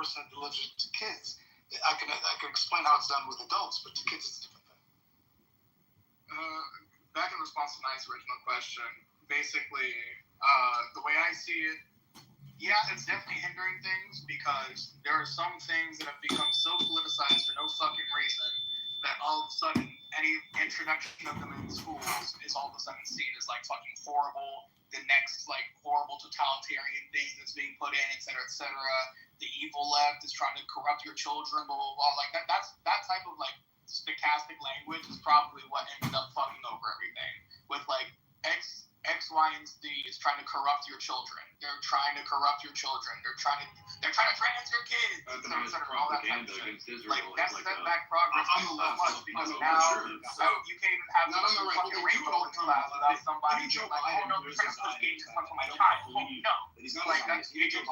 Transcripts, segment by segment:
person that delivers it to kids. I can explain how it's done with adults, but to kids it's a different thing. Back in response to Knight's original question, basically, the way I see it, yeah, it's definitely hindering things because there are some things that have become so politicized for no fucking reason that all of a sudden any introduction of them in schools is all of a sudden seen as like fucking horrible, the next like horrible totalitarian thing that's being put in, et cetera, et cetera. The evil left is trying to corrupt your children, blah, blah, blah. Like that type of like stochastic language is probably what ended up fucking over everything. With like X, Y, and Z is trying to corrupt your children. They're trying to corrupt your children. They're trying to trans your kids. All that type of shit. Like that set back progress so much because now you can't even have a fucking rainbow in class without somebody being like, oh no, the trans gay just went for my child. Oh no. Like that's it just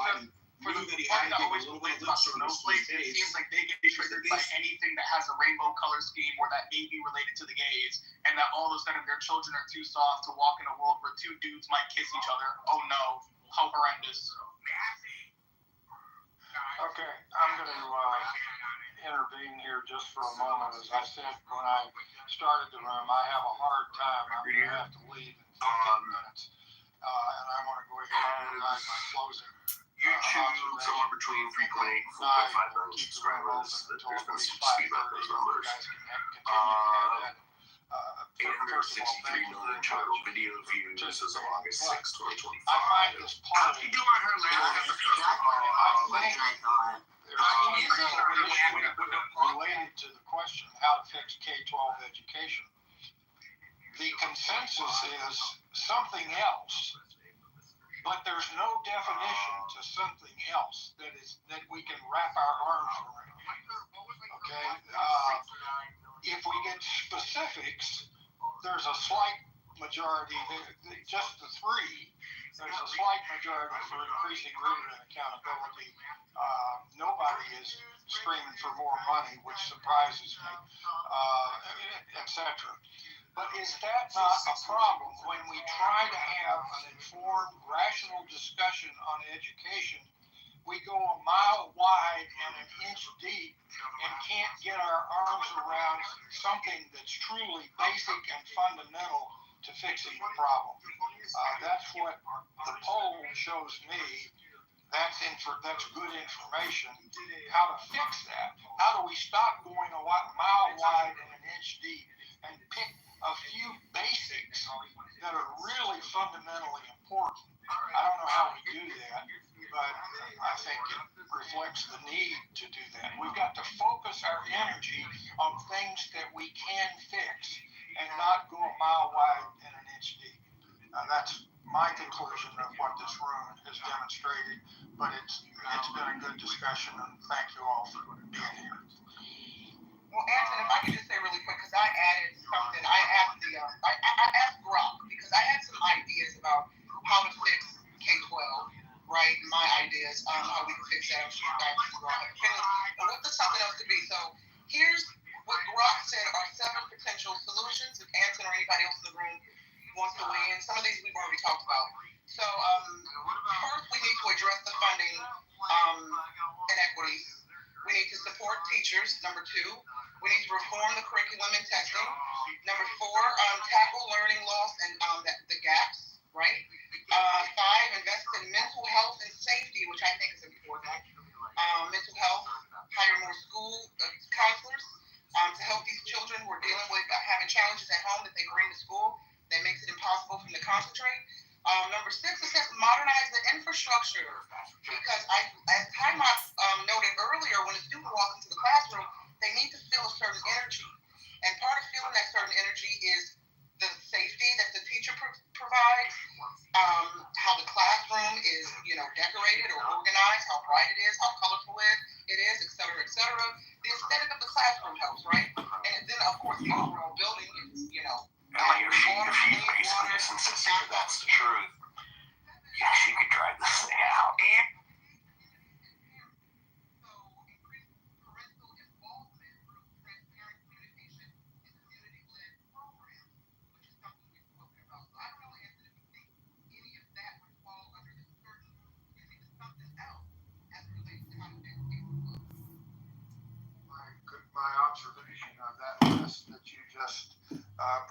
for the point that always relates about snowflakes, it seems like they get triggered by anything that has a rainbow color scheme or that may be related to the gays, and that all of a sudden their children are too soft to walk in a world where two dudes might kiss each other. Oh no, how horrendous. Okay, I'm going to intervene here just for a moment. As I said when I started the room, I have a hard time. I'm going to have to leave in 15 minutes. And I want to go ahead and provide my closing. YouTube, somewhere between 3.8 and 4.5 million subscribers. There's been some speed up those numbers. 863 million total video views as of August 6, 2025. I find this part You doing her last related to the question how to fix K-12 education. The consensus is something else, but there's no definition to something else that we can wrap our arms around. Okay, if we get specifics, there's a slight majority. Just the three. There's a slight majority for increasing rigor and accountability. Nobody is screaming for more money, which surprises me, etc. But is that not a problem when we try to have an informed, rational discussion on education? We go a mile wide and an inch deep and can't get our arms around something that's truly basic and fundamental to fixing the problem. That's what the poll shows me. That's good information. How to fix that? How do we stop going a mile wide and an inch deep and pick a few basics that are really fundamentally important? I don't know how we do that, but I think it reflects the need to do that. We've got to focus our energy on things that we can fix and not go a mile wide and an inch deep. That's my conclusion of what this room has demonstrated, but it's been a good discussion, and thank you all for being here. Well, Anson, if I could just say really quick, because I added something. I asked Brock because I had some ideas about how to fix K-12, right? My ideas on how we can fix that. I'm sure you guys can have opinions. And what does something else to be? So here's what Brock said are 7 potential solutions. If Anson or anybody else in the room wants to weigh in, some of these we've already talked about. So first, we need to address the funding inequities. We need to support teachers. Number 2, we need to reform the curriculum and testing. Number 4, tackle learning loss and the gaps, right? 5, invest in mental health and safety, which I think is important. Mental health, hire more school counselors to help these children who are dealing with having challenges at home that they bring to school that makes it impossible for them to concentrate. Number 6, it says modernize the infrastructure, because as Time noted earlier, when a student walks into the classroom, they need to feel a certain energy. And part of feeling that certain energy is the safety that the teacher provides, how the classroom is, decorated or organized, how bright it is, how colorful it is, et cetera, et cetera. The aesthetic of the classroom helps, right? And then, of course, the overall building is, And like if she basically is insisting that that's the truth, yeah, she could drive this thing out. observation of that list that you just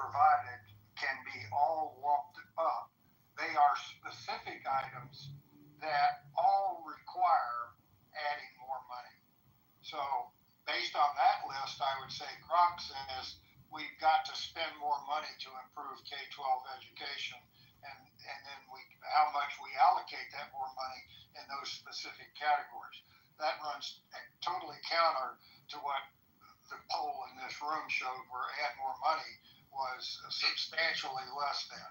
provided can be all walked up. They are specific items that all require adding more money. So based on that list, I would say Gronk says we've got to spend more money to improve K-12 education, and then how much we allocate that more money in those specific categories. That runs totally counter to what the poll in this room showed, where add more money was substantially less than.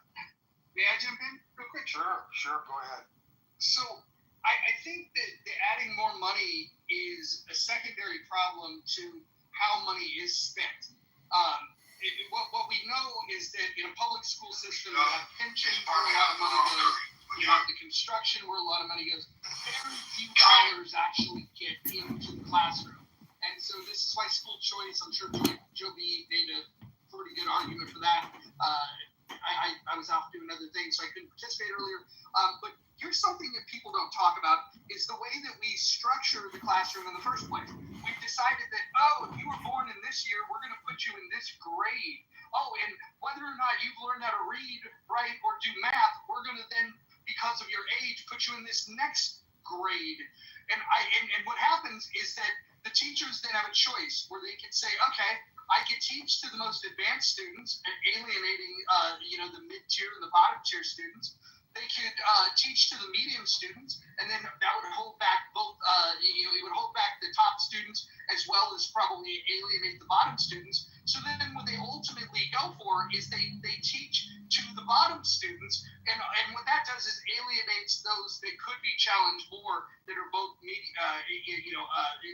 May I jump in real quick? Sure, go ahead. So I think that the adding more money is a secondary problem to how money is spent. What we know is that in a public school system, you have pension where a lot of money goes, you have the construction where a lot of money goes. Very few dollars actually get into the classroom. And so this is why school choice, I'm sure Joe B. made a pretty good argument for that. I was out doing other things, so I couldn't participate earlier. But here's something that people don't talk about is the way that we structure the classroom in the first place. We've decided that, if you were born in this year, we're going to put you in this grade. And whether or not you've learned how to read, write, or do math, we're going to then, because of your age, put you in this next grade. And what happens is that the teachers then have a choice where they can say, okay, I can teach to the most advanced students and alienating, the mid-tier and the bottom-tier students. They could teach to the medium students, and then that would hold back both. It would hold back the top students as well as probably alienate the bottom students. So then, what they ultimately go for is they teach to the bottom students, and what that does is alienates those that could be challenged more that are both in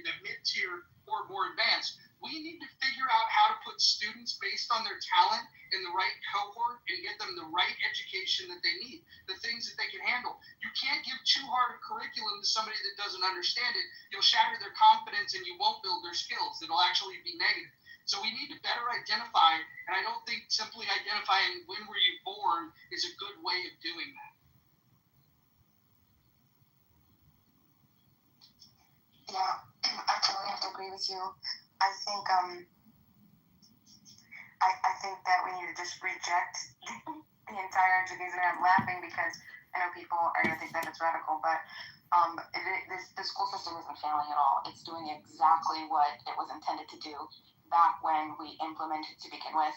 the mid-tier or more advanced. We need to figure out how to put students based on their talent in the right cohort and get them the right education that they need, the things that they can handle. You can't give too hard a curriculum to somebody that doesn't understand it. You'll shatter their confidence and you won't build their skills. It'll actually be negative. So we need to better identify, and I don't think simply identifying when were you born is a good way of doing that. Yeah, I totally have to agree with you. I think I think that we need to just reject the entire education. I'm laughing because I know people are going to think that it's radical, but the school system isn't failing at all. It's doing exactly what it was intended to do back when we implemented to begin with.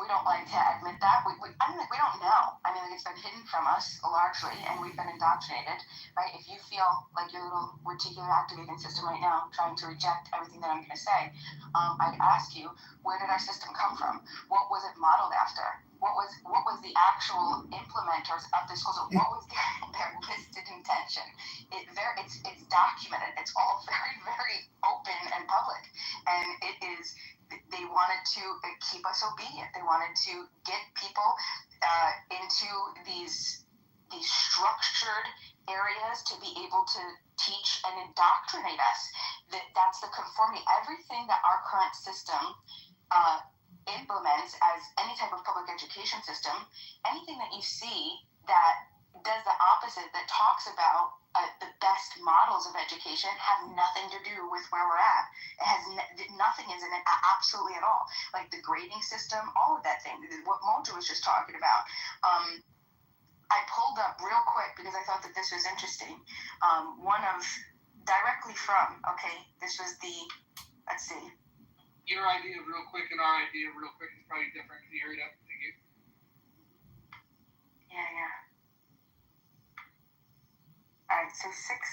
We don't like to admit that. We don't know. I mean, it's been hidden from us largely, and we've been indoctrinated, right? If you feel like your little reticular activating system right now trying to reject everything that I'm going to say, I'd ask you, where did our system come from? What was it modeled after? What was the actual implementers of this school? So what was their listed intention? It's documented. It's all very, very open and public, and it is. They wanted to keep us obedient. They wanted to get people into these structured areas to be able to teach and indoctrinate us. That's the conformity. Everything that our current system implements as any type of public education system, anything that you see that does the opposite, that talks about the best models of education, have nothing to do with where we're at. It has nothing is in it absolutely at all. Like the grading system, all of that thing, what Mojo was just talking about. I pulled up real quick because I thought that this was interesting. This was let's see. Your idea real quick and our idea real quick is probably different. Can you hear it up? Thank you. Yeah. All right, so six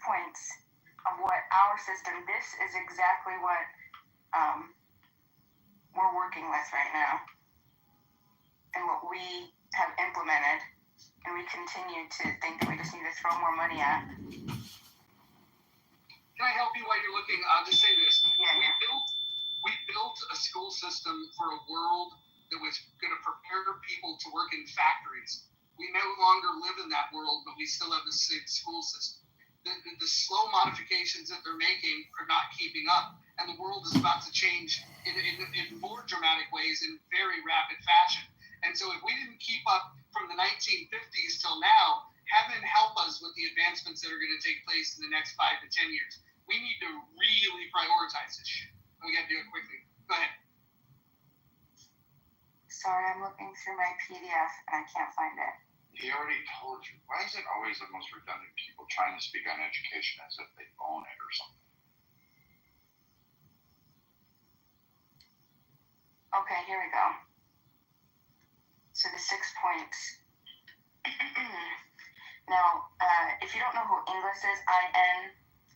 points of what our system, this is exactly what we're working with right now and what we have implemented, and we continue to think that we just need to throw more money at. Can I help you while you're looking? I'll just say this. Yeah. We built a school system for a world that was going to prepare people to work in factories. We no longer live in that world, but we still have the same school system. The slow modifications that they're making are not keeping up, and the world is about to change in more dramatic ways in very rapid fashion. And so if we didn't keep up from the 1950s till now, heaven help us with the advancements that are going to take place in the next 5 to 10 years. We need to really prioritize this shit. We got to do it quickly. Go ahead. Sorry, I'm looking through my PDF and I can't find it. He already told you. Why is it always the most redundant people trying to speak on education as if they own it or something? Okay, here we go. So the 6 points. Now, if you don't know who Inglis is,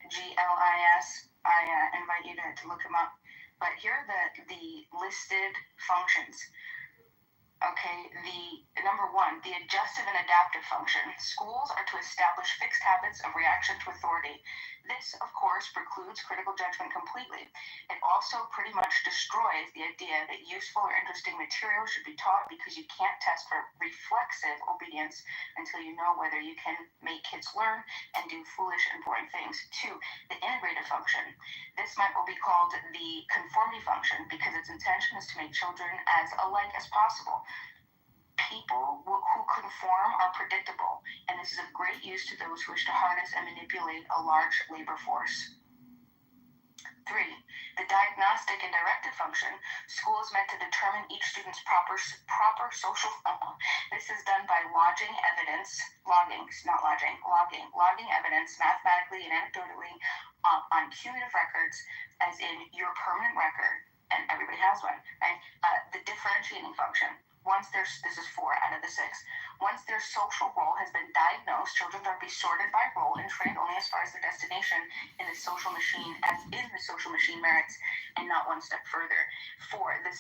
INGLIS, I invite you to look him up. But here are the listed functions. Okay, the number 1, the adjustive and adaptive function. Schools are to establish fixed habits of reaction to authority. This, of course, precludes critical judgment completely. It also pretty much destroys the idea that useful or interesting material should be taught because you can't test for reflexive obedience until you know whether you can make kids learn and do foolish and boring things. 2, the integrative function. This might well be called the conformity function because its intention is to make children as alike as possible. People who conform are predictable, and this is of great use to those who wish to harness and manipulate a large labor force. 3, the diagnostic and directive function. School is meant to determine each student's proper social. This is done by logging evidence mathematically and anecdotally on cumulative records, as in your permanent record, and everybody has one, right? The differentiating function. This is 4 out of the 6. Once their social role has been diagnosed, children are to be sorted by role and trained only as far as their destination in the social machine, as in the social machine merits, and not one step further. 5, the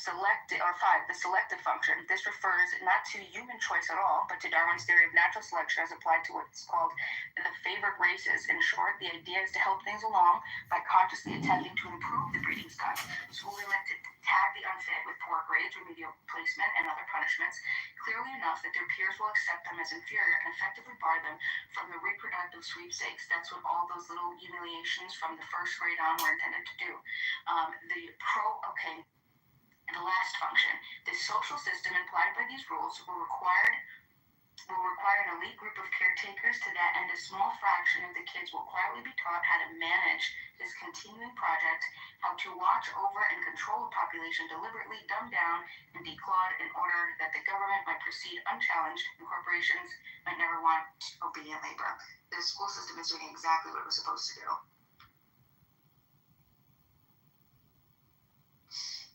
selective function. This refers not to human choice at all, but to Darwin's theory of natural selection as applied to what's called the favored races. In short, the idea is to help things along by consciously attempting to improve the breeding stock. Schools are meant to tag the unfit with poor grades, remedial placement, and other punishments, clearly enough that their peers will accept them as inferior and effectively bar them from the reproductive sweepstakes. That's what all those little humiliations from the first grade on were intended to do. And the last function. The social system implied by these rules will require an elite group of caretakers. To that end, a small fraction of the kids will quietly be taught how to manage this continuing project, how to watch over and control a population deliberately dumbed down and declawed in order that the government might proceed unchallenged and corporations might never want obedient labor. The school system is doing exactly what it was supposed to do.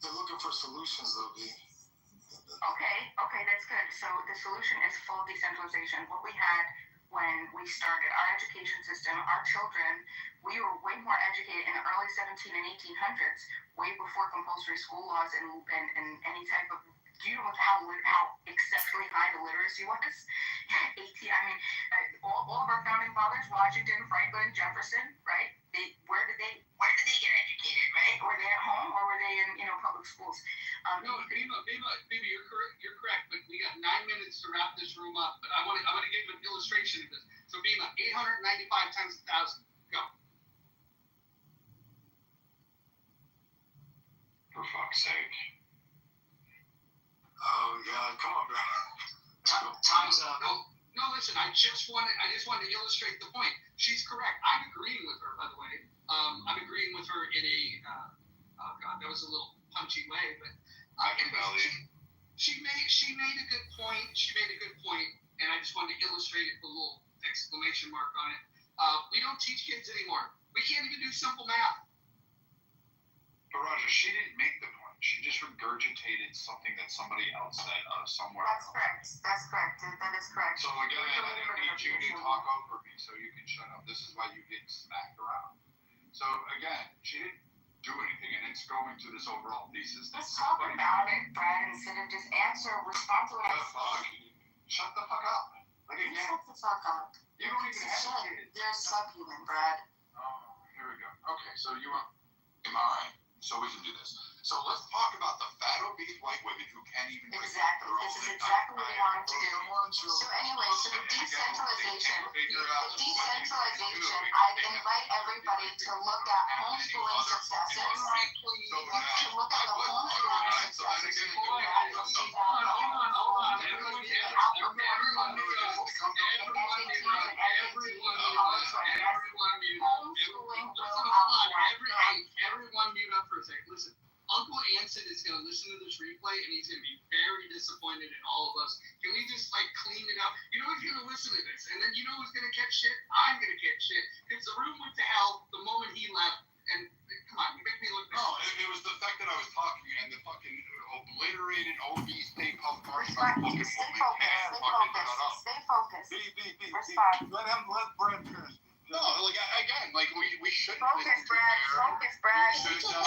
They're looking for solutions, though, B. Okay, that's good. So the solution is full decentralization. What we had when we started our education system, our children, we were way more educated in the early 17 and 1800s, way before compulsory school laws and any type of. Do you know how exceptionally high the literacy was? All of our founding fathers, Washington, Franklin, Jefferson, right? Where did they get educated, right? Were they at home or were they in public schools? No, Bima, you're correct, but we got 9 minutes to wrap this room up. But I want to give you an illustration of this. So Bima, 895 times 1,000. Go. For fuck's sake. Oh God, come on, bro. Time's up. No, listen. I just wanted to illustrate the point. She's correct. I'm agreeing with her, by the way. I'm agreeing with her in a. Oh God, that was a little punchy way, but she made a good point. And I just wanted to illustrate it with a little exclamation mark on it. We don't teach kids anymore. We can't even do simple math. But Roger, she didn't make the point. She just regurgitated something that somebody else said somewhere else. That's correct. That is correct. So again, I don't need you to talk over me so you can shut up. This is why you get smacked around. So again, she didn't do anything, and it's going to this overall thesis. Let's talk about it, Brad, instead of just respond to what I'm saying. Shut the fuck up. Like again. Shut the fuck up. You don't even have kids. You're a subhuman, Brad. Oh, here we go. Okay, so you want. Alright, so we can do this. So let's talk about the fat, obese white women who can't even. Exactly. This is exactly what we wanted to do. So anyway, the decentralization, I'd invite everybody to look at homeschooling successes, to look at the homeschooling successes. Everyone mute up for a second. Listen. Vincent is going to listen to this replay and he's going to be very disappointed in all of us. Can we just like clean it up? You know who's going to listen to this, and then you know who's going to get shit? I'm going to get shit because the room went to hell the moment he left. And come on, you make me look. No, it was the fact that I was talking and the fucking obliterated obese Stay focused. Stay focused. Let Brad finish. No, like again, like we shouldn't. Focus, Brad. Respond.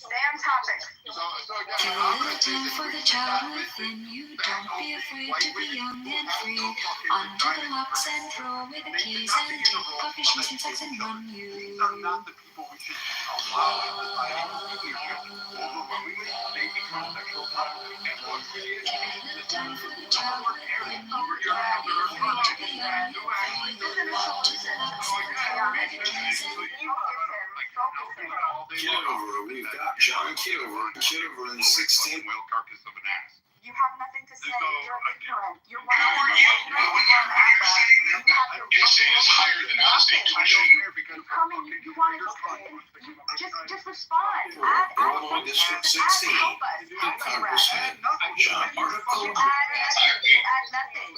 Stay on topic. So again, Give a little time for the child within you. Don't be afraid to be young and free. Undo the locks and throw away the keys and take off your shoes and socks and run you. these are not the people we should allow in society over when we they become sexual predators. And what really is, Time for the child within you. Don't be afraid to be young and free. Kitover, we've got John Kitover. Kitover in 16. Whale carcass of an ass. You have nothing to say. You're ignorant. You're one Your guessing is higher than honesty. You come in, you want to just respond. Illinois District 16. Help us. The Congressman, John Article. Add nothing.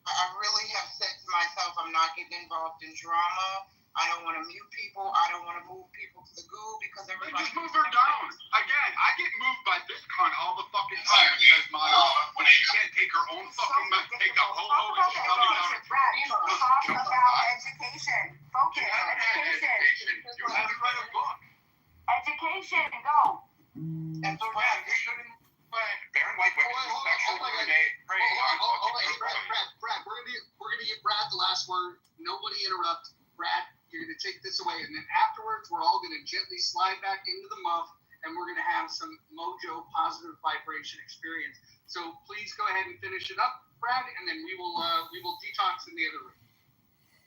I really have said to myself, I'm not getting involved in drama. I don't want to mute people. I don't want to move people to the goo because everybody. Just move her down. Again, I get moved by this cunt all the fucking time when you guys model when she can't take her own fucking take a ho-ho and she's coming down and Talk about education. Focus. Education. You have to write a book. Education. Go. And so, man, you shouldn't. Baron White women sexual today. Brad, we're gonna give Brad the last word. Nobody interrupt. Brad, you're gonna take this away, and then afterwards, we're all gonna gently slide back into the muff, and we're gonna have some mojo positive vibration experience. So please go ahead and finish it up, Brad, and then we will detox in the other room.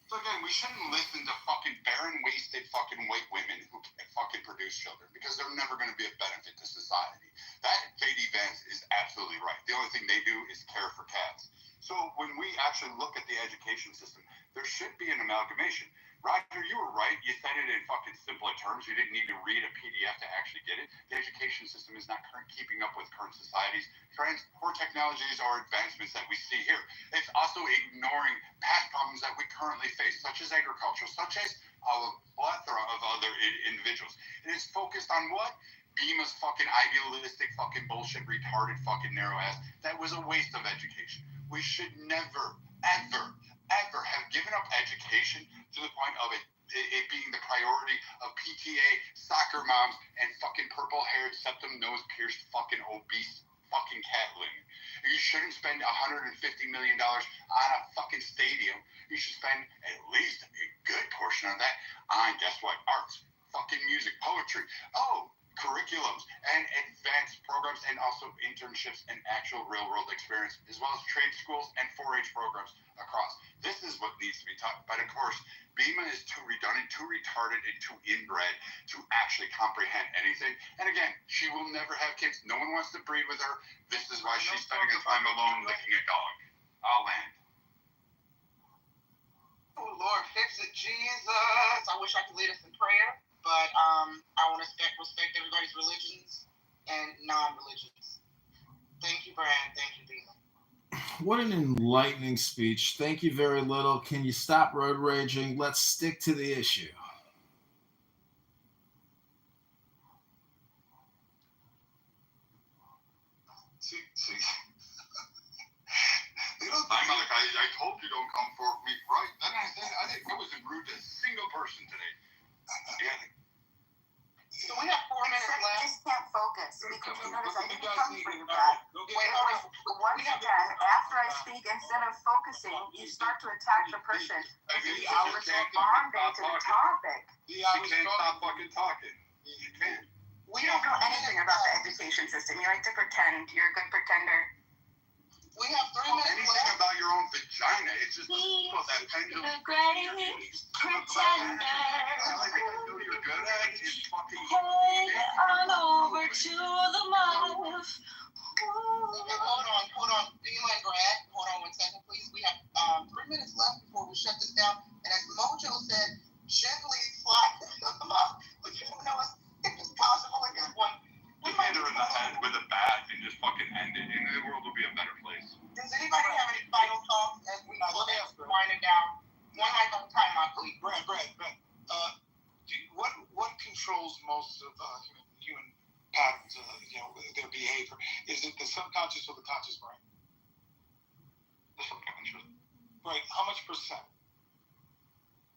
So again, we shouldn't listen to fucking barren, wasted fucking white women who fucking produce children because they're never going to be a benefit to society. That J.D. Vance is absolutely right. The only thing they do is care for cats. So when we actually look at the education system, there should be an amalgamation. Roger, you were right. You said it in fucking simpler terms. You didn't need to read a PDF to actually get it. The education system is not keeping up with current society's trends or technologies or advancements that we see here. It's also ignoring past problems that we currently face, such as agriculture, such as a plethora of other individuals. It is focused on what? Beema's fucking idealistic fucking bullshit, retarded fucking narrow ass. That was a waste of education. We should never, ever have given up education to the point of it being the priority of PTA, soccer moms, and fucking purple-haired, septum-nose-pierced, fucking obese fucking cat loon. You shouldn't spend $150 million on a fucking stadium. You should spend at least a good portion of that on, guess what, arts, fucking music, poetry. Oh, curriculums and advanced programs and also internships and actual real-world experience, as well as trade schools and 4-H programs across. This is what needs to be taught. But of course, Beema is too redundant, too retarded, and too inbred to actually comprehend anything. And again, she will never have kids. No one wants to breed with her. This is why she's spending her time alone licking a dog. I'll land. Oh, Lord, fix it, Jesus. I wish I could lead us in prayer. But I want to respect everybody's religions and non-religions. Thank you, Brad. Thank you, Beema. What an enlightening speech. Thank you very little. Can you stop road raging? Let's stick to the issue. See. I told you don't come for me, right? Then I think I wasn't rude to a single person today. Yeah. So we have 4 minutes You left. just can't focus because you notice I didn't come for you, Brad. Once again, after I speak, instead of focusing, you start to attack the person. You are responding to the topic. She can't stop fucking talking. You can't. We don't know anything about the education system. You like to pretend. You're a good pretender. We have 3 minutes Anything left. about your own vagina, it's just that pendulum. Pretender. You're good at is fucking. Head on over to the mouth. Okay, hold on. Beema and Brad, hold on 1 second, please. We have 3 minutes left before we shut this down. And as Mojo said, gently slide them up. But you don't know if it's possible at this point. We hit her in the head with a bat and just fucking end it, and the world will be a better place. Does anybody have any final thoughts as we wind it down? One mic on time, please. Brad. What controls most of human patterns, their behavior? Is it the subconscious or the conscious brain? The subconscious. Right. How much percent?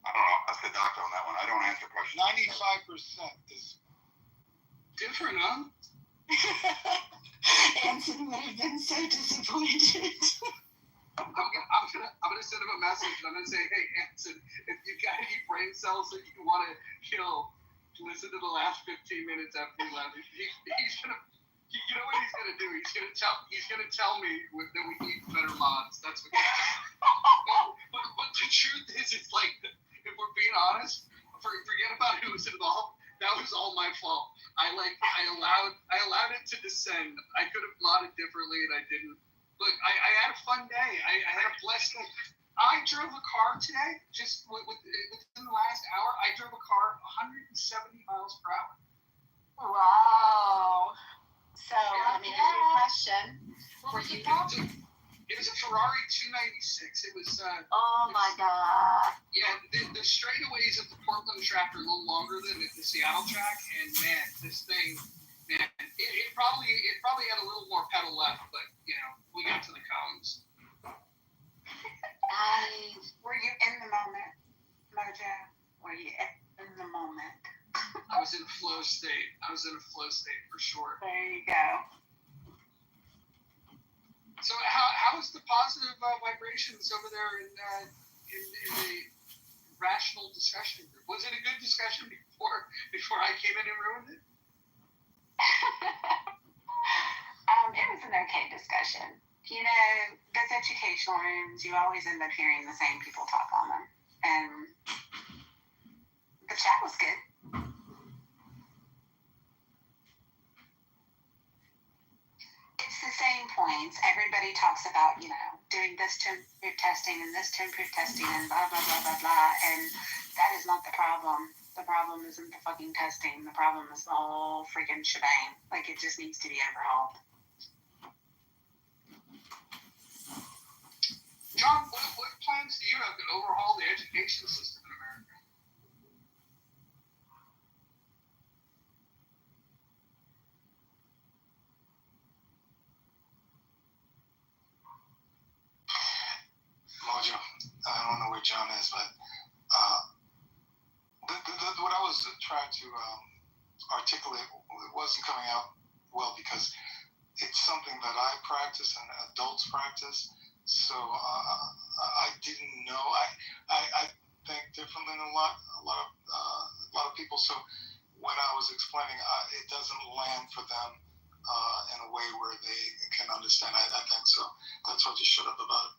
I don't know. Ask the doctor on that one. I don't answer questions. 95% is Different, huh? Anson would have been so disappointed. I'm gonna send him a message and I'm gonna say, hey Anson, if you've got any brain cells that you want to kill, listen to the last 15 minutes after you left. He's gonna, you know what he's gonna do? He's gonna tell me that we need better mods. That's what. But the truth is, it's like, if we're being honest, forget about who was involved. That was all my fault. I allowed it to descend. I could have modded differently and I didn't. Look, I had a fun day. I had a blessed day. I drove a car today, just within the last hour, I drove a car 170 miles per hour. Wow. So, let me ask you a question. Were you It was a Ferrari 296. It was. Oh my God. Yeah, the straightaways at the Portland track are a little longer than the Seattle track, and man, this thing, it probably had a little more pedal left, but we got to the cones. Were you in the moment, Mojo? Were you in the moment? I was in a flow state. For sure. There you go. So how was the positive vibrations over there in the rational discussion group? Was it a good discussion before I came in and ruined it? It was an okay discussion. Those educational rooms, you always end up hearing the same people talk on them. And the chat was good. It's the same points. Everybody talks about, doing this to improve testing and this to improve testing and blah, blah, blah, blah, blah. And that is not the problem. The problem isn't the fucking testing. The problem is the whole freaking shebang. Like, it just needs to be overhauled. John, what plans do you have to overhaul the education system in America? Mojo. I don't know where John is, but what I was trying to articulate, it wasn't coming out well because it's something that I practice and adults practice. So I didn't know. I think differently than a lot of people. So when I was explaining, it doesn't land for them in a way where they can understand. I think so. That's why I just shut up about it.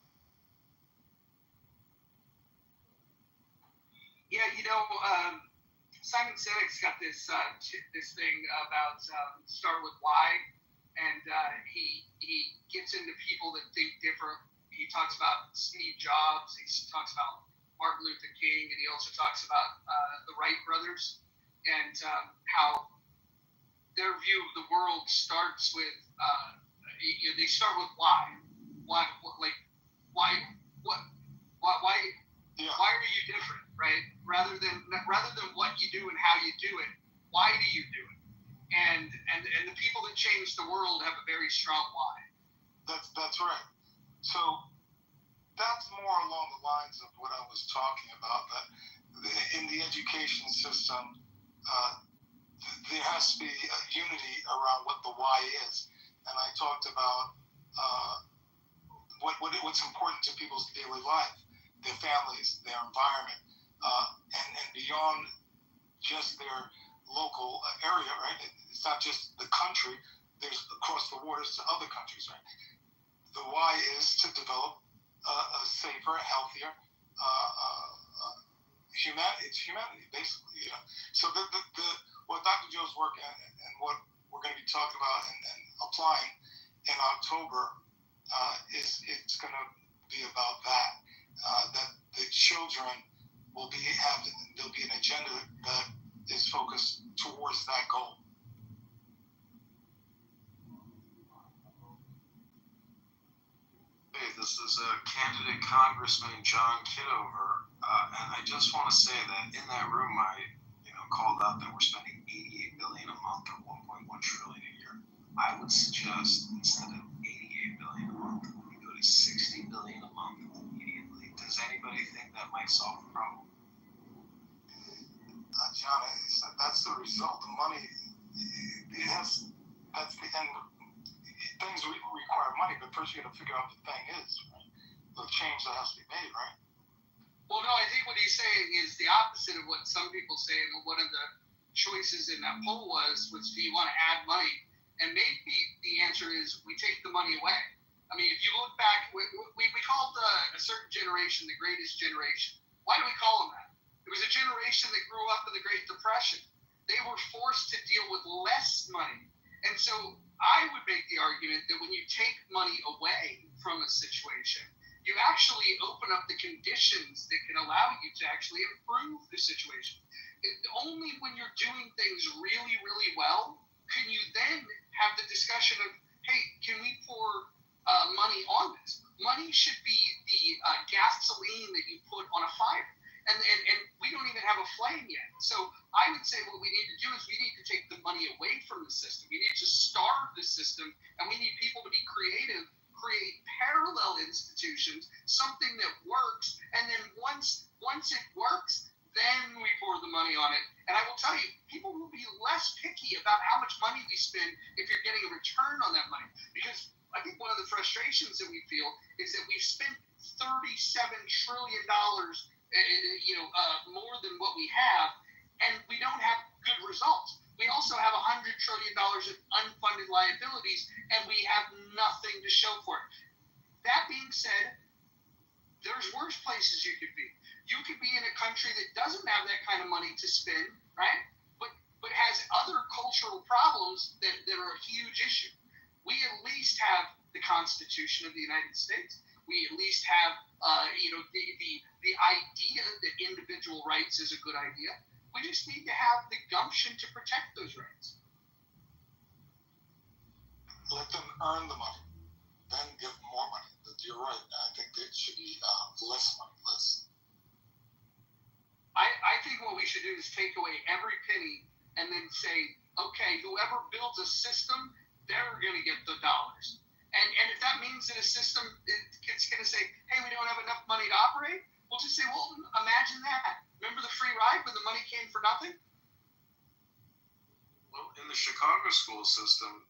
Yeah, Simon Sinek's got this thing about start with why, and he gets into people that think different. He talks about Steve Jobs. He talks about Martin Luther King, and he also talks about the Wright brothers and how their view of the world starts with they start with why. Why are you different, right? Rather than what you do and how you do it, why do you do it? And the people that change the world have a very strong why. That's right. So that's more along the lines of what I was talking about. That in the education system, there has to be a unity around what the why is. And I talked about what's important to people's daily life, their families, their environment, and beyond just their local area, right? It's not just the country. There's across the waters to other countries, right? The why is to develop a safer, healthier humanity. It's humanity, basically. So what Dr. Joe's work and what we're going to be talking about and applying in October it's going to be about that. That the children there'll be an agenda that is focused towards that goal. Hey, this is candidate Congressman John Kitover, and I just want to say that in that room I called out that we're spending $88 billion a month or $1.1 trillion a year. I would suggest instead of $88 billion a month, we go to $60 billion a month immediately. Does anybody think that might solve the problem? John, that's the result. The money, that's the end. Things require money, but first you got to figure out what the thing is, right? The change that has to be made, right? Well, no, I think what he's saying is the opposite of what some people say. And one of the choices in that poll was do you want to add money? And maybe the answer is we take the money away. I mean, if you look back, we called a certain generation the greatest generation. Why do we call them that? It was a generation that grew up in the Great Depression. They were forced to deal with less money. And so I would make the argument that when you take money away from a situation, you actually open up the conditions that can allow you to actually improve the situation. Only when you're doing things really, really well can you then have the discussion of, hey, can we pour money on this? Money should be the gasoline that you put on a fire. And we don't even have a flame yet. So I would say what we need to do is we need to take the money away from the system. We need to starve the system, and we need people to be creative, create parallel institutions, something that works, and then once it works, then we pour the money on it. And I will tell you, people will be less picky about how much money we spend if you're getting a return on that money. Because I think one of the frustrations that we feel is that we've spent $37 trillion more than what we have, and we don't have good results. We also have $100 trillion of unfunded liabilities, and we have nothing to show for it. That being said, there's worse places you could be. You could be in a country that doesn't have that kind of money to spend, right? But has other cultural problems that are a huge issue. We at least have the Constitution of the United States. We at least have, the idea that individual rights is a good idea. We just need to have the gumption to protect those rights. Let them earn the money, then give them more money. You're right. I think it should be less money, less. I think what we should do is take away every penny and then say, okay, whoever builds a system, they're going to get the dollars. And if that means that a system it's going to say, hey, we don't have enough money to operate, we'll just say, well, imagine that. Remember the free ride when the money came for nothing? Well, in the Chicago school system,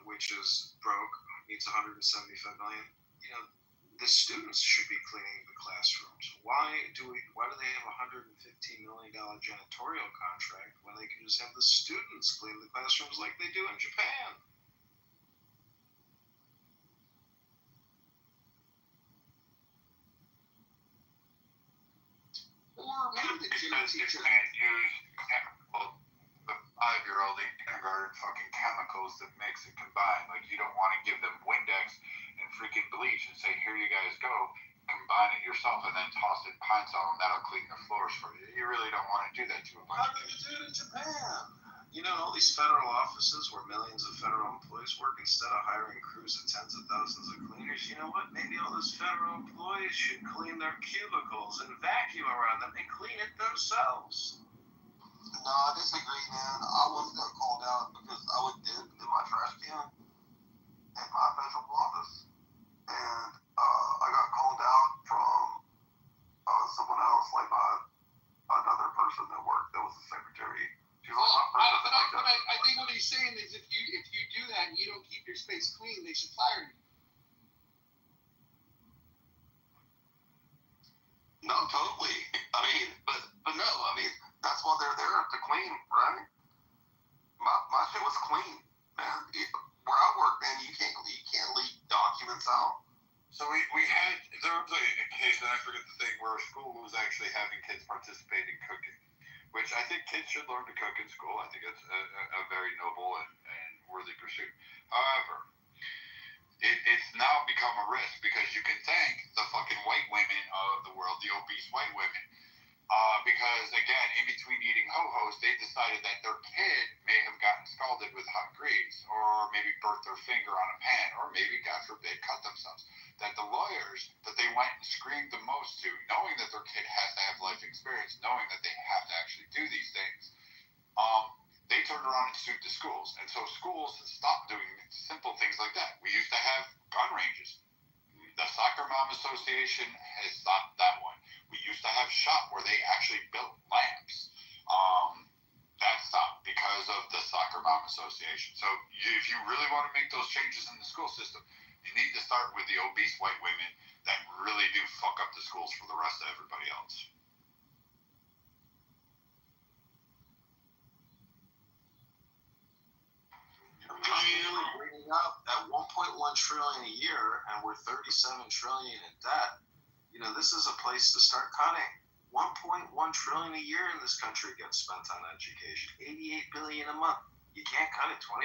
which is broke, needs $175 million, the students should be cleaning the classrooms. Why do they have a $115 million janitorial contract when they can just have the students clean the classrooms like they do in Japan? Or maybe the gym teacher. You can't use the 5-year-old in kindergarten fucking chemicals that mix and combine. Like, you don't want to give them Windex and freaking bleach and say, here you guys go, combine it yourself and then toss it in pine sol and that'll clean the floors for you. You really don't want to do that to a bunch of kids. How do they do it in Japan? All these federal offices where millions of federal employees work, instead of hiring crews of tens of thousands of cleaners, you know what? Maybe all those federal employees should clean their cubicles and vacuum around them and clean it themselves. No, I disagree, man. I once got called out because I would dip in my trash can at my federal office. And I got called out from someone else, like another person that worked, that was the secretary. I think what he's saying is if you do that and you don't keep your space clean, they should fire you. No, totally. I mean, but no, I mean, that's why they're there to clean, right? My shit was clean, man. Where I work, man, you can't leak documents out. So there was a case, and I forget the thing, where a school was actually having kids participate in cooking, which I think kids should learn to cook in school. I think it's a very noble and worthy pursuit. However, it's now become a risk because you can thank the fucking white women of the world, the obese white women. Because, again, in between eating ho-hos, they decided that their kid may have gotten scalded with hot grease, or maybe burnt their finger on a pan, or maybe, God forbid, cut themselves. That the lawyers that they went and screamed the most to, knowing that their kid has to have life experience, knowing that they have to actually do these things, they turned around and sued the schools. And so schools stopped doing simple things like that. We used to have gun ranges. The Soccer Mom Association has stopped that one. We used to have shop where they actually built lamps. That stopped because of the Soccer Mom Association. So if you really want to make those changes in the school system, you need to start with the obese white women that really do fuck up the schools for the rest of everybody else. Bringing up at 1.1 trillion a year, and we're 37 trillion in debt. You know, this is a place to start cutting. 1.1 trillion a year in this country gets spent on education. 88 billion a month. You can't cut it 25%.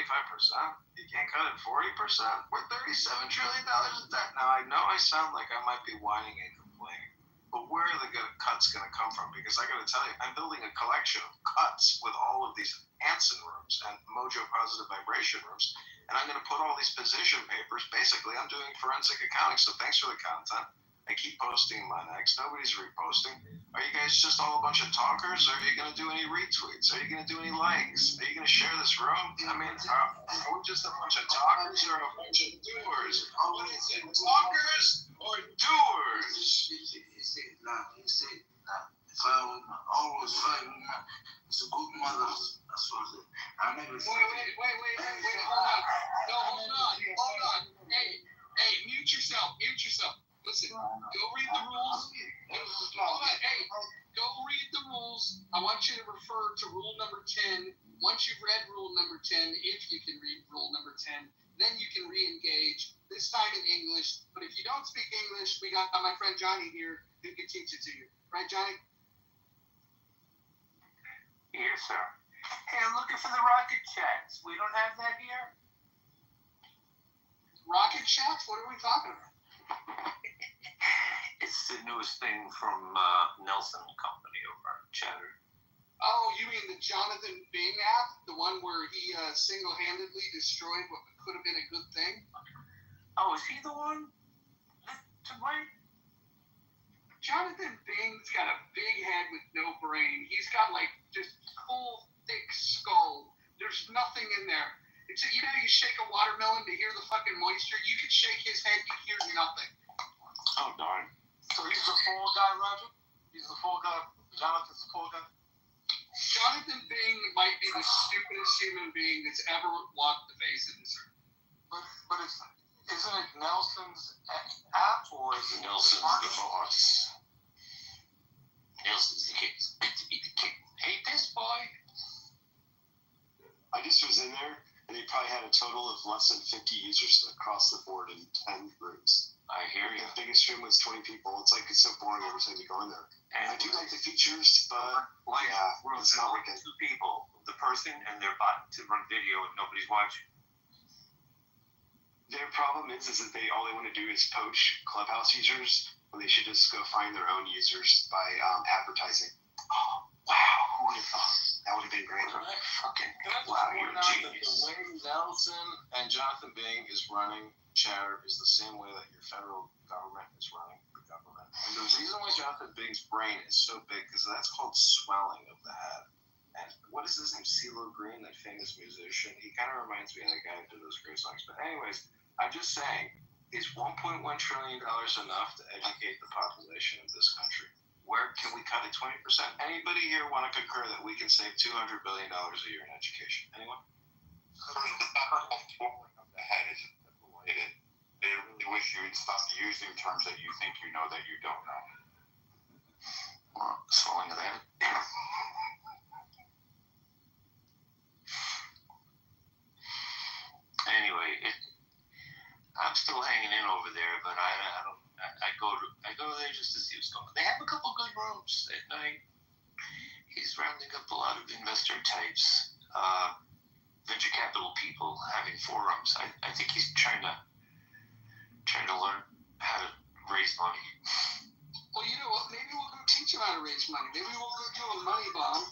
You can't cut it 40%. We're $37 trillion in debt. Now, I know I sound like I might be whining and complaining, but where are the cuts going to come from? Because I got to tell you, I'm building a collection of cuts with all of these Anson rooms and Mojo Positive Vibration rooms, and I'm going to put all these position papers. Basically, I'm doing forensic accounting, so thanks for the content. I keep posting my next. Nobody's reposting. Are you guys just all a bunch of talkers, or are you going to do any retweets? Are you going to do any likes? Are you going to share this room? I mean, are we just a bunch of talkers or a bunch of doers? What is it, talkers or doers? You say nah. If I would always fight with my, it's a good mother. That's what it is. I never say. Wait, hold on. Hey, mute yourself. Listen, go read the rules. Hold on, hey, go read the rules. I want you to refer to rule number 10. Once you've read rule number 10, if you can read rule number 10, then you can re-engage, this time in English. But if you don't speak English, we got my friend Johnny here who can teach it to you. Right, Johnny? Yes, sir. Hey, I'm looking for the rocket chats. We don't have that here? Rocket chats? What are we talking about? It's the newest thing from Nelson Company over at Chatter. Oh, you mean the Jonathan Bing app? The one where he single-handedly destroyed what could have been a good thing? Oh, is he the one to blame? Jonathan Bing's got a big head with no brain. He's got like just full, thick skull. There's nothing in there. It's you know, you shake a watermelon to hear the fucking moisture. You could shake his head, you hear nothing. Oh, darn. So he's the full guy, Roger? He's the full guy? Jonathan's the full guy? Jonathan Bing might be the stupidest human being that's ever walked the face of this earth. But isn't it Nelson's app, or is it Nelson's the boss? Nelson's the king. Hey, piss boy. I just was in there, and they probably had a total of less than 50 users across the board in 10 rooms. I hear you. The biggest room was 20 people. It's like it's so boring every time you go in there. And I do like the features, but it's not working. Two people, the person and their bot to run video and nobody's watching. Their problem is that all they want to do is poach Clubhouse users when they should just go find their own users by advertising. Oh, wow, who would have thought? That would have been great. Can I point out that the way Nelson and Jonathan Bing is running Chatter is the same way that your federal government is running the government. And the reason why Jonathan Bing's brain is so big is that's called swelling of the head. And what is his name? CeeLo Green, that famous musician. He kind of reminds me of the guy who did those great songs. But anyways, I'm just saying, is $1.1 trillion enough to educate the population of this country? Where can we cut it 20%? Anybody here want to concur that we can save $200 billion a year in education? Anyone? The head is related. They really wish you would stop using terms that you think you know that you don't know. Well, swelling of the head. Anyway, I'm still hanging in over there, but I go there just to see what's going on. They have a couple good rooms at night. He's rounding up a lot of investor types, venture capital people having forums. I think he's trying to learn how to raise money. Well, you know what? Maybe we'll go teach him how to how to raise money. Maybe we'll go do a money bomb.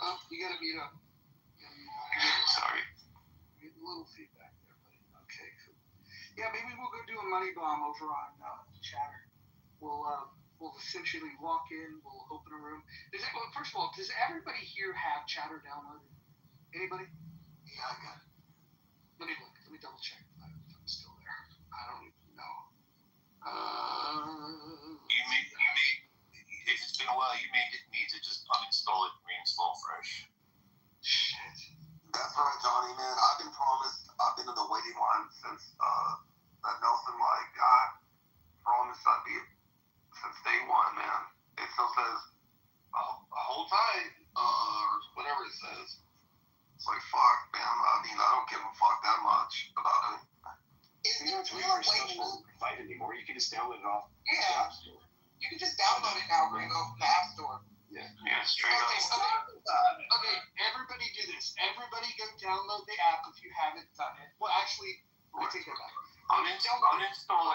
Oh, you gotta mute up. Sorry. A little feedback there, buddy. Okay, cool. Yeah, maybe we'll go do a money bomb over on Chatter. We'll essentially walk in. We'll open a room. First of all, does everybody here have Chatter downloaded? Anybody? Yeah, I got it. Let me look. Let me double check if I'm still there. I don't even know. You may, if it's been a while, you may need to just uninstall it and reinstall fresh. Shit. That's right, Johnny, man. I've been promised. I've been in the waiting line since that Nelson guy promised I'd be since day one, man. It still says, hold tight, or whatever it says. It's like, fuck, man. I mean, I don't give a fuck that much about it. Isn't You know, it it's real really waiting? social fight anymore. You can just download it off the Yeah. App Store. You can just download it now, Gringo, from the App Store. Yeah. Yeah, straight Okay, up. Okay, everybody do this. Everybody go download the app if you haven't done it. Well, actually, let me take that back. Uninstall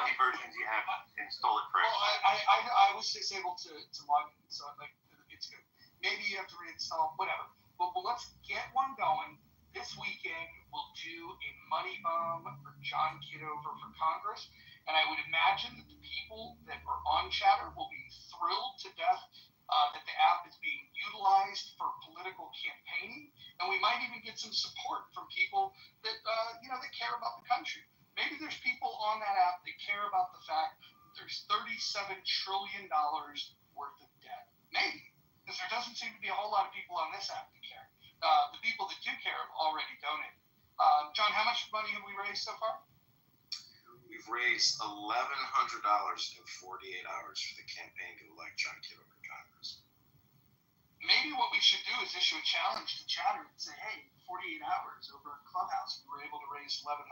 any versions you have. Install it fresh. Well, I was just able to log in, so it's good. Maybe you have to reinstall, whatever. But let's get one going. This weekend, we'll do a money bomb for John Kitover for Congress. And I would imagine that the people that are on Chatter will be thrilled to death that the app is being utilized for political campaigning. And we might even get some support from people that, that care about the country. Maybe there's people on that app that care about the fact that there's $37 trillion worth of debt. Maybe. Because there doesn't seem to be a whole lot of people on this app that care. The people that do care have already donated. John, how much money have we raised so far? We've raised $1,100 in 48 hours for the campaign to elect John Kitover to Congress. Maybe what we should do is issue a challenge to Chatter and say, hey, 48 hours over in Clubhouse, we were able to raise $1,100.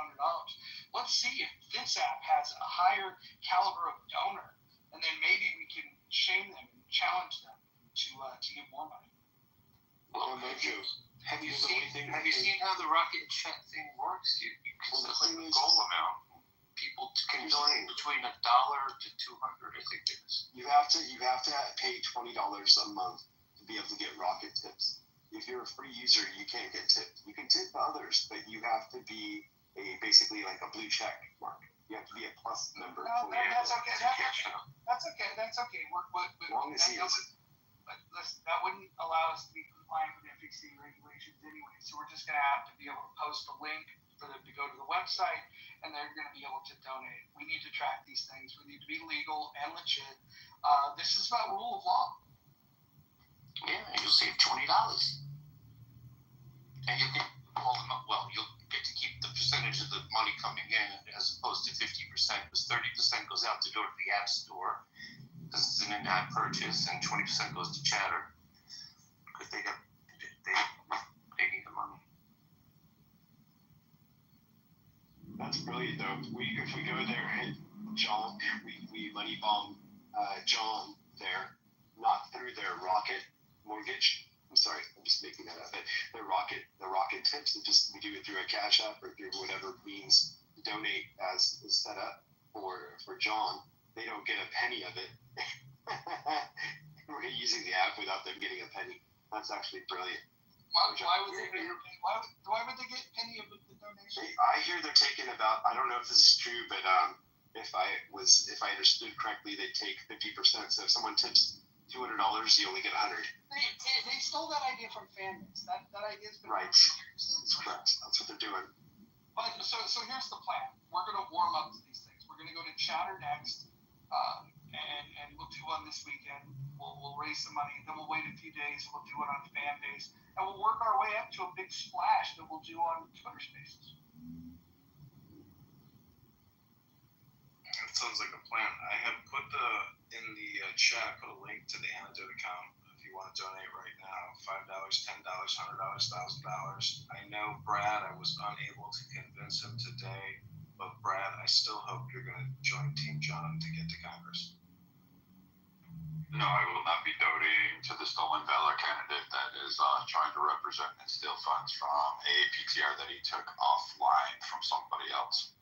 Let's see if this app has a higher caliber of donor, and then maybe we can shame them and challenge them to give more money. Well, have you seen how the rocket chat thing works? You can set like a goal amount. People can donate between $1 to $200. I think it is. You have to pay $20 a month to be able to get rocket tips. If you're a free user, you can't get tipped. You can tip others, but you have to be basically like a blue check mark. You have to be a plus member. No, that's okay. That's okay. That's okay. As long as he is. But that wouldn't allow us to be compliant with FEC regulations anyway. So we're just going to have to be able to post a link for them to go to the website, and they're going to be able to donate. We need to track these things. We need to be legal and legit. This is about rule of law. Yeah, and you'll save $20. And you'll get you'll get to keep the percentage of the money coming in as opposed to 50%, because 30% goes out the door to the App Store because it's an in-app purchase, and 20% goes to Chatter because they need the money. That's brilliant, though. If we go there and John, we money bomb John there, not through their rocket mortgage. I'm sorry, I'm just making that up. But the rocket tips, we do it through a Cash App or through whatever means donate as is set up for John. They don't get a penny of it. We're using the app without them getting a penny. That's actually brilliant. Why would they get any of the donation? I hear they're taking about, I don't know if this is true, but if I understood correctly, they take 50%. So if someone tips $200, you only get $100. They stole that idea from Fanbase. That idea's been right. That's correct. That's what they're doing. But so here's the plan. We're going to warm up to these things. We're going to go to Chatter next, and we'll do one this weekend. We'll raise some money. Then we'll wait a few days. We'll do it on Fanbase, and we'll work our way up to a big splash that we'll do on Twitter Spaces. That sounds like a plan. I have put in the chat, put a link to the Antidote account if you want to donate right now. $5, $10, $100, $1,000. I know Brad, I was unable to convince him today, but Brad, I still hope you're going to join Team John to get to Congress. No, I will not be donating to the stolen valor candidate that is trying to represent and steal funds from a PTR that he took offline from somebody else.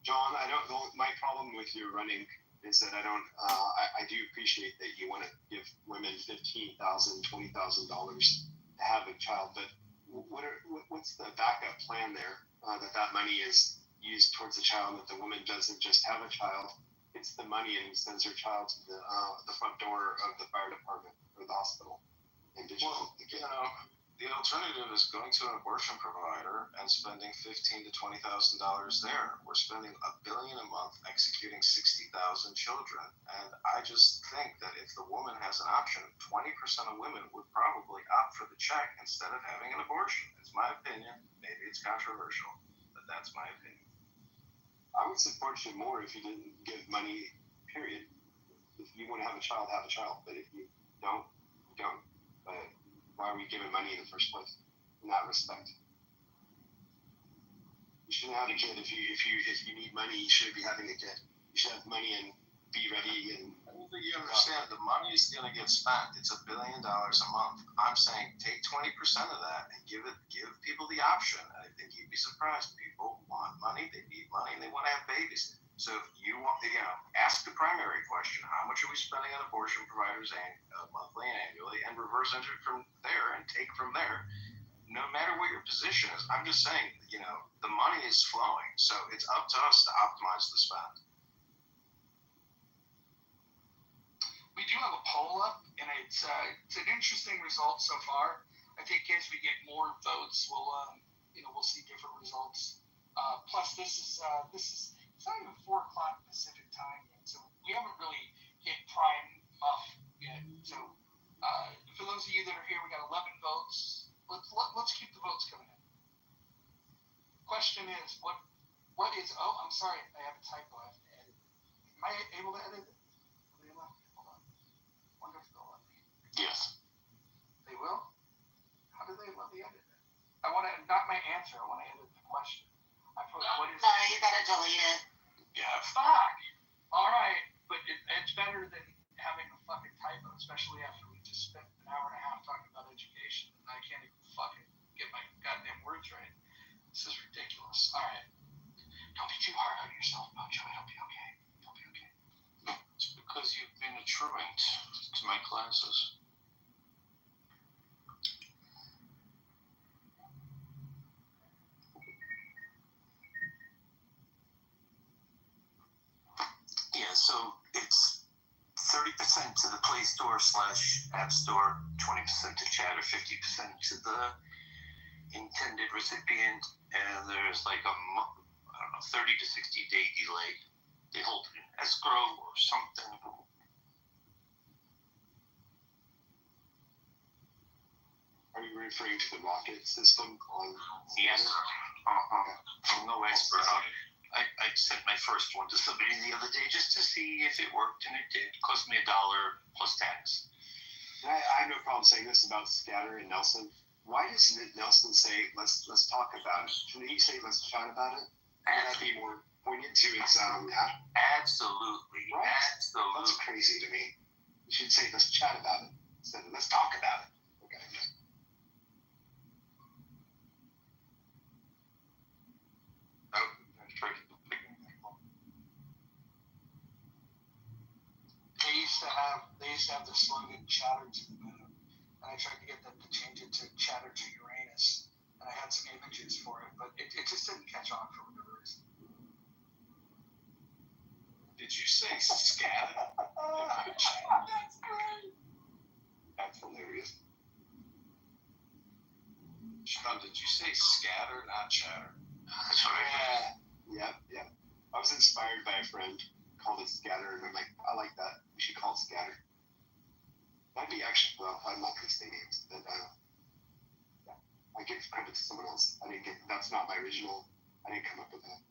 John, I don't know. My problem with your running is that I don't. I do appreciate that you want to give women $15,000, $20,000 to have a child, but what's the backup plan there? That money is used towards the child, that the woman doesn't just have a child, gets the money and sends her child to the front door of the fire department or the hospital. And the alternative is going to an abortion provider and spending $15,000 to $20,000 there. We're spending $1 billion a month executing 60,000 children, and I just think that if the woman has an option, 20% of women would probably opt for the check instead of having an abortion. It's my opinion. Maybe it's controversial, but that's my opinion. I would support you more if you didn't give money. Period. If you want to have a child, have a child. But if you don't, you don't. But why are we giving money in the first place? In that respect, you shouldn't have a kid if you need money. You shouldn't be having a kid. You should have money and be ready. And I don't think you understand. The money is going to get spent. It's $1 billion a month. I'm saying take 20% of that and give people the option. And I think you'd be surprised. People want money. They need money, and they want to have babies. So if you want, ask the primary question: how much are we spending on abortion providers monthly and annually, and reverse engineer from there and take from there. No matter what your position is, I'm just saying, the money is flowing, so it's up to us to optimize the spend. We do have a poll up, and it's an interesting result so far. I think as we get more votes, we'll see different results. Plus, this is it's not even 4 o'clock Pacific time yet, so we haven't really hit prime up yet. So for those of you that are here, we got 11 votes. Let's keep the votes coming in. Question is, what is? Oh, I'm sorry, I have a typo. I have to edit. Am I able to edit it? Hold on. Wonder if they'll let me. Yes. They will? How do they let me edit it? I want to, not my answer, I want to edit the question. I put, what is? No, you gotta delete it. Yeah, fuck. All right, but it's better than having a fucking typo, especially after we just spent an hour and a half talking about education, and I can't even fucking get my goddamn words right. This is ridiculous. All right. Don't be too hard on yourself, Mojo. It'll be okay. It'll be okay. It's because you've been a truant to my classes. Yeah, so it's 30% to the Play Store / App Store, 20% to Chatter, 50% to the intended recipient, and there's like a 30 to 60 day delay. They hold it in escrow or something. are you referring to the rocket system on? Yes. I'm no expert on it. I sent my first one to somebody the other day just to see if it worked, and it did. It cost me $1 plus tax. I have no problem saying this about Scatter and Nelson. Why does Nelson say let's talk about it? Shouldn't he say let's chat about it? Would that be more poignant to his Absolutely. Right? Absolutely. That's crazy to me. You should say let's chat about it instead of let's talk about it. Okay. They used to have the slogan "Chatter to the Moon," and I tried to get them to change it to "Chatter to Uranus," and I had some images for it, but it just didn't catch on for whatever reason. Did you say scat? That's great. That's hilarious. Sean, did you say scatter, not chatter? That's what I Yeah. I was inspired by a friend called it Scatter, and I'm like, I like that. We should call it Scatter. That'd be actually, well, I'm not going to say names, but yeah, I give credit to someone else. That's not my original. I didn't come up with that.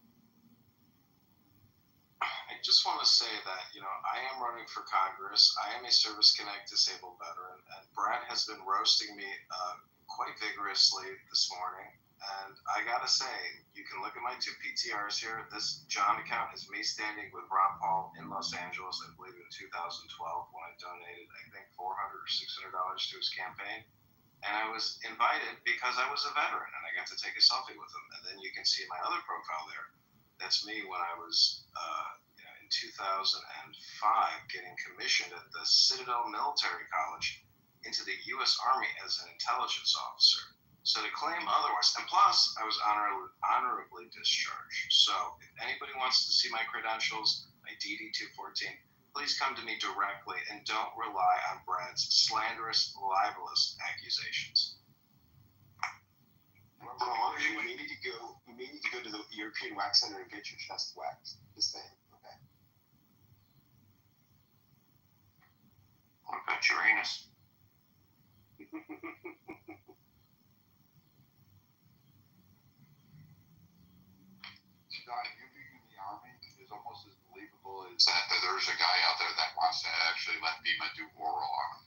I just want to say that, I am running for Congress. I am a Service Connect disabled veteran, and Brad has been roasting me quite vigorously this morning. And I gotta say, you can look at my 2 PTRs here. This John account is me standing with Ron Paul in Los Angeles, I believe in 2012, when I donated, I think, $400 or $600 to his campaign. And I was invited because I was a veteran, and I got to take a selfie with him. And then you can see my other profile there. That's me when I was in 2005, getting commissioned at the Citadel Military College into the U.S. Army as an intelligence officer. So to claim otherwise, and plus I was honorably discharged. So if anybody wants to see my credentials, my DD-214, please come to me directly and don't rely on Brad's slanderous, libelous accusations. Bro, you may need to go to the European Wax Center and get your chest waxed. Just saying, okay? What about Uranus? John, you being in the Army is almost as believable as that there's a guy out there that wants to actually let Bima do oral on him.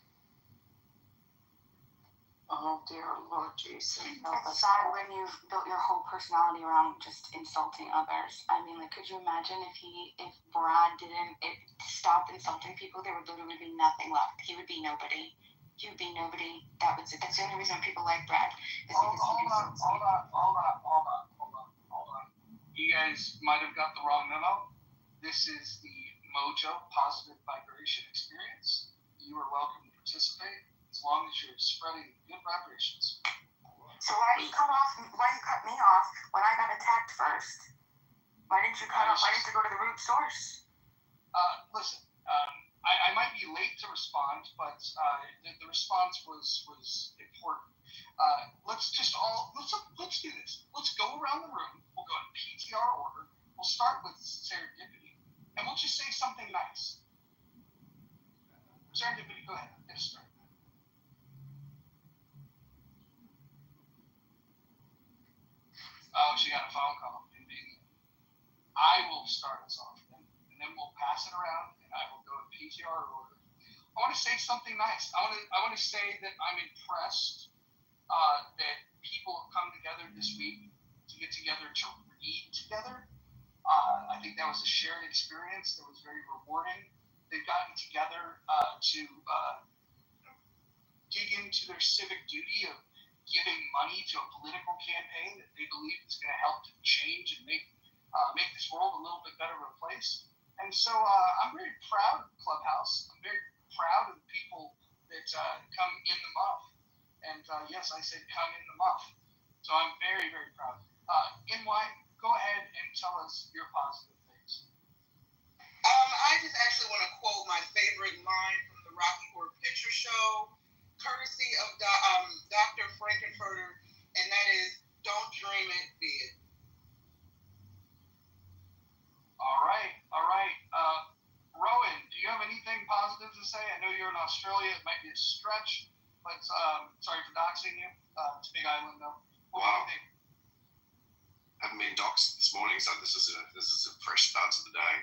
Oh dear Lord Jesus. It's sad when you've built your whole personality around just insulting others. I mean, like, could you imagine if Brad didn't stop insulting people, there would literally be nothing left. He would be nobody. He would be nobody. That's the only reason people like Brad. Is because Hold on. You guys might have got the wrong memo. This is the Mojo Positive Vibration Experience. You are welcome to participate as long as you're spreading good vibrations. So why did you cut me off when I got attacked first? Why didn't you cut off? Why didn't you go to the root source? Listen, I might be late to respond, but the response was important. Let's do this. Let's go around the room. We'll go in PTR order. We'll start with serendipity, and we'll just say something nice. Serendipity, go ahead. Get us started. Oh, she got a phone call. Indeed. I will start us off, and then we'll pass it around, and I will go in PTR order. I want to say something nice. I want to say that I'm impressed that people have come together this week to get together to read together. I think that was a shared experience that was very rewarding. They've gotten together to dig into their civic duty of giving money to a political campaign that they believe is going to help to change and make this world a little bit better of a place. And so I'm very proud of Clubhouse. I'm very proud of the people that come in the muff. And yes, I said come in the muff. So I'm very, very proud. NY, go ahead and tell us your positive things. I just actually want to quote my favorite line from the Rocky Horror Picture Show, courtesy of Dr. Frankenfurter, and that is, don't dream it, be it. All right. Rowan, do you have anything positive to say? I know you're in Australia. It might be a stretch, but sorry for doxing you. It's a big island, though. What do you think? Haven't been doxed this morning, so this is a fresh start to the day.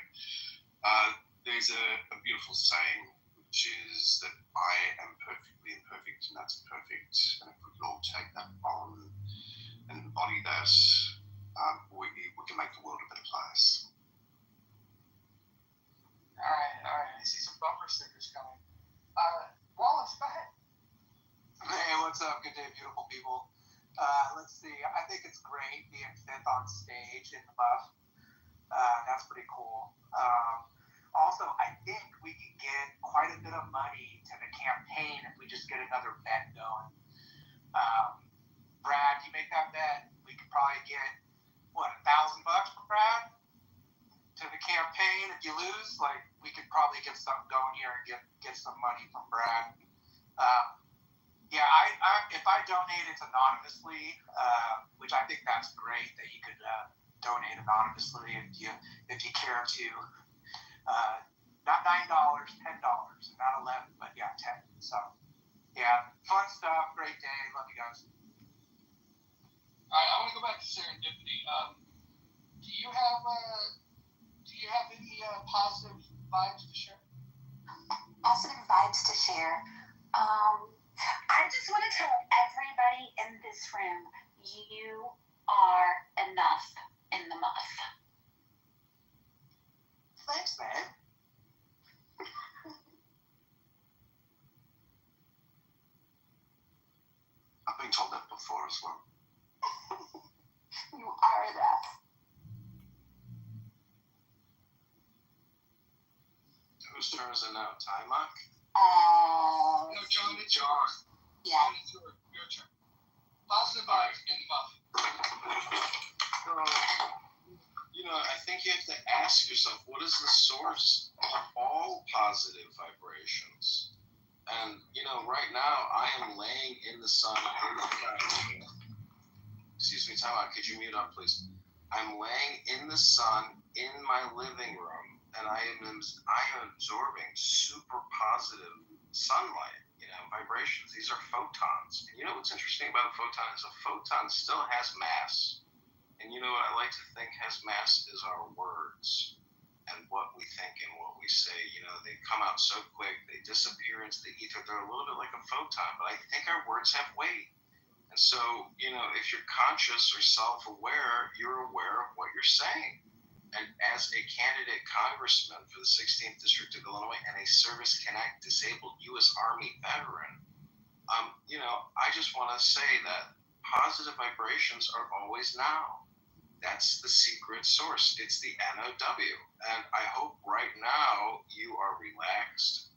There's a beautiful saying, which is that I am perfectly imperfect, and that's perfect. And if we can all take that on and embody that, we can make the world a better place. All right. I see some bumper stickers coming. Wallace, go ahead. Hey, what's up? Good day, beautiful people. Let's see. I think it's great being fifth on stage in the buff. That's pretty cool. Also, I think we can get quite a bit of money to the campaign if we just get another bet going. Brad, you make that bet, we could probably get, $1,000 from Brad to the campaign. If you lose, we could probably get something going here and get some money from Brad. If I donate it anonymously, which I think that's great that you could donate anonymously if you care to. Not $9, $10, not 11, but 10. So, fun stuff. Great day. Love you guys. All right, I want to go back to serendipity. Do you have any positive vibes to share? Positive vibes to share. I just want to tell everybody in this room, you are enough in the muff. Thanks, man. I've been told that before as well. You are enough. Whose turn is it now? Timok? No, John, it's John. yours. Yeah. John, it's your turn. Positive vibes in the muffin. You know, I think you have to ask yourself, what is the source of all positive vibrations? And, you know, right now I am laying in the sun. Excuse me, time out. Could you mute up, please? I'm laying in the sun in my living room, and I am absorbing super positive sunlight, you know, vibrations. These are photons. And you know what's interesting about a photon is a photon still has mass. And you know what I like to think has mass is our words and what we think and what we say. You know, they come out so quick, they disappear into the ether. They're a little bit like a photon, but I think our words have weight. And so, you know, if you're conscious or self-aware, you're aware of what you're saying. And as a candidate congressman for the 16th District of Illinois and a Service Connect disabled U.S. Army veteran, you know, I just want to say that positive vibrations are always now. That's the secret source. It's the NOW. And I hope right now you are relaxed,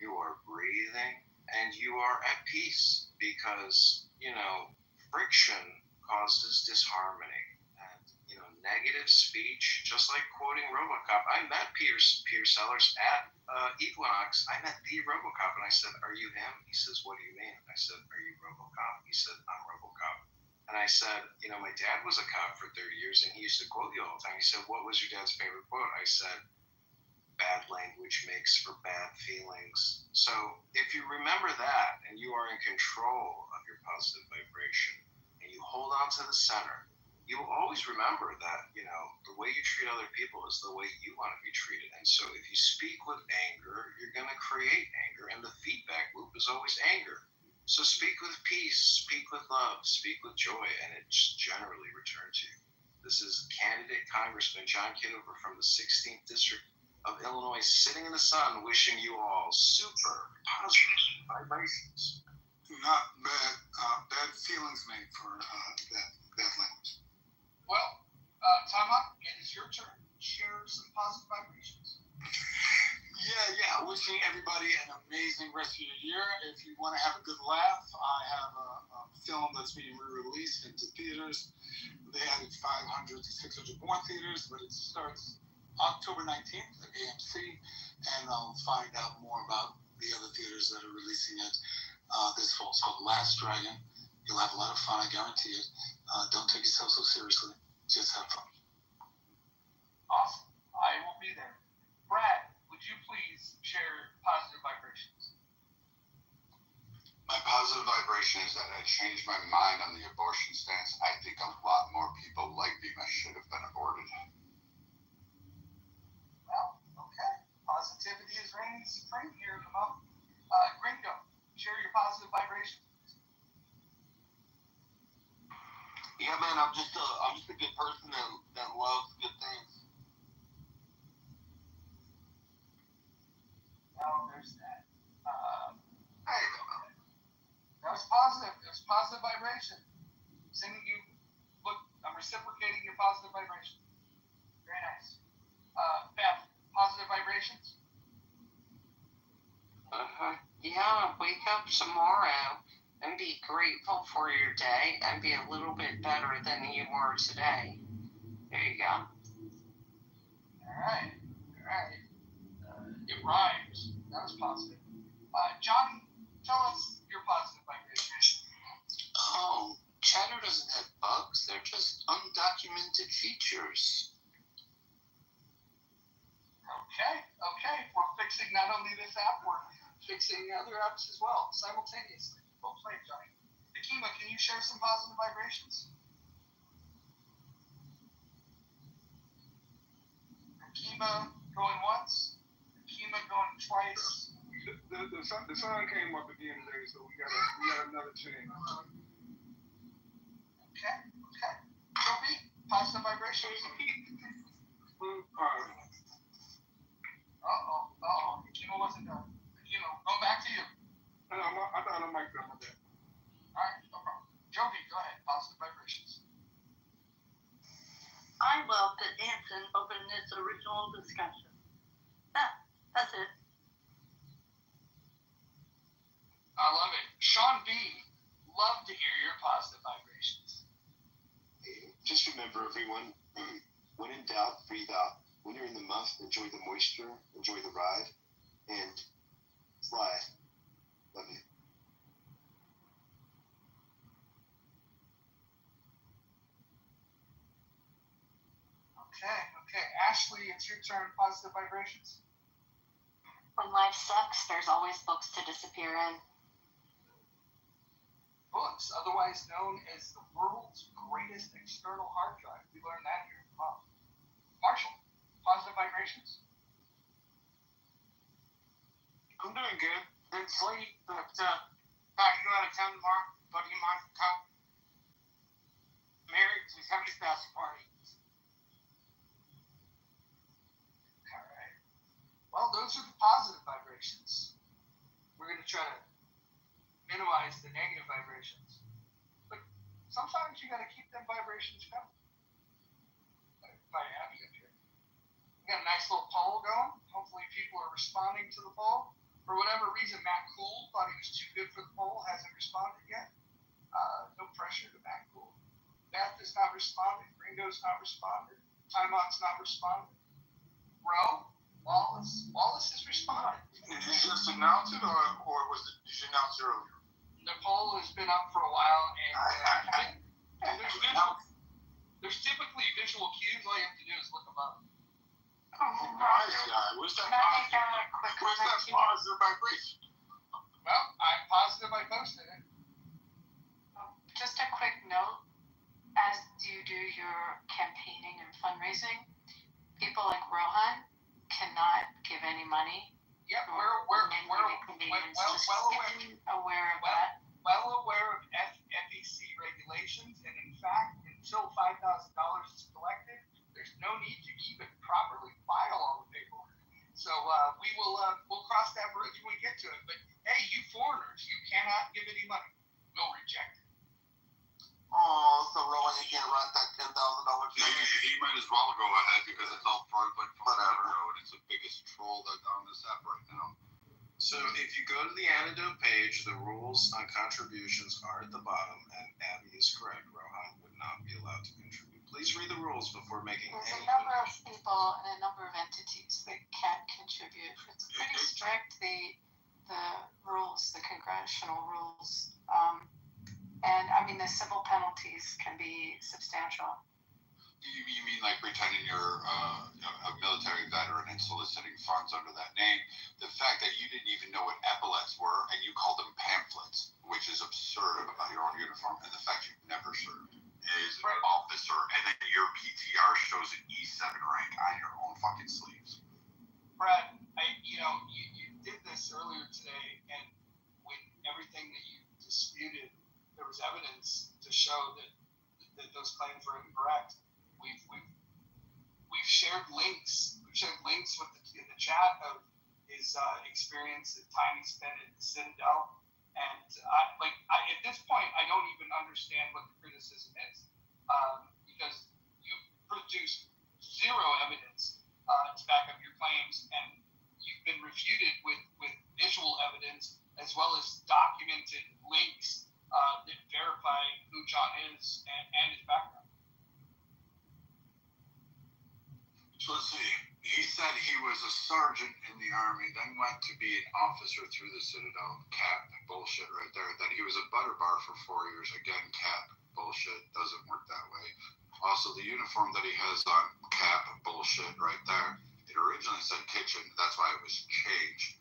you are breathing, and you are at peace because, you know, friction causes disharmony. And, you know, negative speech, just like quoting RoboCop. I met Peter Sellers at Equinox. I met the RoboCop, and I said, "Are you him?" He says, "What do you mean?" I said, "Are you RoboCop?" He said, "I'm RoboCop." And I said, you know, my dad was a cop for 30 years, and he used to quote you all the time. He said, "What was your dad's favorite quote?" I said, "Bad language makes for bad feelings." So if you remember that, and you are in control of your positive vibration, and you hold on to the center, you will always remember that, you know, the way you treat other people is the way you want to be treated. And so if you speak with anger, you're going to create anger, and the feedback loop is always anger. So speak with peace, speak with love, speak with joy, and it just generally returns to you. This is candidate Congressman John Kitover from the 16th District of Illinois, sitting in the sun, wishing you all super positive vibrations. Not bad feelings made for that language. Well, Timok, it is your turn. Share some positive vibrations. Yeah. Wishing everybody an amazing rest of your year. If you want to have a good laugh, I have a film that's being re-released into theaters. They added 500 to 600 more theaters, but it starts October 19th at AMC, and I'll find out more about the other theaters that are releasing it this fall. It's called Last Dragon. You'll have a lot of fun, I guarantee it. Don't take yourself so seriously. Just have fun. Awesome. I will be there. Brad, would you please share positive vibrations? My positive vibration is that I changed my mind on the abortion stance. I think a lot more people like Bima should have been aborted. Well, okay. Positivity is reigning supreme here in the moment. Gringo, share your positive vibrations. Yeah, man, I'm just a good person that loves good things. Oh, there's that. Hey, That was positive. It was positive vibration. Sending you, look, I'm reciprocating your positive vibration. Very nice. Beth, positive vibrations? Yeah, wake up tomorrow and be grateful for your day and be a little bit better than you were today. There you go. All right. It rhymes. That was positive. Johnny, tell us your positive vibration. Oh, chatter doesn't have bugs. They're just undocumented features. Okay. We're fixing not only this app, we're fixing other apps as well, simultaneously. Well played, Johnny. Akima, can you share some positive vibrations? Akima going once. Akima going twice. The sun came up again today, so we got another chance. Okay. Joby, positive vibrations. Uh-oh. Akima wasn't done. Akima, go back to you. I thought I might come with that. All right, no problem. Joby, go ahead. Positive vibrations. I love that Anson opened this original discussion. That B, love to hear your positive vibrations. Just remember, everyone, when in doubt, breathe out. When you're in the muff, enjoy the moisture, enjoy the ride, and fly. Love you. Okay. Ashley, it's your turn. Positive vibrations. When life sucks, there's always books to disappear in. Books, otherwise known as the world's greatest external hard drive. We learned that here. Marshall, positive vibrations. I'm doing good. It's late, but back to go out of town tomorrow. Buddy of mine from college. Married, so he's having his bachelor party. All right. Well, those are the positive vibrations. We're going to try to minimize the negative vibrations. But sometimes you got to keep them vibrations coming. Quite happy up here. We got a nice little poll going. Hopefully people are responding to the poll. For whatever reason, Matt Cool thought he was too good for the poll, hasn't responded yet. No pressure to Matt Cool. Beth is not responding. Ringo's not responding. Timeout's not responding. Ro, Wallace has responded. Did you just announce it, or did you announce it earlier? The poll has been up for a while, and there's typically visual cues. All you have to do is look them up. Nice guy. What's that positive vibration? Well, I'm positive I posted it. Just a quick note, as you do your campaigning and fundraising, people like Rohan cannot give any money. Yep, we're well aware of FEC regulations, and in fact, until $5,000 is collected, there's no need to even properly file all the paperwork. So we'll cross that bridge when we get to it. But hey, you foreigners, you cannot give any money. We'll reject it. Oh, so Rowan, you can't write that $10,000 check. He might as well go ahead because it's all private from whatever. It's the biggest troll that's on this app right now. So if you go to the antidote page, the rules on contributions are at the bottom, and Abby is correct. Rohan would not be allowed to contribute. Please read the rules before making There's any a number of people and a number of entities that can't contribute. It's pretty strict, the rules, the congressional rules. And I mean, the civil penalties can be substantial. You mean like pretending you're a military veteran and soliciting funds under that name? The fact that you didn't even know what epaulets were and you called them pamphlets, which is absurd about your own uniform, and the fact you've never served as an officer, and then your PTR shows an E7 rank on your own fucking sleeves. Brad, you did this earlier today, and when everything that you disputed, there was evidence to show that those claims were incorrect. We've shared links. We've shared links in the chat of his experience, the time he spent at the Citadel, and at this point, I don't even understand what the criticism is, because you produced zero evidence to back up your claims, and you've been refuted with visual evidence as well as documented links that verify who John is and his background. So let's see. He said he was a sergeant in the Army, then went to be an officer through the Citadel. Cap bullshit right there. That he was a butter bar for 4 years. Again, cap bullshit. Doesn't work that way. Also, the uniform that he has on, cap bullshit right there. It originally said kitchen. That's why it was changed.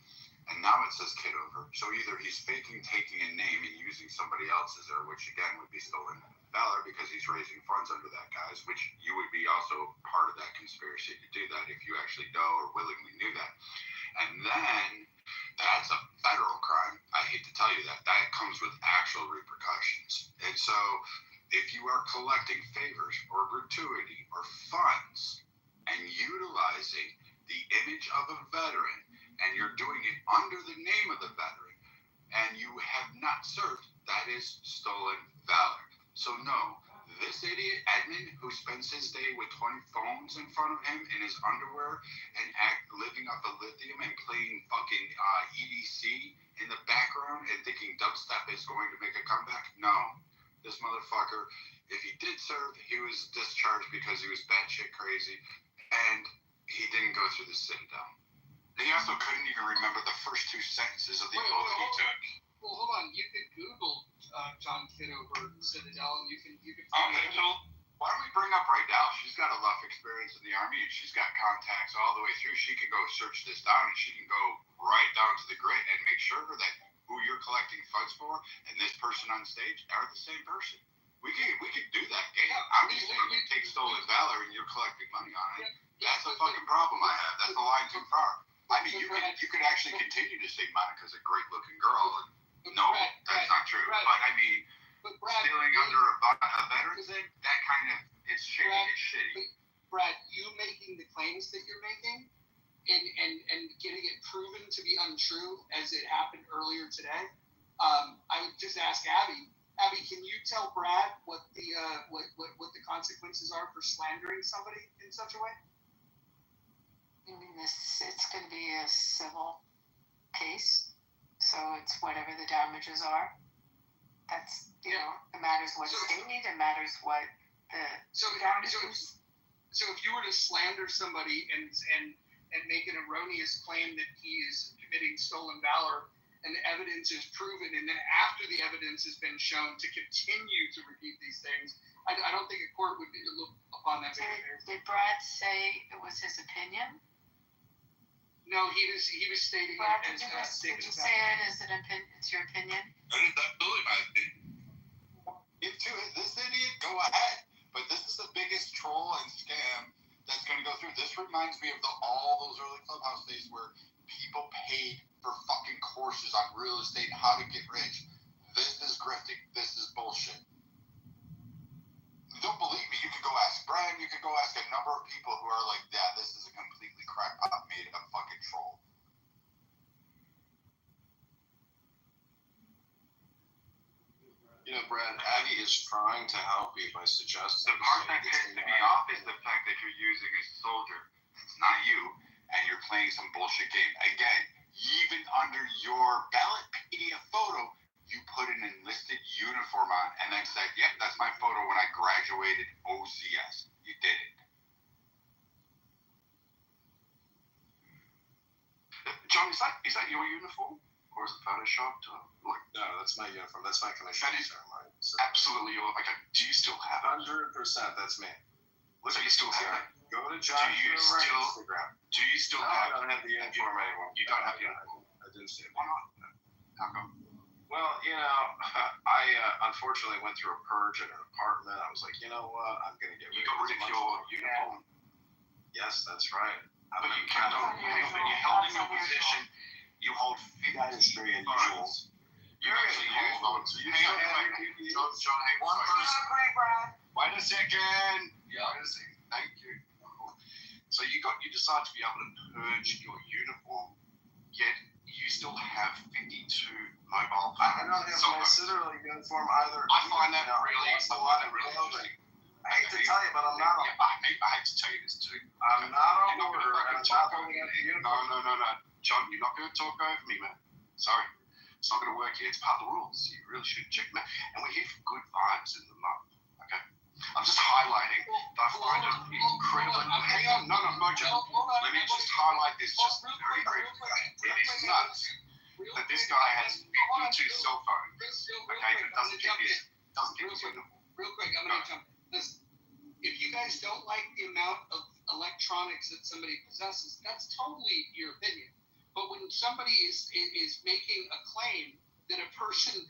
And now it says Kitover. So either he's faking taking a name and using somebody else's, or which again would be stolen valor because he's raising funds under that guy's, which you would be also part of that conspiracy to do that if you actually know or willingly knew that. And then that's a federal crime. I hate to tell you that. That comes with actual repercussions. And so if you are collecting favors or gratuity or funds and utilizing the image of a veteran, and you're doing it under the name of the veteran, and you have not served, that is stolen valor. So no, This idiot Edmund, who spends his day with 20 phones in front of him in his underwear and living off of lithium and playing fucking EDC in the background and thinking dubstep is going to make a comeback. No, this motherfucker, if he did serve, he was discharged because he was batshit crazy, and he didn't go through the sit-down. He also couldn't even remember the first two sentences of the oath he took. Well, hold on. You could Google John Kitover Citadel, and you can. Okay, so why don't we bring up right now? She's got enough experience in the Army, and she's got contacts all the way through. She can go search this down, and she can go right down to the grit and make sure that who you're collecting funds for and this person on stage are the same person. We could do that game. I'm just saying, you take stolen valor and you're collecting money on it. That's a fucking problem I have. That's a line too far. I mean, you could actually continue to say Monica's a great looking girl. And no, that's not true. But I mean, stealing under a veteran's egg, that kind of, it's shitty. It's shitty. Brad, you making the claims that you're making and getting it proven to be untrue as it happened earlier today, I would just ask Abby. Abby, can you tell Brad what the consequences are for slandering somebody in such a way? I mean, it's going to be a civil case, so it's whatever the damages are. That's, it matters what state, it matters what the damages. So if you were to slander somebody and make an erroneous claim that he is committing stolen valor, and the evidence is proven, and then after the evidence has been shown to continue to repeat these things, I don't think a court would look upon that. Did Brad say it was his opinion? No, he was stating Brad, it as a statement. Did you say it as it's your opinion? That is absolutely my opinion. If to this idiot, go ahead. But this is the biggest troll and scam that's going to go through. This reminds me of all those early Clubhouse days where people paid for fucking courses on real estate and how to get rich. This is grifting. This is bullshit. You don't believe me? You can go ask Brian. You can go ask a number of people who are like, yeah, this is a completely crackpot made a fucking troll. You know, Brad, Abby is trying to help you by suggesting. The part that pisses me off is the fact that you're using a soldier. It's not you, and you're playing some bullshit game. Again, even under your Ballotpedia photo, you put an enlisted uniform on and then said, yep, that's my photo when I graduated OCS. You did it. John, is that your uniform? Or is it photoshopped? No, that's my uniform. That's my commission. That is absolutely your. Like, do you still have it? 100%. That's me. So you still have it? Go to John Instagram. Do you still have? I don't have the uniform anymore. You don't have the uniform. I didn't see it. Why not? How come? Well, I unfortunately went through a purge at an apartment. I was like, you know what? I'm gonna get rid of You got rid of your uniform. Yes, that's right. But you kept on. You held in your position. You hold 50 That is very unusual. You actually use votes. Hang on. John, one person. Wait a second. Yeah. Wait a second. Thank you. So you decided to be able to purge your uniform, yet you still have 52 mobile phones. I don't have my Citadel uniform either. I find that really interesting. I hate to tell you, but I'm not. I hate to tell you this too. I'm not on order, and I'm not holding up the uniform. No. John, you're not going to talk over me, man. Sorry. It's not going to work here. It's part of the rules. You really should check them out. And we're here for good vibes in the month, okay? I'm just highlighting that I find it incredible. Hang on. No, John. Let me just highlight this just very briefly. It is nuts that this guy has 52 cell phones, okay, but doesn't keep his uniform. Real quick, I'm going to jump in. Listen, if you guys don't like the amount of electronics that somebody possesses, that's totally your opinion. But when somebody is making a claim that a person's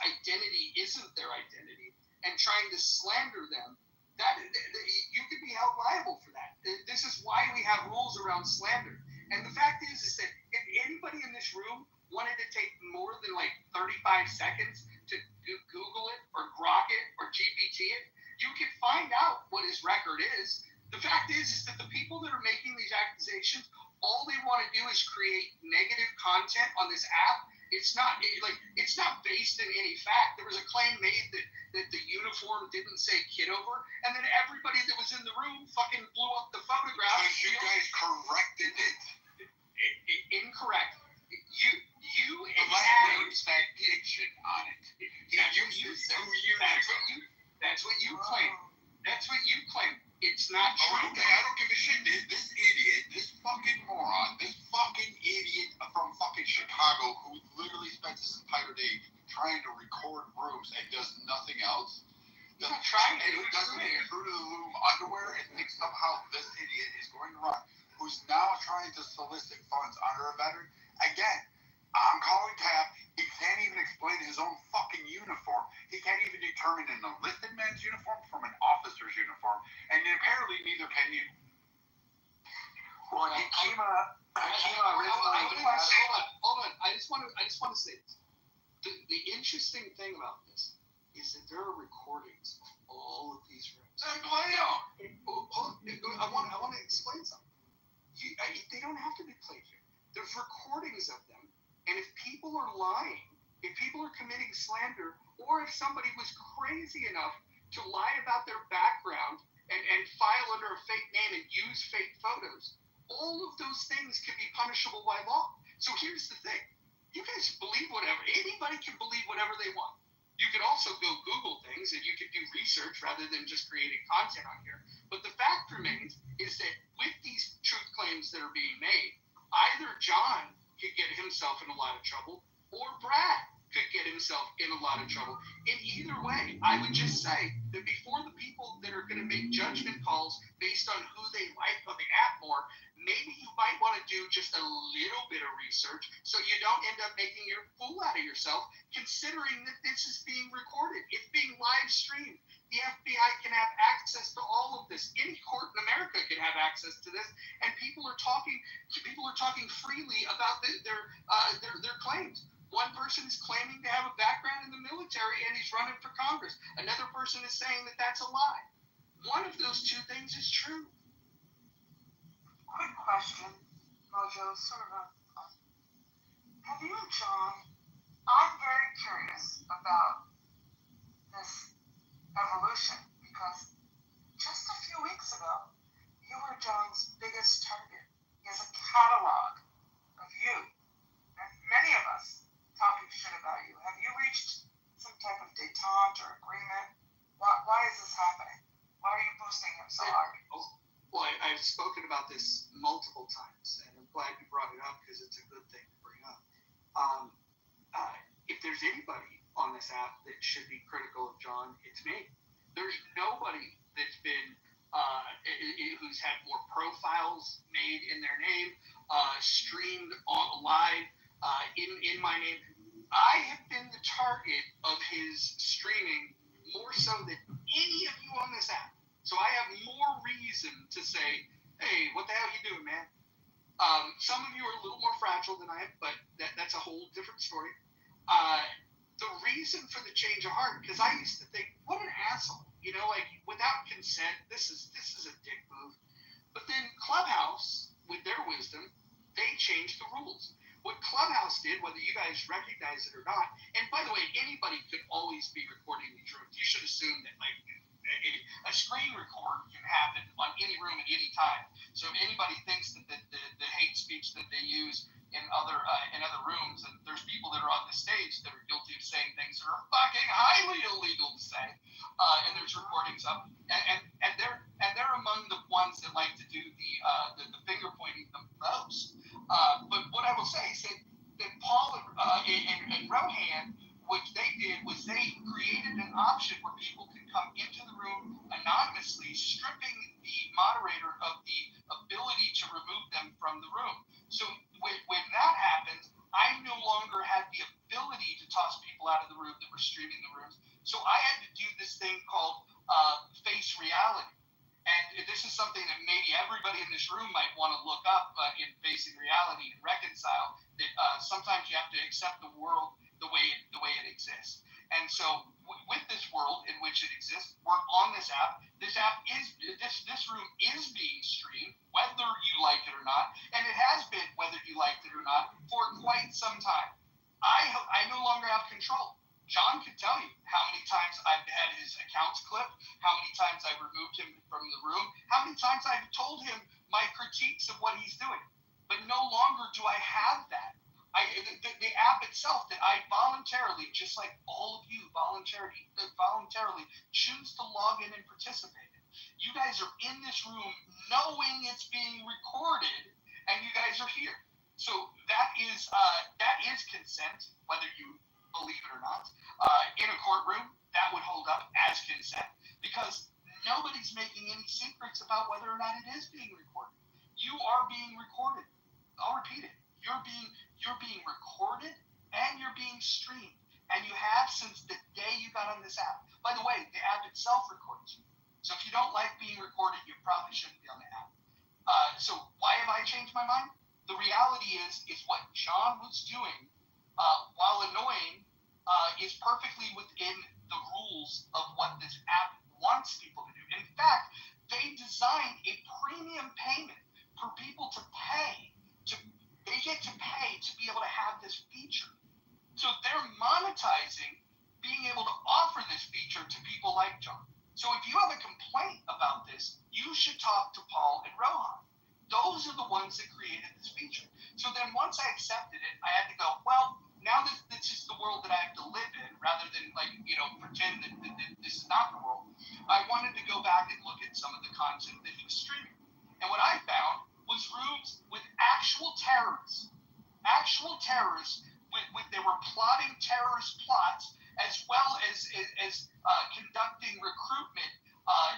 identity isn't their identity and trying to slander them, that you could be held liable for that. This is why we have rules around slander. And the fact is that if anybody in this room wanted to take more than like 35 seconds to Google it or Grok it or GPT it, you can find out what his record is. The fact is that the people that are making these accusations, all they want to do is create negative content on this app It's not based in any fact. There was a claim made that the uniform didn't say Kitover, and then everybody that was in the room fucking blew up the photograph. Because you guys corrected it. Incorrect. You and There's that picture on it. That's what you claim. That's what you claim. It's not true. Okay, I don't give a shit. This idiot, this fucking moron, this fucking idiot from fucking Chicago who literally spends his entire day trying to record rooms and does nothing else. He's not trying to. Who doesn't get Fruit of the Loom underwear and thinks somehow this idiot is going to run, who's now trying to solicit funds under a veteran. Again, I'm calling Cap. He can't even explain his own fucking uniform. He can't even determine an enlisted man's uniform from an officer's uniform. And apparently neither can you. Well, Hakima originally Hold on. I just want to say this. The interesting thing about this is that there are recordings of all of these rooms. Then play them. I want to explain something. They don't have to be played here. There's recordings of them. And if people are lying, if people are committing slander, or if somebody was crazy enough to lie about their background and file under a fake name and use fake photos, all of those things can be punishable by law. So here's the thing. You guys believe whatever. Anybody can believe whatever they want. You could also go Google things and you could do research rather than just creating content on here. But the fact remains is that with these truth claims that are being made, either John could get himself in a lot of trouble, or Brad could get himself in a lot of trouble. In either way, I would just say that before the people that are going to make judgment calls based on who they like on the app more, maybe you might want to do just a little bit of research so you don't end up making your fool out of yourself, considering that this is being recorded. It's being live streamed. The FBI can have access to all of this. Any court in America can have access to this, and people are talking freely about their claims. One person is claiming to have a background in the military, and he's running for Congress. Another person is saying that that's a lie. One of those two things is true. Quick question, Mojo, sort of have you and John, I'm very curious about this evolution, because just a few weeks ago, you were John's biggest target. He has a catalog of you, and many of us talking shit about you. Have you reached some type of detente or agreement? Why is this happening? Why are you boosting him so hard? Well, I've spoken about this multiple times, and I'm glad you brought it up because it's a good thing to bring up. If there's anybody on this app that should be critical of John, it's me. There's nobody that's been who's had more profiles made in their name, streamed on live in my name. I have been the target of his streaming more so than any of you on this app. So I have more reason to say, hey, what the hell are you doing, man? Some of you are a little more fragile than I am, but that's a whole different story. The reason for the change of heart, because I used to think, what an asshole, like without consent, this is a dick move. But then Clubhouse, with their wisdom, they changed the rules. What Clubhouse did, whether you guys recognize it or not, and by the way, anybody could always be recording these rooms. You should assume that a screen record can happen on any room at any time. So if anybody thinks that the hate speech that they use in other rooms, and there's people that are on the stage that are guilty of saying things that are fucking highly illegal to say, and there's recordings of, and they're among the ones that like to do the finger pointing the most. But what I will say is that Paul and Rohan, what they did was they created an option where people could come into the room anonymously, stripping the moderator of the ability to remove them from the room. So when that happened, I no longer had the ability to toss people out of the room that were streaming the rooms. So I had to do this thing called face reality. And this is something that maybe everybody in this room might want to look up in Facing Reality and reconcile, that sometimes you have to accept the world the way it exists. And so with this world in which it exists, we're on this app. This room is being streamed, whether you like it or not, and it has been, whether you liked it or not, for quite some time. I control. John could tell you how many times I've had his accounts clipped, how many times I removed him from the room, how many times I've told him my critiques of what he's doing. But no longer do I have that. The app itself that I voluntarily, just like all of you voluntarily choose to log in and participate in. You guys are in this room knowing it's being recorded, and you guys are here. So that is consent, whether you believe it or not. In a courtroom, that would hold up as consent because nobody's making any secrets about whether or not it is being recorded. You are being recorded. I'll repeat it. You're being recorded and you're being streamed, and you have since the day you got on this app. By the way, the app itself records you. So if you don't like being recorded, you probably shouldn't be on the app. So why have I changed my mind? The reality is what John was doing, while annoying, is perfectly within the rules of what this app wants people to do. In fact, they designed a premium payment for people to pay. They get to pay to be able to have this feature. So they're monetizing being able to offer this feature to people like John. So if you have a complaint about this, you should talk to Paul and Rohan. Those are the ones that created this feature. So then once I accepted it, I had to go, well, now this is the world that I have to live in, rather than pretend that this is not the world. I wanted to go back and look at some of the content that he was streaming. And what I found was rooms with actual terrorists they were plotting terrorist plots, as well as conducting recruitment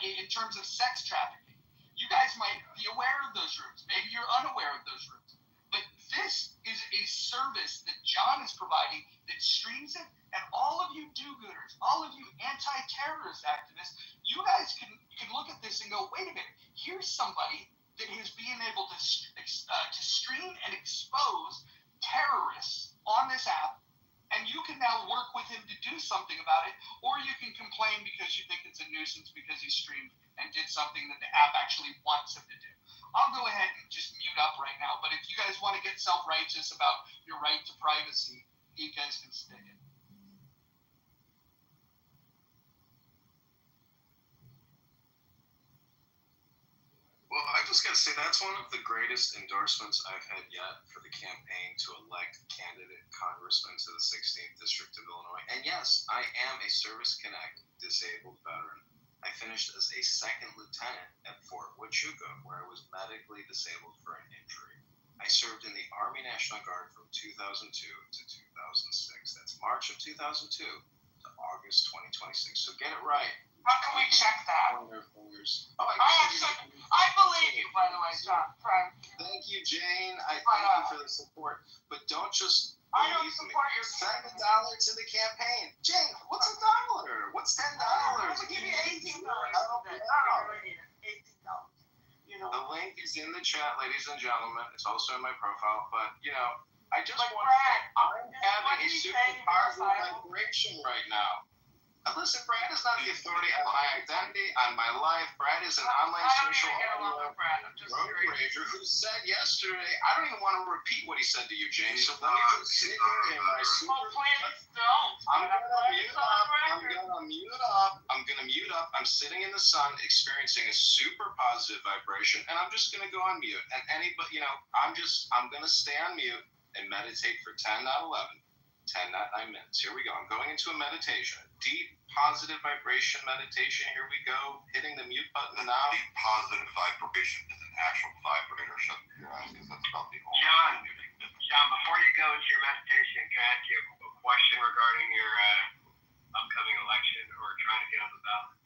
in terms of sex trafficking. You guys might be aware of those rooms. Maybe you're unaware of those rooms. But this is a service that John is providing that streams it, and all of you do-gooders, all of you anti-terrorist activists, you guys can look at this and go, wait a minute, here's somebody that is being able to stream and expose terrorists on this app, and you can now work with him to do something about it, or you can complain because you think it's a nuisance because he streamed and did something that the app actually wants him to do. I'll go ahead and just mute up right now, but if you guys want to get self-righteous about your right to privacy, you guys can stick it. Well, I just got to say, that's one of the greatest endorsements I've had yet for the campaign to elect candidate congressman to the 16th District of Illinois. And yes, I am a Service Connect disabled veteran. I finished as a second lieutenant at Fort Huachuca, where I was medically disabled for an injury. I served in the Army National Guard from 2002 to 2006. That's March of 2002 to August 2026. So get it right. How can we check that? Oh, I believe you, by the way, John. Thank you, Jane. I thank you for the support. But don't just believe me. Send $1 to the campaign. Jane, what's $1? What's $10? Give me $18. The link is in the chat, ladies and gentlemen. It's also in my profile. But, I just want to say, I'm having a super positive vibration right now. Listen, Brad is not the authority on my identity, on my life. Brad is an online social road rager who said yesterday, I don't even want to repeat what he said to you, James. So let me just sit here in my super... I'm gonna mute up. I'm sitting in the sun, experiencing a super positive vibration, and I'm just gonna go on mute. And anybody, I'm gonna stay on mute and meditate for 10, not 11. 10, not 9 minutes. Here we go. I'm going into a meditation. Deep, positive vibration meditation. Here we go. Hitting the mute button now. Deep, positive vibration is an actual vibrator. Shut your eyes, because that's about the only John, before you go into your meditation, can I ask you a question regarding your upcoming election or trying to get on the ballot?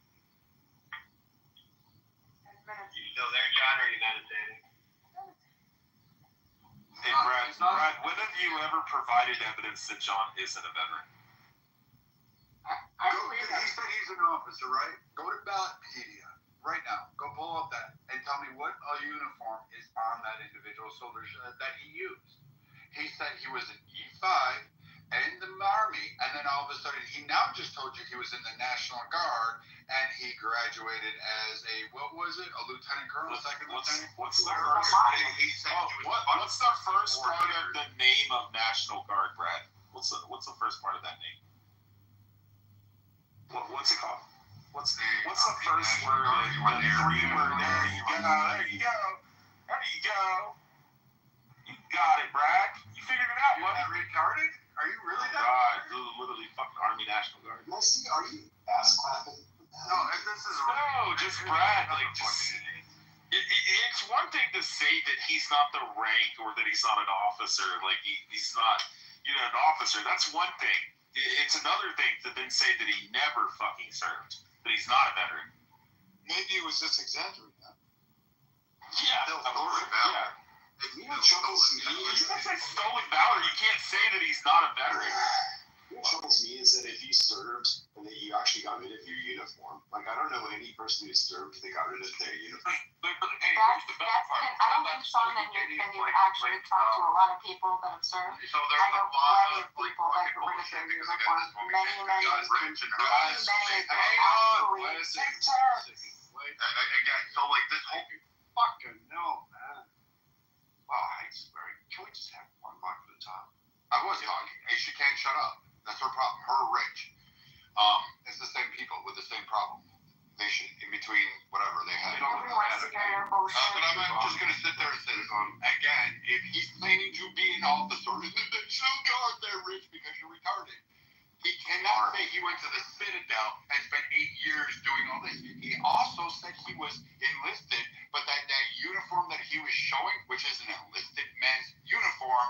You still there, John, or are you meditating? Hey, Brad, when have you ever provided evidence that John isn't a veteran? I believe that. He said he's an officer, right? Go to Ballotpedia right now. Go pull up that and tell me what uniform is on that individual soldier that he used. He said he was an E5 in the Army, and then all of a sudden he now just told you he was in the National Guard, and he graduated as a lieutenant colonel, second lieutenant. What's the first part of the name of National Guard, Brad? What's the first part of that, Nate? What's it called? What's the first word? The 3 word. There you go. There you go. You got it, Brad. You figured it out. You're that retarded? Are you really that? God, literally fucking Army National Guard. Leslie, are you ass clapping? No, this is just Brad. Like, it's one thing to say that he's not the rank or that he's not an officer. Like, he's not, an officer. That's one thing. It's another thing to then say that he never fucking served, that he's not a veteran. Maybe it was just exaggerating that. Yeah, of course. Yeah. You know, troubles me. You can say stolen valor. You can't say that he's not a veteran. What troubles me is that if you served and that you actually got rid of your uniform, like I don't know any person who served that got rid of their uniform. I don't think, Sean, that you've actually talked to a lot of people that have served. So I there's know a lot plenty of of people that got rid of their uniform. Many again, so like this whole Fucking no, man. Wow, I swear. Can we just have one mic at a time? I was talking. Hey, she can't shut up. That's her problem. Her rich. It's the same people with the same problem. They should, in between whatever they had. Nobody wants to hear your bullshit. But I'm not just going to sit there and say, again, if he's claiming to be an officer, they still got there rich because you're retarded. He cannot say he went to the Citadel and spent 8 years doing all this. He also said he was enlisted, but that uniform that he was showing, which is an enlisted men's uniform,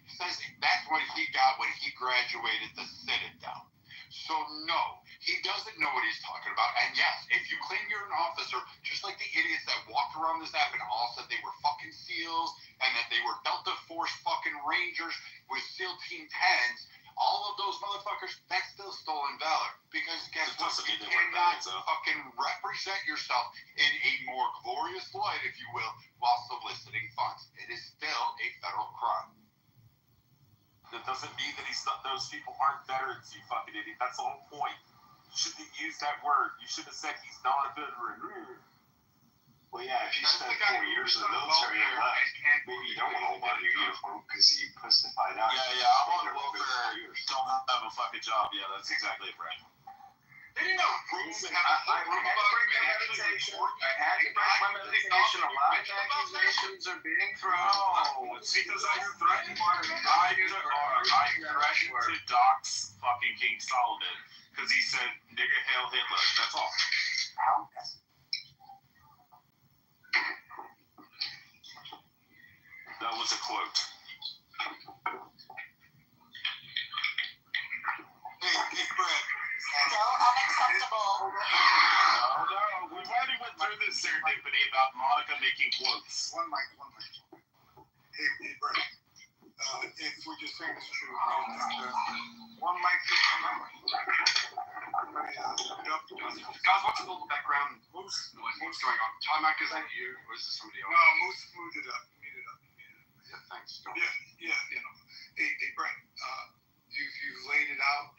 says that's what he got when he graduated the Citadel. So no, he doesn't know what he's talking about. And yes, if you claim you're an officer, just like the idiots that walked around this app and all said they were fucking SEALs and that they were Delta Force fucking Rangers with SEAL Team 10s, all of those motherfuckers, that's still stolen valor. Because guess what? You cannot fucking represent yourself in a more glorious light, if you will, while soliciting funds. It is still a federal crime. That doesn't mean that those people aren't veterans, you fucking idiot. That's the whole point. You shouldn't have used that word. You should have said he's not a veteran. Well, yeah, if you spent 4 years in the military and left, maybe you don't want to hold on to your uniform because you pussified out. Yeah, I'm on welfare. Don't have a fucking job. Yeah, that's exactly it, Brad. They didn't have rules to have a room about meditation. I had to break my meditation. A lot of accusations are being thrown. No, it's because I threatened to dox fucking King Solomon because he said, nigga, hail Hitler. That's all. That was a quote. Hey, Brad. Still unacceptable. No. We've already went through this serendipity about Monica making quotes. One mic. Hey, Brad. If we're just saying this true, one mic. Guys, what's a little background noise? What's going on? Tarmac, is that you or is this somebody else? No, Moose moved it up. Yeah, thanks. Yeah. Hey, Brett, you've laid it out.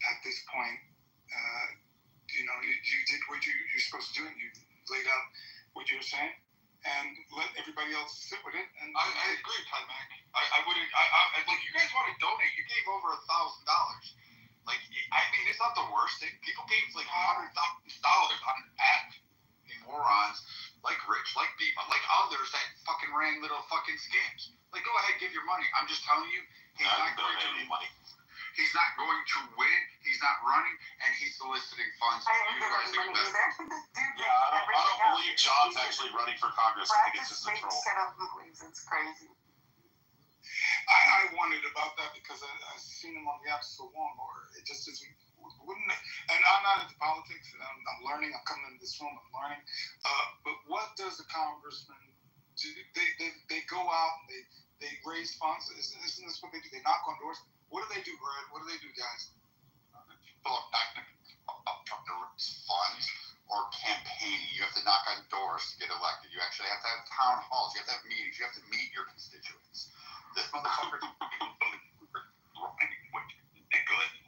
At this point, you did what you're supposed to do, and you laid out what you were saying, and let everybody else sit with it. And I agree, Tarmac. I wouldn't. Like, you guys want to donate? You gave over $1,000. Like, I mean, it's not the worst thing. People gave like $100,000 on an app. Morons like Rich, like Bima, like others that fucking ran little fucking scams. Like, go ahead, give your money. I'm just telling you, he's not going to money. He's not going to win. He's not running, and he's soliciting funds. I didn't give any money either. Yeah, I don't believe John's actually running for Congress. I think it's just a troll. Shut up and believes it's crazy. I wondered about that because I've seen him on the apps so long, or it just isn't. And I'm not into politics. I'm learning. I'm coming into this room. I'm learning. But what does the congressman do? They go out and they raise funds. Isn't this what they do? They knock on doors. What do they do, Brad? What do they do, guys? Fill up funds or campaigning. You have to knock on doors to get elected. You actually have to have town halls. You have to have meetings. You have to meet your constituents. This motherfucker.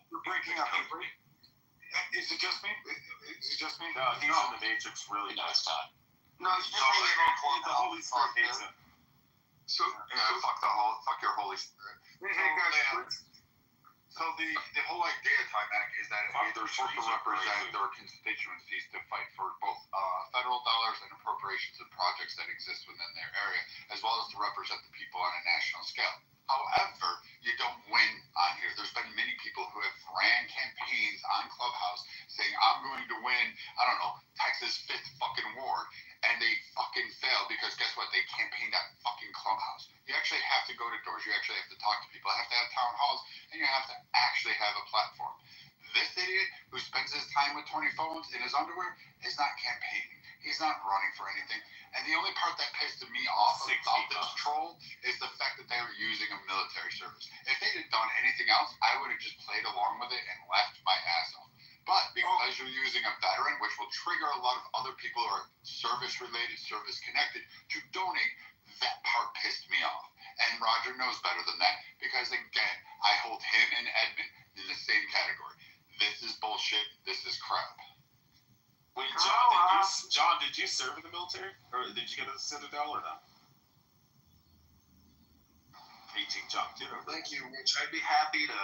You're breaking up. Is it just me? No, he's in the Matrix really nice time. No, it's just the Holy Spirit hates him. So Fuck your Holy Spirit. Hey guys, so the whole idea, Timac, is that they're supposed to represent their constituencies to fight for both federal dollars and appropriations and projects that exist within their area, as well as to represent the people on a national scale. However, you don't win on here. There's been many people who have ran campaigns on Clubhouse saying, I'm going to win, I don't know, Texas 5th fucking ward. And they fucking fail because guess what? They campaigned at fucking Clubhouse. You actually have to go to doors. You actually have to talk to people. You have to have town halls. And you have to actually have a platform. This idiot who spends his time with 20 phones in his underwear is not campaigning. He's not running for anything. And the only part that pissed me off about this troll is the fact that they were using a military service. If they had done anything else, I would have just played along with it and laughed my ass off. But because you're using a veteran, which will trigger a lot of other people who are service-related, service-connected, to donate, that part pissed me off. And Roger knows better than that because, again, I hold him and Edmund in the same category. This is bullshit. This is crap. Wait, John, did you serve in the military? Or did you get a Citadel or not? John, thank you, Rich. I'd be happy to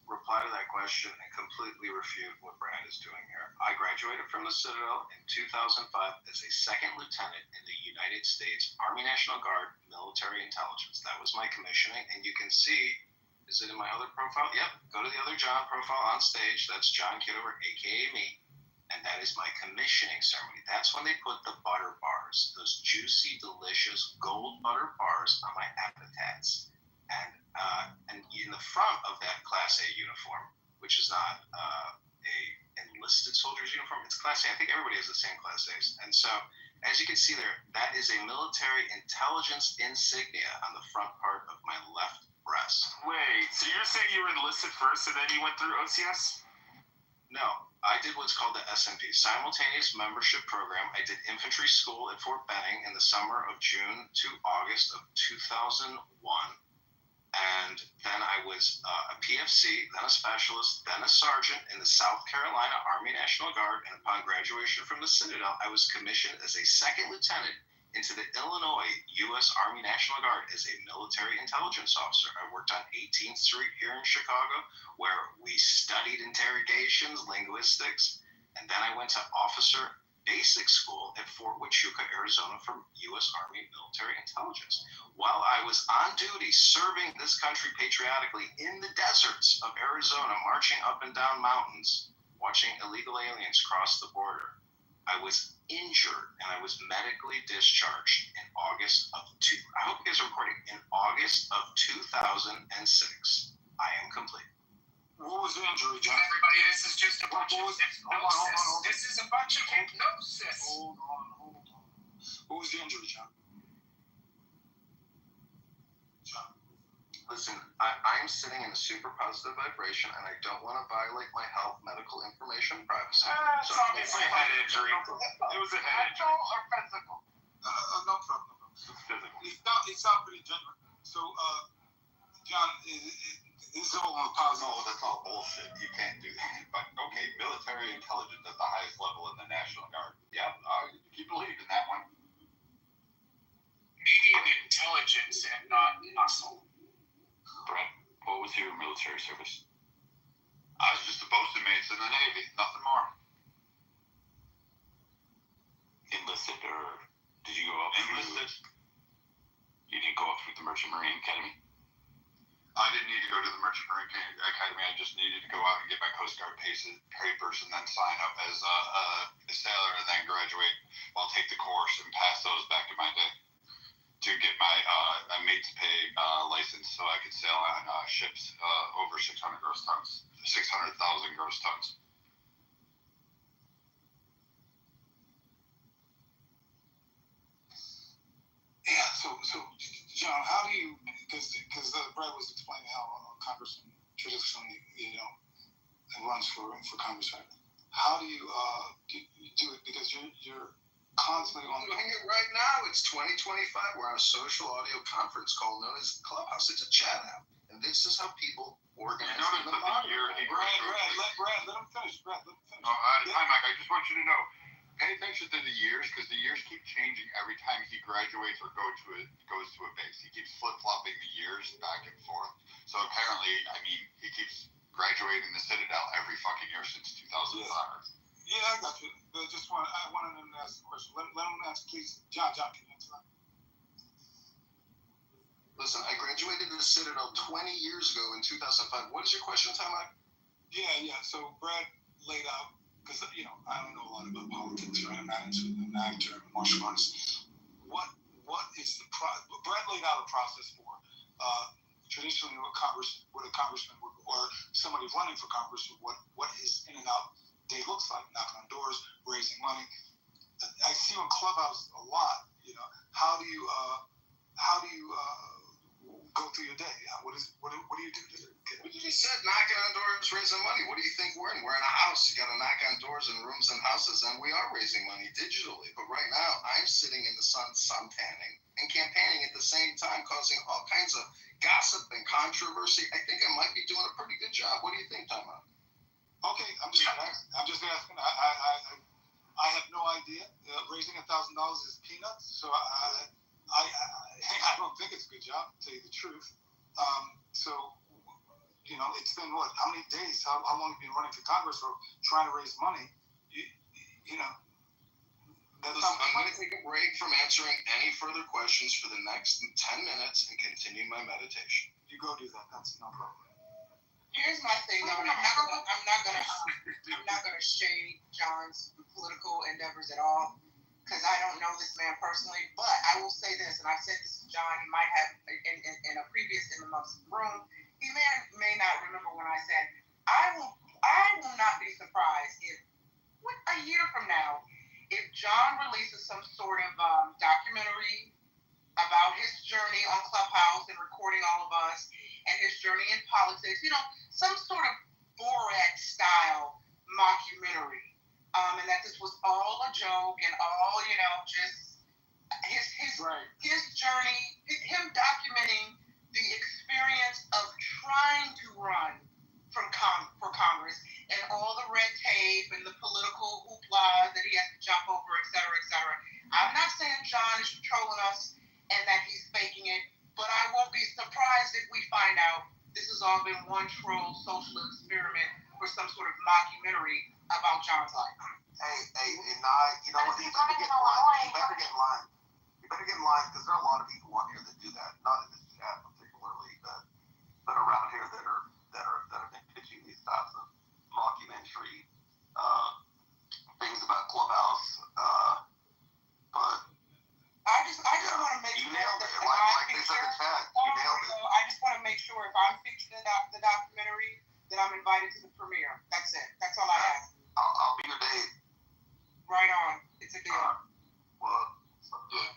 reply to that question and completely refute what Brad is doing here. I graduated from the Citadel in 2005 as a second lieutenant in the United States Army National Guard Military Intelligence. That was my commissioning, and you can see, is it in my other profile? Yep, go to the other John profile on stage. That's John Kitover, aka me, and that is my commissioning ceremony. That's when they put the butter bars, those juicy, delicious gold butter bars on my epitaphs. And in the front of that Class A uniform, which is not a enlisted soldier's uniform, it's Class A. I think everybody has the same Class A's. And so, as you can see there, that is a military intelligence insignia on the front part of my left breast. Wait, so you're saying you were enlisted first and then you went through OCS? No, I did what's called the SMP, Simultaneous Membership Program. I did infantry school at Fort Benning in the summer of June to August of 2001. And then I was a PFC, then a specialist, then a sergeant in the South Carolina Army National Guard. And upon graduation from the Citadel, I was commissioned as a second lieutenant into the Illinois U.S. Army National Guard as a military intelligence officer. I worked on 18th Street here in Chicago, where we studied interrogations, linguistics, and then I went to officer basic school at Fort Huachuca, Arizona for U.S. Army Military Intelligence. While I was on duty serving this country patriotically in the deserts of Arizona, marching up and down mountains, watching illegal aliens cross the border, I was injured and I was medically discharged in August of I hope you guys are recording. In August of 2006, I am complete. What was the injury, John? Everybody, this is just a bunch of hypnosis. This is a bunch of hypnosis. Hold on. What was the injury, John? Listen, I'm sitting in a super positive vibration, and I don't want to violate my health, medical information, privacy. It's obviously a head injury. It was a head injury. Mental or physical? No problem. It's physical. It's not pretty general. So, John, it's all on the positive. No, that's all bullshit. You can't do that. But, okay, military intelligence at the highest level in the National Guard. Yeah, keep believing that one. Median intelligence and not muscle. Brett, what was your military service? I was just a bosun mate in the Navy, nothing more. Enlisted, or did you go up? Enlisted. You didn't go up through the Merchant Marine Academy? I didn't need to go to the Merchant Marine Academy. I just needed to go out and get my Coast Guard papers and then sign up as a sailor and then graduate. I'll take the course and pass those back to my day to get my mate's pay license so I could sail on ships over 600,000 gross tons. Yeah, so John, how do you, because Brad was explaining how Congressman traditionally, runs for Congress, right? How do you do it? Because you're constantly on. Right now, it's 2025. We're on a social audio conference call known as Clubhouse. It's a chat app, and this is how people organize. Brad, let him finish. No, Hi, Mike. I just want you to know, pay attention to the years, because the years keep changing every time he graduates or goes to a base. He keeps flip-flopping the years back and forth. So apparently, I mean, he keeps graduating the Citadel every fucking year since 2005. Yeah, I got you. I wanted him to ask a question. Let him answer, please. John, can you answer that? Listen, I graduated the Citadel 20 years ago in 2005. What is your question, Tom? Yeah. So Brad laid out, because I don't know a lot about politics, right? I'm not an actor in martial arts. What is the Brad laid out a process for traditionally what a congressman would, or somebody running for Congress, what his in and out day looks like: knocking on doors, raising money. I see you in Clubhouse a lot. How do you go through your day? What do you do? You just said knocking on doors, raising money. What do you think we're in? We're in a house. You got to knock on doors and rooms and houses, and we are raising money digitally. But right now, I'm sitting in the sun tanning and campaigning at the same time, causing all kinds of gossip and controversy. I think I might be doing a pretty good job. What do you think, Tom? Okay, I'm just asking. I have no idea. Raising $1,000 is peanuts, so I don't think it's a good job, to tell you the truth. So, it's been what? How many days? How long have you been running for Congress or trying to raise money? I'm going to take a break from answering any further questions for the next 10 minutes and continue my meditation. You go do that. That's no problem. Here's my thing, though, and I'm not gonna shade John's political endeavors at all, because I don't know this man personally. But I will say this, and I said this to John. He might have in a previous in the room. He may not remember when I said I will not be surprised if a year from now, if John releases some sort of documentary about his journey on Clubhouse and recording all of us and his journey in politics, some sort of Borat-style mockumentary, and that this was all a joke and all, just his journey, him documenting the experience of trying to run for Congress and all the red tape and the political hoopla that he has to jump over, et cetera, et cetera. I'm not saying John is trolling us and that he's faking it, but I won't be surprised if we find out this has all been one troll social experiment for some sort of mockumentary about John's life. Hey, you know what? You better get in line. You better get in line, because there are a lot of people on here that do that. Not in this chat particularly, but around here that are pitching these types of mockumentary things about Clubhouse. But I just want to make sure nailed that it. Like they said in the chat, you nailed it. I just want to make sure if I'm fixing the documentary that I'm invited to the premiere. That's it. That's all I ask. I'll be your date. Right on. It's a deal. Well, yeah.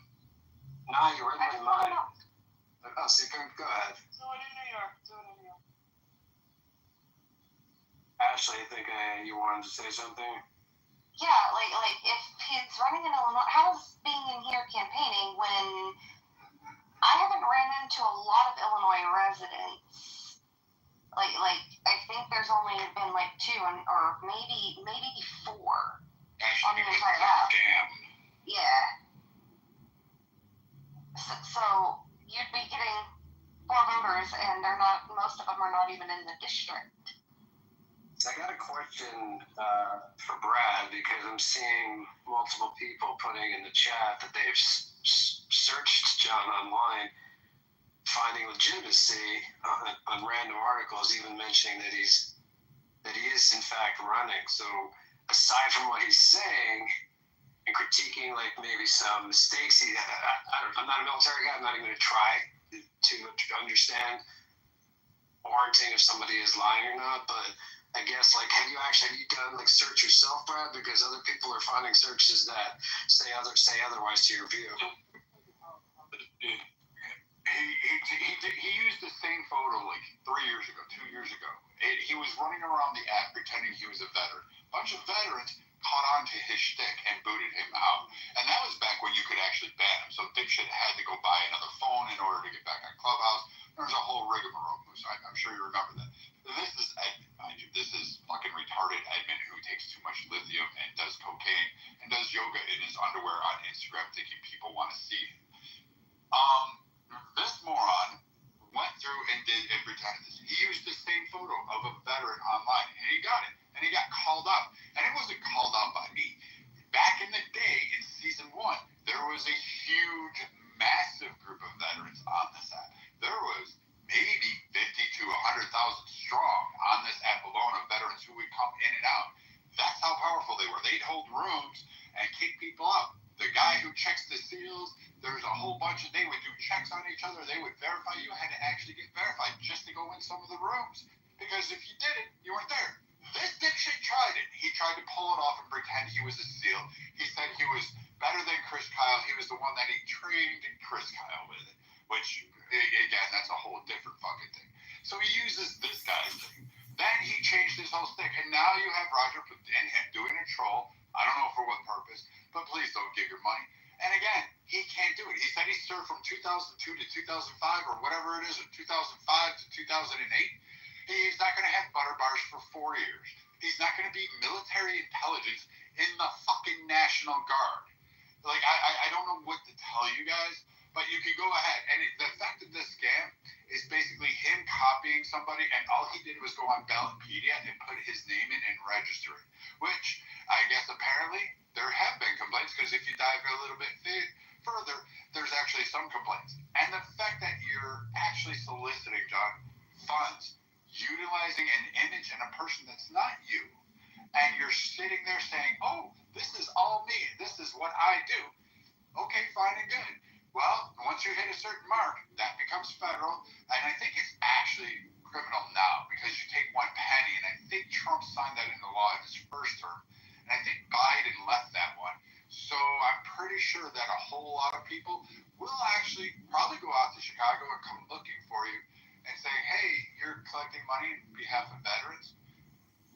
Nah, you read my mind. Oh, so go ahead. Do it in New York. Ashley, I think you wanted to say something. Yeah, like if he's running in Illinois, how's being in here campaigning when I haven't ran into a lot of Illinois residents? Like I think there's only been like 2 or maybe 4 on the entire map. Damn. Yeah. So you'd be getting 4 voters, and most of them are not even in the district. I got a question for Brad, because I'm seeing multiple people putting in the chat that they've searched John online, finding legitimacy on random articles, even mentioning that he is in fact running. So aside from what he's saying and critiquing like maybe some mistakes I'm not a military guy. I'm not even going to try to understand warranting if somebody is lying or not, but I guess, have you done search yourself, Brad? Because other people are finding searches that say otherwise to your view. He used the same photo 3 years ago, 2 years ago. He was running around the ad pretending he was a veteran. A bunch of veterans caught on to his shtick and booted him out. And that was back when you could actually ban him. So dipshit had to go buy another phone in order to get back on Clubhouse. There was a whole rigmarole. So I'm sure you remember that. This is Edmund, mind you. This is fucking retarded Edmund who takes too much lithium and does cocaine and does yoga in his underwear on Instagram thinking people want to see him. This moron went through and pretended this. He used the same photo of a veteran online, and he got it. And he got called out. And it wasn't called out by me. Back in the day, in season 1, there was a huge, massive group of veterans on this app. There was maybe 50 to 100,000 strong on this app alone of veterans who would come in and out. That's how powerful they were. They'd hold rooms and kick people out. The guy who checks the seals, there's a whole bunch of, they would do checks on each other. They would verify. You had to actually get verified just to go in some of the rooms. Because if you didn't, you weren't there. This dipshit tried it. He tried to pull it off and pretend he was a SEAL. He said he was better than Chris Kyle. He was the one that he trained Chris Kyle with it. Which, again, that's a whole different fucking thing. So he uses this guy's thing. Then he changed his whole stick. And now you have Roger and him doing a troll. I don't know for what purpose, but please don't give your money. And again, he can't do it. He said he served from 2002 to 2005 or whatever it is, or 2005 to 2008. He's not going to have butter bars for 4 years. He's not going to be military intelligence in the fucking National Guard. Like, I don't know what to tell you guys, but you can go ahead. And the fact of this scam is basically him copying somebody, and all he did was go on Ballotpedia and put his name in and register it. Which, I guess apparently, there have been complaints, because if you dive a little bit further, there's actually some complaints. And the fact that you're actually soliciting, John, funds, utilizing an image and a person that's not you, and you're sitting there saying, oh, this is all me, this is what I do. Okay, fine and good. Well, once you hit a certain mark, that becomes federal, and I think it's actually criminal now, because you take one penny, and I think Trump signed that into law in his first term, and I think Biden left that one. So I'm pretty sure that a whole lot of people will actually probably go out to Chicago and come looking for you and say, hey, you're collecting money on behalf of veterans.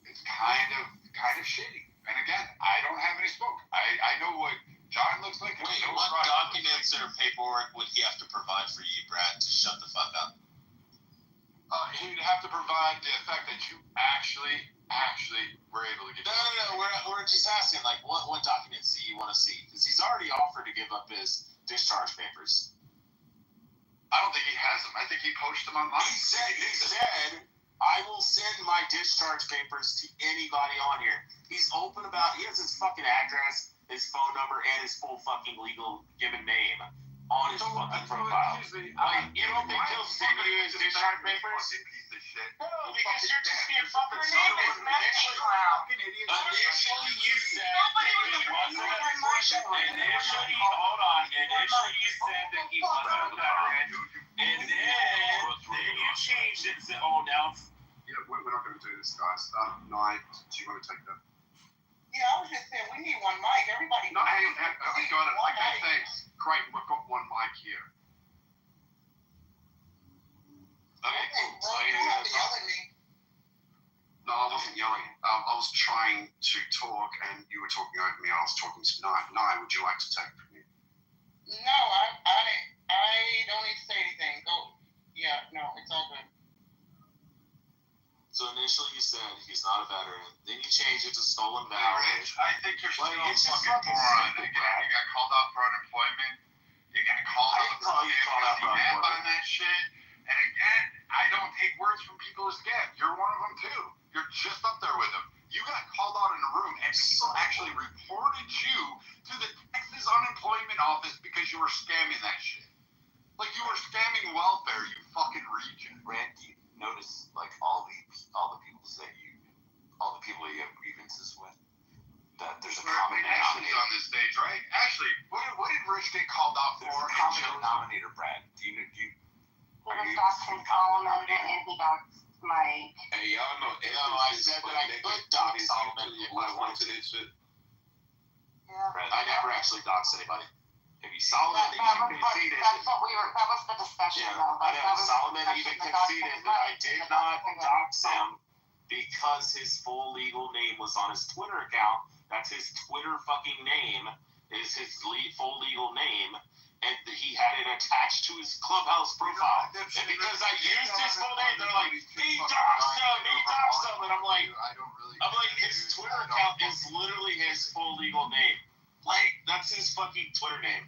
It's kind of shitty. And again, I don't have any smoke. I know what John looks like. Wait, what documents or paperwork would he have to provide for you, Brad, to shut the fuck up? He'd have to provide the fact that you actually were able to get. No. We're just asking, like, what documents do you want to see? Because he's already offered to give up his discharge papers. I don't think he has them. I think he posted them online. He said, I will send my discharge papers to anybody on here. He's open about, he has his fucking address, his phone number, and his full fucking legal given name on his fucking profile. Like, you don't think he'll send you his discharge papers? No, because you're just being fucking stupid. Initially, you said that he wasn't a veteran. Initially, you said that he wasn't a veteran. And then you changed it and said, oh, now. Yeah, we're not going to do this, guys. Nye, do you want to take that? Yeah, I was just saying, we need one mic. Everybody. No, hey, we got it. Like I say, great, we've got one mic here. Okay, cool. So you have to yell at me. No, I wasn't yelling. I was trying to talk, and you were talking over me. I was talking to Nye. Nye, would you like to take from me? No, I don't need to say anything. Go. Yeah, no, it's all good. So initially you said he's not a veteran. Then you changed it to stolen valor. Rich, I think you're still it's just fucking moron. Again, you got called out for unemployment. You got called out for unemployment on that shit. And again, I don't take words from people as scam. You're one of them too. You're just up there with them. You got called out in a room, and people actually reported you to the Texas unemployment office because you were scamming that shit. Like you were scamming welfare, you fucking reject. Randy, notice like all the people you have grievances with, that there's a common Ashley's denominator. on this stage, right? Ashley, what did Rich get called out for? There's a common denominator, Brad. He was doxing Solomon and he doxed my. Hey, y'all know, I said that I could dox Solomon if I wanted to. Yeah. I never actually doxed anybody. If you Solomon even conceded. That's what we were. That was the discussion, though. I know Solomon even conceded that I did not dox him because his full legal name was on his Twitter account. That's his Twitter fucking name. Is his full legal name. And he had it attached to his Clubhouse profile. And because I used his full name, they're like, he doxed him. And I'm like, his Twitter account is literally his full legal name. Like, that's his fucking Twitter name.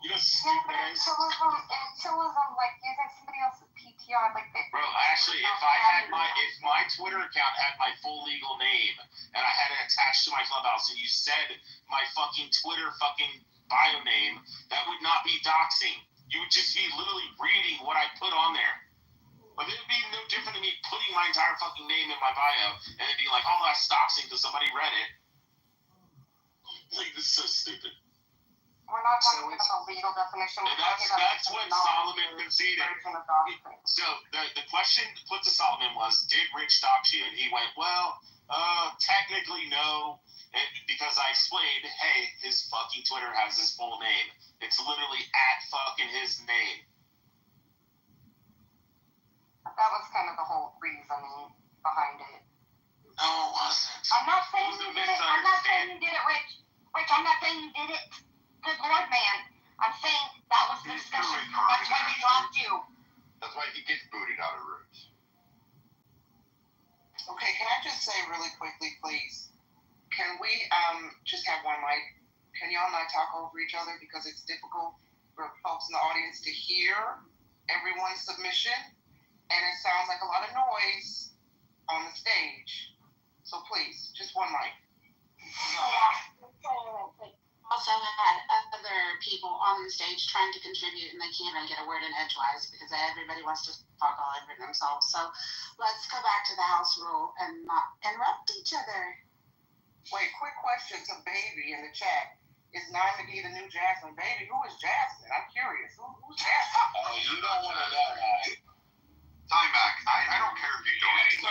You know, Yeah, but until of them, like, using somebody else's PTR, like, bro, actually, if my Twitter account had my full legal name and I had it attached to my Clubhouse and you said my fucking Twitter fucking bio name, that would not be doxing. You would just be literally reading what I put on there. But it would be no different than me putting my entire fucking name in my bio and then being like, oh, that's doxing because somebody read it. Like, this is so stupid. We're not talking about the legal definition. And that's what Solomon conceded. So the question put to Solomon was, did Rich dox you? And he went, well, technically no. And because I explained, hey, his fucking Twitter has his full name. It's literally at fucking his name. That was kind of the whole reasoning behind it. No, it wasn't. I'm not saying you did it. I'm not saying you did it, Rich. Rich, I'm not saying you did it. Good Lord, man. I'm saying that was the discussion. That's why we dropped you. That's why he gets booted out of rooms. Okay, can I just say really quickly, please? Can we just have one mic? Can y'all not talk over each other because it's difficult for folks in the audience to hear everyone's submission, and it sounds like a lot of noise on the stage. So please, just one mic. Also had other people on the stage trying to contribute, and they can't even get a word in edgewise because everybody wants to talk all over themselves. So let's go back to the house rule and not interrupt each other. Wait, quick question to Baby in the chat. Is Nye McGee the new Jasmine? Baby, who is Jasmine? I'm curious. Who's Jasmine? Oh, you don't want to know, right? Time back. I don't care if you donate.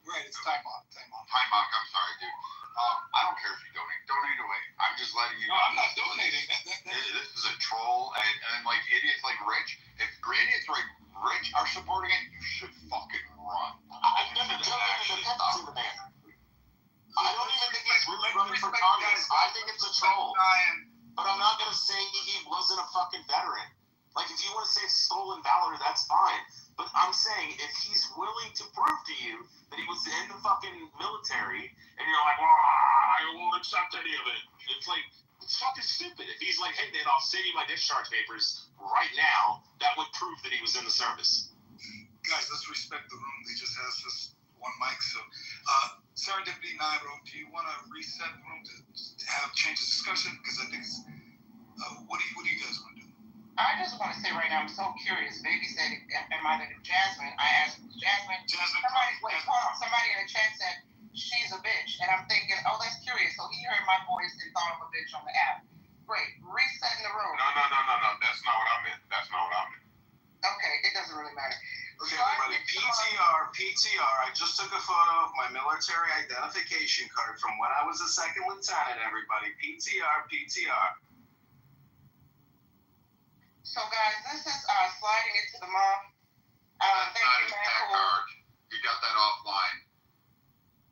Right, it's time on. Time back. I'm sorry, dude. I don't care if you donate. Donate away. I'm just letting you know. No, I'm not donating. This is a troll, and like idiots like Rich. If idiots like Rich are supporting it, you should fucking run. I've never donated a Pepsi to the man. I don't even think he's really running for Congress. I think it's a troll. But I'm not going to say he wasn't a fucking veteran. Like, if you want to say stolen valor, that's fine. But I'm saying, if he's willing to prove to you that he was in the fucking military, and you're like, well, I won't accept any of it. It's like, it's fucking stupid. If he's like, hey, man, I'll send you my discharge papers right now, that would prove that he was in the service. Guys, let's respect the room. They just asked us one mic. So, Serendipity Nairo, do you want to reset the room to have change the discussion? Because I think it's, what do you guys want to do? I just want to say right now, I'm so curious. Baby said, am I the new Jasmine? I asked, who's Jasmine? Somebody in the chat said, she's a bitch. And I'm thinking, oh, that's curious. So he heard my voice and thought of a bitch on the app. Great. Resetting the room. No. That's not what I meant. Okay, it doesn't really matter. Okay, everybody, PTR. I just took a photo of my military identification card from when I was a second lieutenant, everybody. PTR. So, guys, this is sliding into the mom. That's not his tech card. You got that offline.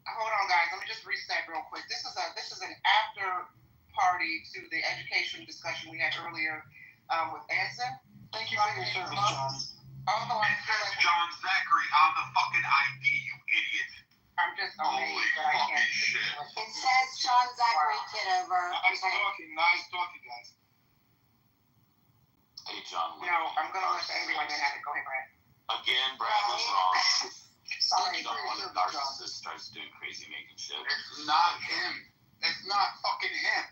Hold on, guys. Let me just reset real quick. This is an after party to the education discussion we had earlier with Anson. Thank you for your service, John. Although it says John Zachary on the fucking ID, you idiot. I'm just amazed that I can't. Shit. It says John Zachary Kitover. Nice talking, guys. Hey, John. No, I'm going to let everyone have it. Go ahead, Brad. Again, Brad was wrong. Sorry. John, when a narcissist starts doing crazy making shit. It's not him. It's not fucking him.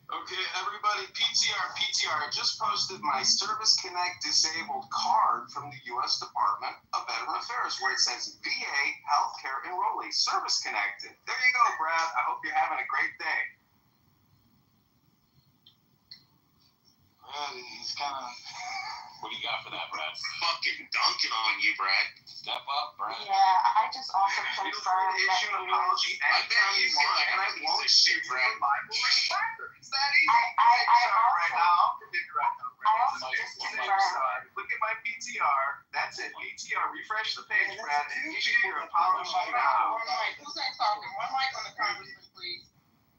Okay, everybody, PTR. I just posted my Service Connect disabled card from the U.S. Department of Veteran Affairs where it says VA Healthcare Enrollee Service Connected. There you go, Brad. I hope you're having a great day. Brad, he's kind of... What do you got for that, Brad? Fucking dunking on you, Brad. Step up, Brad. Yeah, I just also confirmed that issue an apology anytime you want, and I won't shit, Brad. I also just confirmed. Look at my PTR. That's it. PTR. Refresh the page, Brad, and issue your apology now. One mic. Who's that talking? One mic on the congressman, please.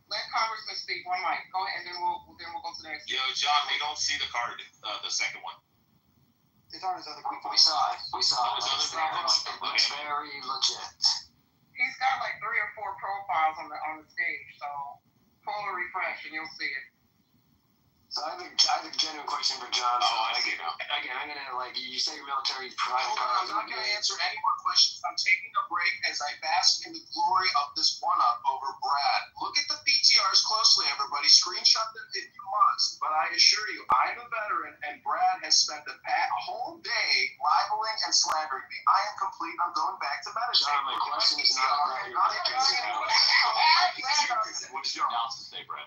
Let Congressman speak. One mic. Go ahead, and then we'll go to the next. Yo, John, we don't see the card, the second one. It's on his other group. We saw it. It looks very legit. He's got like 3 or 4 profiles on the stage, so pull a refresh and you'll see it. So I have a genuine question for John. So I see now. Again, I'm gonna you say military private. I'm not gonna answer any more questions. I'm taking a break as I bask in the glory of this one-up over Brad. Look at the PTRs closely, everybody. Screenshot them if you must. But I assure you, I'm a veteran, and Brad has spent a whole day libeling and slandering me. I am complete. I'm going back to meditate. John, my question is not about your What did you announce to say, Brad?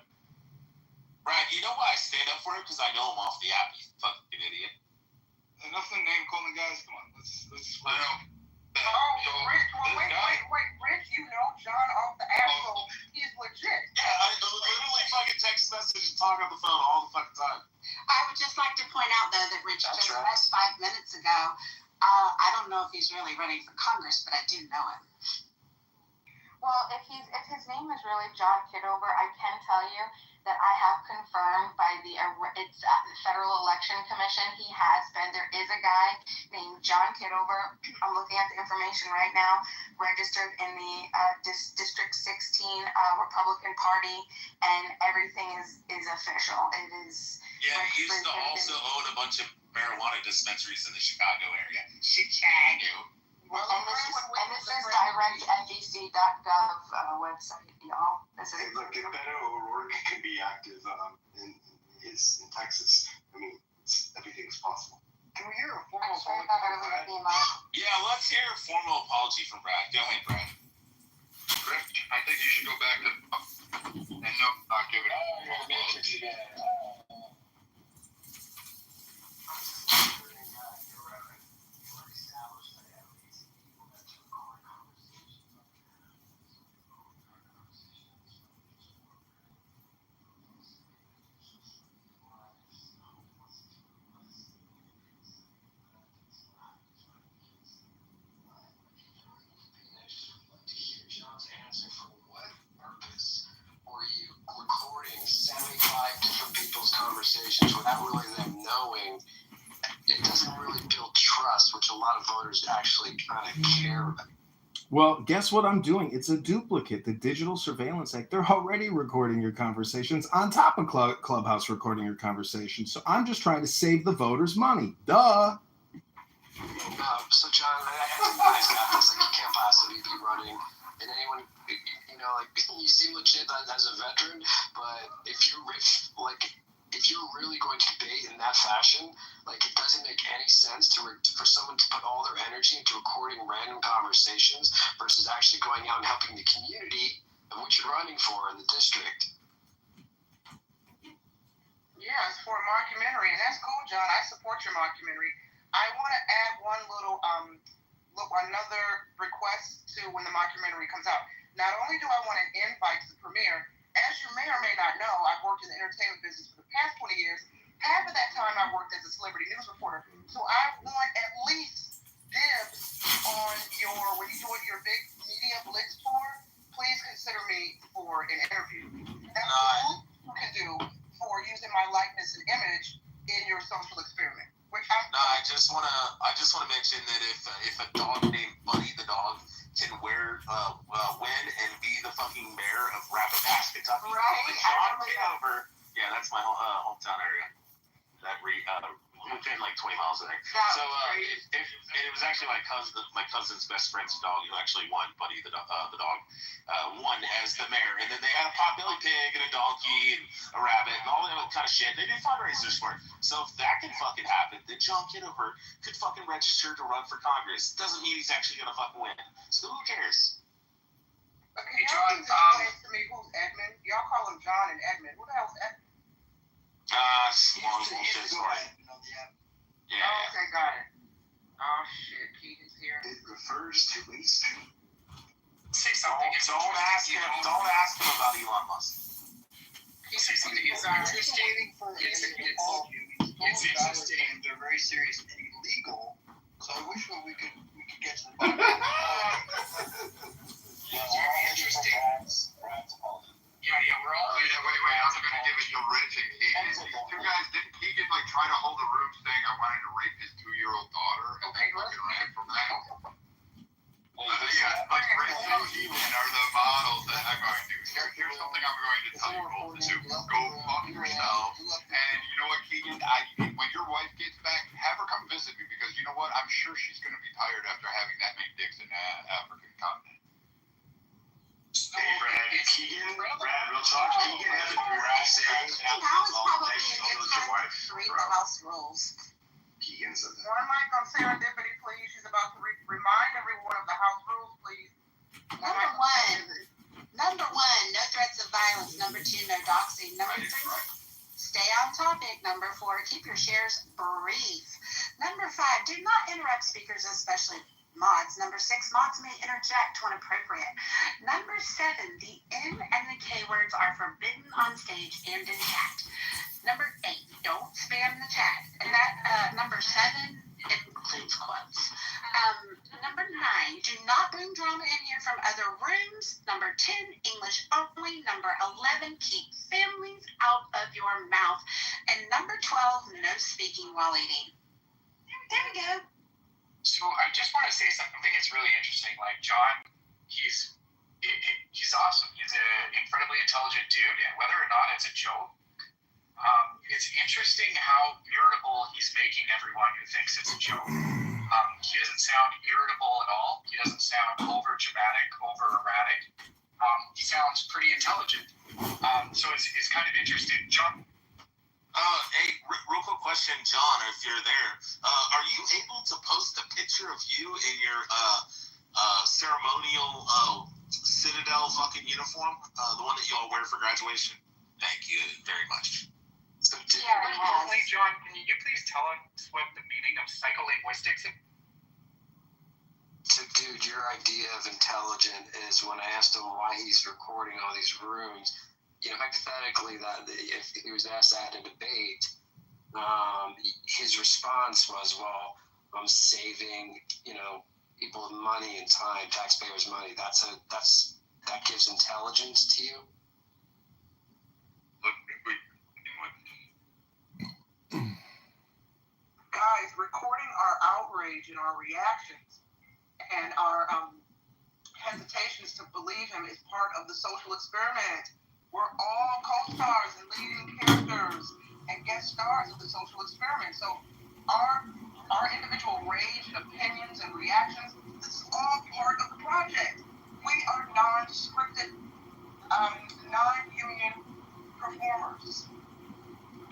Brad, you know why I stand up for him? Because I know him off the app, you fucking idiot. Enough of name calling, guys. Come on, let's. I know. Rich, wait, Rich, you know John off the app, so he's legit. Yeah, I literally fucking text message and talk on the phone all the fucking time. I would just like to point out, though, that Rich just left 5 minutes ago. I don't know if he's really running for Congress, but I do know him. Well, if his name is really John Kitover, I can tell you that I have confirmed by the Federal Election Commission, there is a guy named John Kitover. I'm looking at the information right now, registered in the District 16 Republican Party, and everything is official. It is. Yeah, he used to also own a bunch of marijuana dispensaries in the Chicago area. Chicago. And this is directndc.gov website, y'all. Look, if Beto O'Rourke can be active in Texas, I mean, everything's possible. Can we hear a formal apology from Brad? Yeah, let's hear a formal apology from Brad. Go ahead, Brad. Rich, I think you should go back to and not give it a formal apology. Conversations without really them knowing, it doesn't really build trust, which a lot of voters actually kind of care about. Well, guess what I'm doing? It's a duplicate. The Digital Surveillance Act, they're already recording your conversations on top of Clubhouse recording your conversations. So I'm just trying to save the voters money. Duh. So, John, I think you guys got this. Like, you can't possibly be running. And anyone, you seem legit as a veteran, but if you're really going to debate in that fashion, it doesn't make any sense for someone to put all their energy into recording random conversations versus actually going out and helping the community of what you're running for in the district. Yeah, it's for a mockumentary, and that's cool, John. I support your mockumentary. I want to add one another request to when the mockumentary comes out. Not only do I want an invite to the premiere, as you may or may not know, I've worked in the entertainment business for the past 20 years. Half of that time I worked as a celebrity news reporter. So I want at least dibs on when you do your big media blitz tour, please consider me for an interview. That's what you can do for using my likeness and image in your social experiment. I just wanna mention that if a dog named Buddy the dog can win and be the fucking mayor of Rapid Pass, Kentucky, John Kitover, yeah, that's my hometown area. That within 20 miles of there. So it was actually my cousin's best friend's dog who actually won. Buddy the dog won as the mayor, and then they had a potbelly pig and a donkey and a rabbit and all that kind of shit. They did fundraisers for it. So if that can fucking happen, then John Kitover could fucking register to run for Congress. Doesn't mean he's actually gonna fucking win. So who cares? Okay, John, explain to me who's Edmund. Y'all call him John and Edmund. Who the hell's Edmund? Long bullshit story. Yeah. Oh, okay, got it. Oh shit, Keaton's here. It refers to a street. Say something. Don't ask him about Elon Musk. Say something. It's interesting for it's interesting. They're very serious and illegal. So I wish we could get to the bottom. It's very interesting. Yeah, we're all. Wait, I'm gonna give it to Rich and Keegan. You guys, didn't Keegan try to hold the room saying I wanted to rape his 2-year-old daughter? Okay, let's ran from that. Yeah, but Rich and Keegan are the models that I'm going to. Here's something I'm going to tell you both. to go fuck yourself. And you know what, Keegan? When your wife gets back, have her come visit me because you know what? I'm sure she's going to be tired after having that many dicks in the African continent. Hey, Brad, real talk. Keegan has a great saying. Now is probably a good time to read the house rules. Keegan said that. One mic on serendipity, please. She's about to remind everyone of the house rules, please. Number one, no threats of violence. Number two, no doxing. Number three, stay on topic. Number four, keep your shares brief. Number five, do not interrupt speakers, especially mods. Number six, mods may interject when appropriate. Number seven, the N and the K words are forbidden on stage and in chat. Number eight, don't spam the chat. And that number seven includes quotes. Number nine, do not bring drama in here from other rooms. Number 10, English only. Number 11, keep families out of your mouth. And number 12, no speaking while eating. There we go. So I just want to say something that's really interesting. Like John, he's awesome. He's an incredibly intelligent dude, and whether or not it's a joke, it's interesting how irritable he's making everyone who thinks it's a joke. He doesn't sound irritable at all. He doesn't sound over dramatic, over erratic. He sounds pretty intelligent. So it's kind of interesting. John? Hey, real quick question, John, if you're there. Are you able to post a picture of you in your ceremonial Citadel fucking uniform? The one that you all wear for graduation? Thank you very much. So, John, can you please tell us what the meaning of psycholinguistics is? So, dude, your idea of intelligent is when I asked him why he's recording all these rooms, hypothetically, that if he was asked that in a debate, his response was, well, I'm saving, people money and time, taxpayers' money. That gives intelligence to you? Guys, recording our outrage and our reactions and our hesitations to believe him is part of the social experiment. We're all co-stars and leading characters and guest stars of the social experiment. So our individual rage and opinions and reactions, this is all part of the project. We are non-scripted, non-union performers.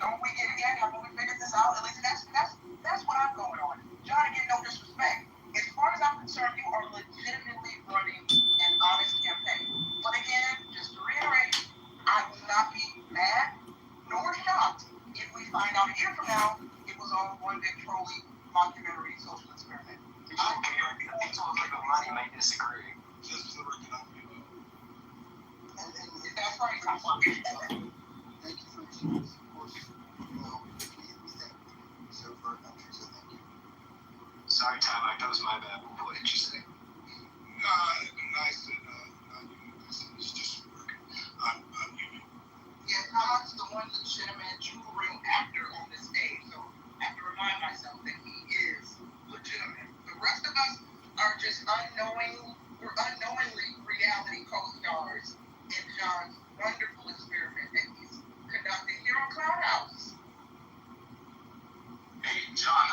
Don't we get it yet? Haven't we figured this out? At least that's what I'm going on. John, again, no disrespect. As far as I'm concerned, you are legitimately running an honest campaign. But again, just to reiterate, I will not be mad nor shocked if we find out a year from now it was all one big trolling mockumentary social experiment. People with legal money may disagree. Just for the record, And that's right. Thank you for your service. Of course, so far, so thank you. Sorry, Tom, that was my bad. What did you say? I said it's just working. I'm union. Yeah, Tom's the one legitimate true real actor on this stage, so I have to remind myself that he is legitimate. The rest of us are just unknowingly reality co-stars in John's wonderful experiment that he's conducting here on Clubhouse. Hey, John,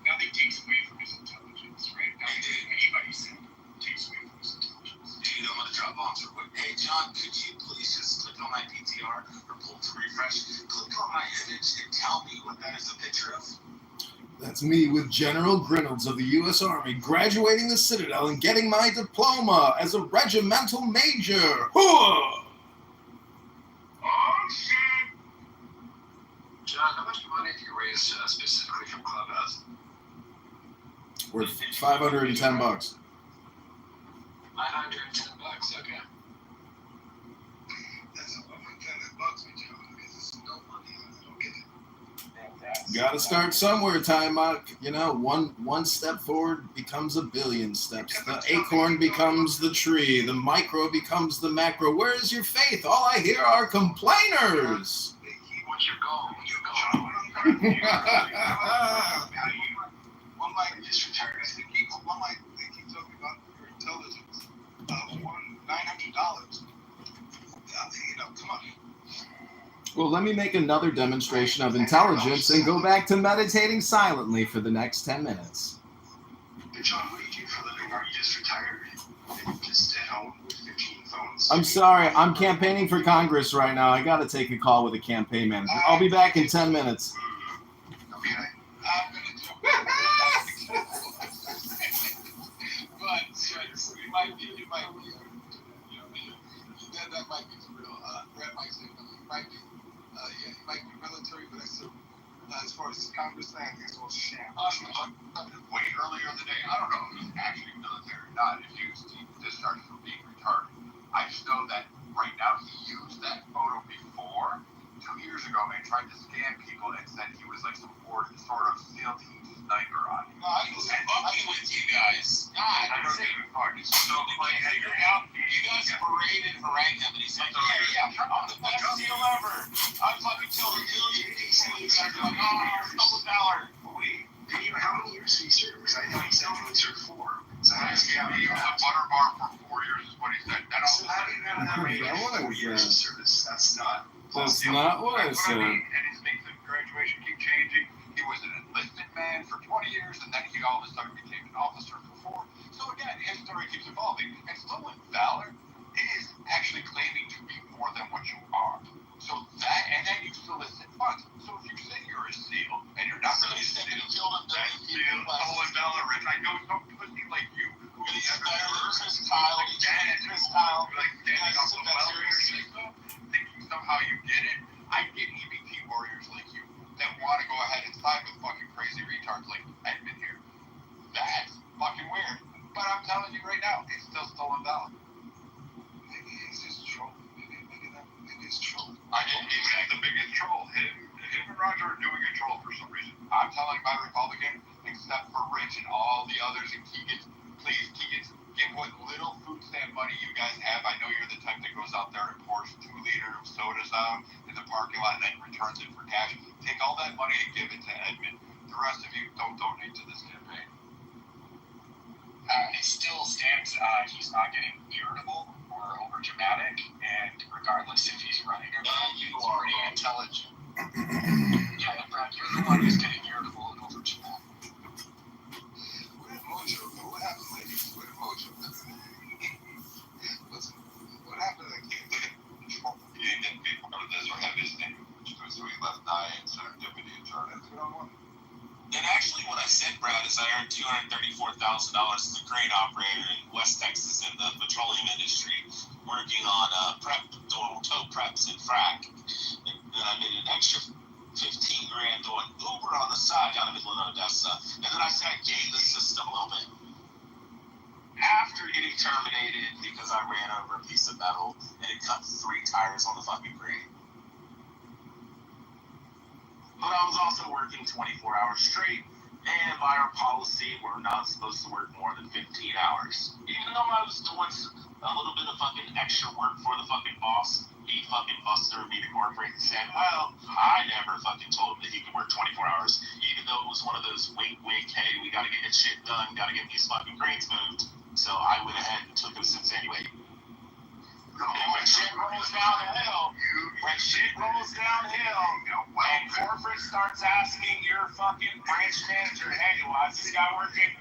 Nothing takes away from his intelligence, right? Nothing anybody said takes away from his intelligence. Dude, I'm gonna drop bombs real quick. Hey, John, could you please just click on my PTR or pull to refresh? Click on my image and tell me what that is a picture of. That's me with General Grinolds of the U.S. Army, graduating the Citadel and getting my diploma as a regimental major. Hooah! Oh, shit! John, how much money do you raise specifically from Clubhouse? Worth $510. $910, okay. That's $110 John, because it's no money. I don't get it. Gotta start somewhere, Time Mock. One step forward becomes a billion steps. The acorn becomes the tree. The micro becomes the macro. Where is your faith? All I hear are complainers. what's your goal? One might just return us to keep. One might they keep talking about your intelligence. $900. Come on. Well, let me make another demonstration of intelligence and go back to meditating silently for the next 10 minutes. John, what do you do for a living? Are you just retired? And just at home with 15 phones? I'm sorry, I'm campaigning for Congress right now. I gotta take a call with a campaign manager. I'll be back in 10 minutes. Okay. But it might be, that might be for real. Brad might say, he might be, he might be military, but that's as far as Congressman, I think it's all sham. Way earlier in the day, I don't know if he's actually military or not, if he was discharged from being retarded. I just know that right now he used that photo before, 2 years ago, and tried to scam people and said he was like some sort of SEAL team sniper on it. No, I was fucking with you guys. God, I don't even fuck. It's so funny. Figure it out. You guys paraded and harangued him, and he's like, yeah, I'm the best SEAL ever. I fucking killed a million people. You guys are like, $1 valor. Wait, how many years did he serve? Because I thought he said he would serve 4. So how does he have he was a butter bar for 4 years is what he said. That all So how do you know that many 4 years of service? That's not That's not what I said. And his things of graduation keep changing. He was an enlisted man for 20 years, and then he all of a sudden became an officer for 4. So again, his story keeps evolving. And stolen valor is actually claiming to be more than what you are. So that, and then you solicit funds. So if you say you're a SEAL, and you're not really SEAL, stolen valor, Rich, I know some pussy like you, who is Chris Kyle, like standing on the welfare system, thinking somehow you get it. I get EBT warriors like you that want to go ahead and side with fucking crazy retards like Edmund here. That's fucking weird. But I'm telling you right now, it's still stolen valor. Maybe he's just trolling. Maybe it's trolling. I think he's the biggest troll. Him and Roger are doing a troll for some reason. I'm telling my Republican, except for Rich and all the others, and Keegan, please, Keegan, give what little food stamp money you guys have. I know you're the type that goes out there and pours 2 liters of sodas out in the parking lot and then returns it for cash. Take all that money and give it to Edmund. The rest of you don't donate to this campaign. It still stands. He's not getting irritable or over dramatic, and regardless if he's running or not, he's pretty intelligent. Yeah, Brad, you're the one who's getting irritable and over dramatic. Where did Mojo go? What happened, ladies? Where did Mojo go? What happened to the campaign? He didn't get part of this or have his name, so he left Nye and serendipity and tried to. And actually, what I said, Brad, is I earned $234,000 as a crane operator in West Texas in the petroleum industry, working on doing tow preps and frac. And I made an extra $15 grand doing Uber on the side down in Midland, Odessa. And then I said I gamed the system a little bit. After getting terminated because I ran over a piece of metal and it cut 3 tires on the fucking crane. But I was also working 24 hours straight, and by our policy, we're not supposed to work more than 15 hours. Even though I was doing a little bit of fucking extra work for the fucking boss, he fucking busted me to corporate and said, well, I never fucking told him that he could work 24 hours, even though it was one of those wink, wink, hey, we gotta get this shit done, gotta get these fucking cranes moved. So I went ahead and took those since anyway. And when shit rolls downhill, and corporate starts asking your fucking branch manager, hey, why is this guy working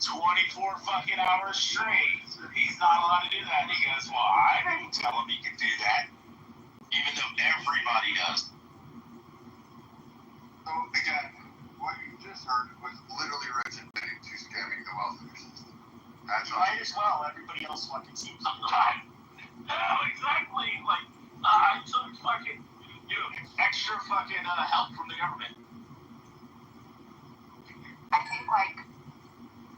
24 fucking hours straight? He's not allowed to do that. And he goes, well, I didn't tell him he could do that, even though everybody does. So again, what you just heard was literally Rich admitting to scamming the welfare system. Might as well. Everybody else fucking seems to die. No, exactly. Like, I took fucking, extra fucking help from the government. I think,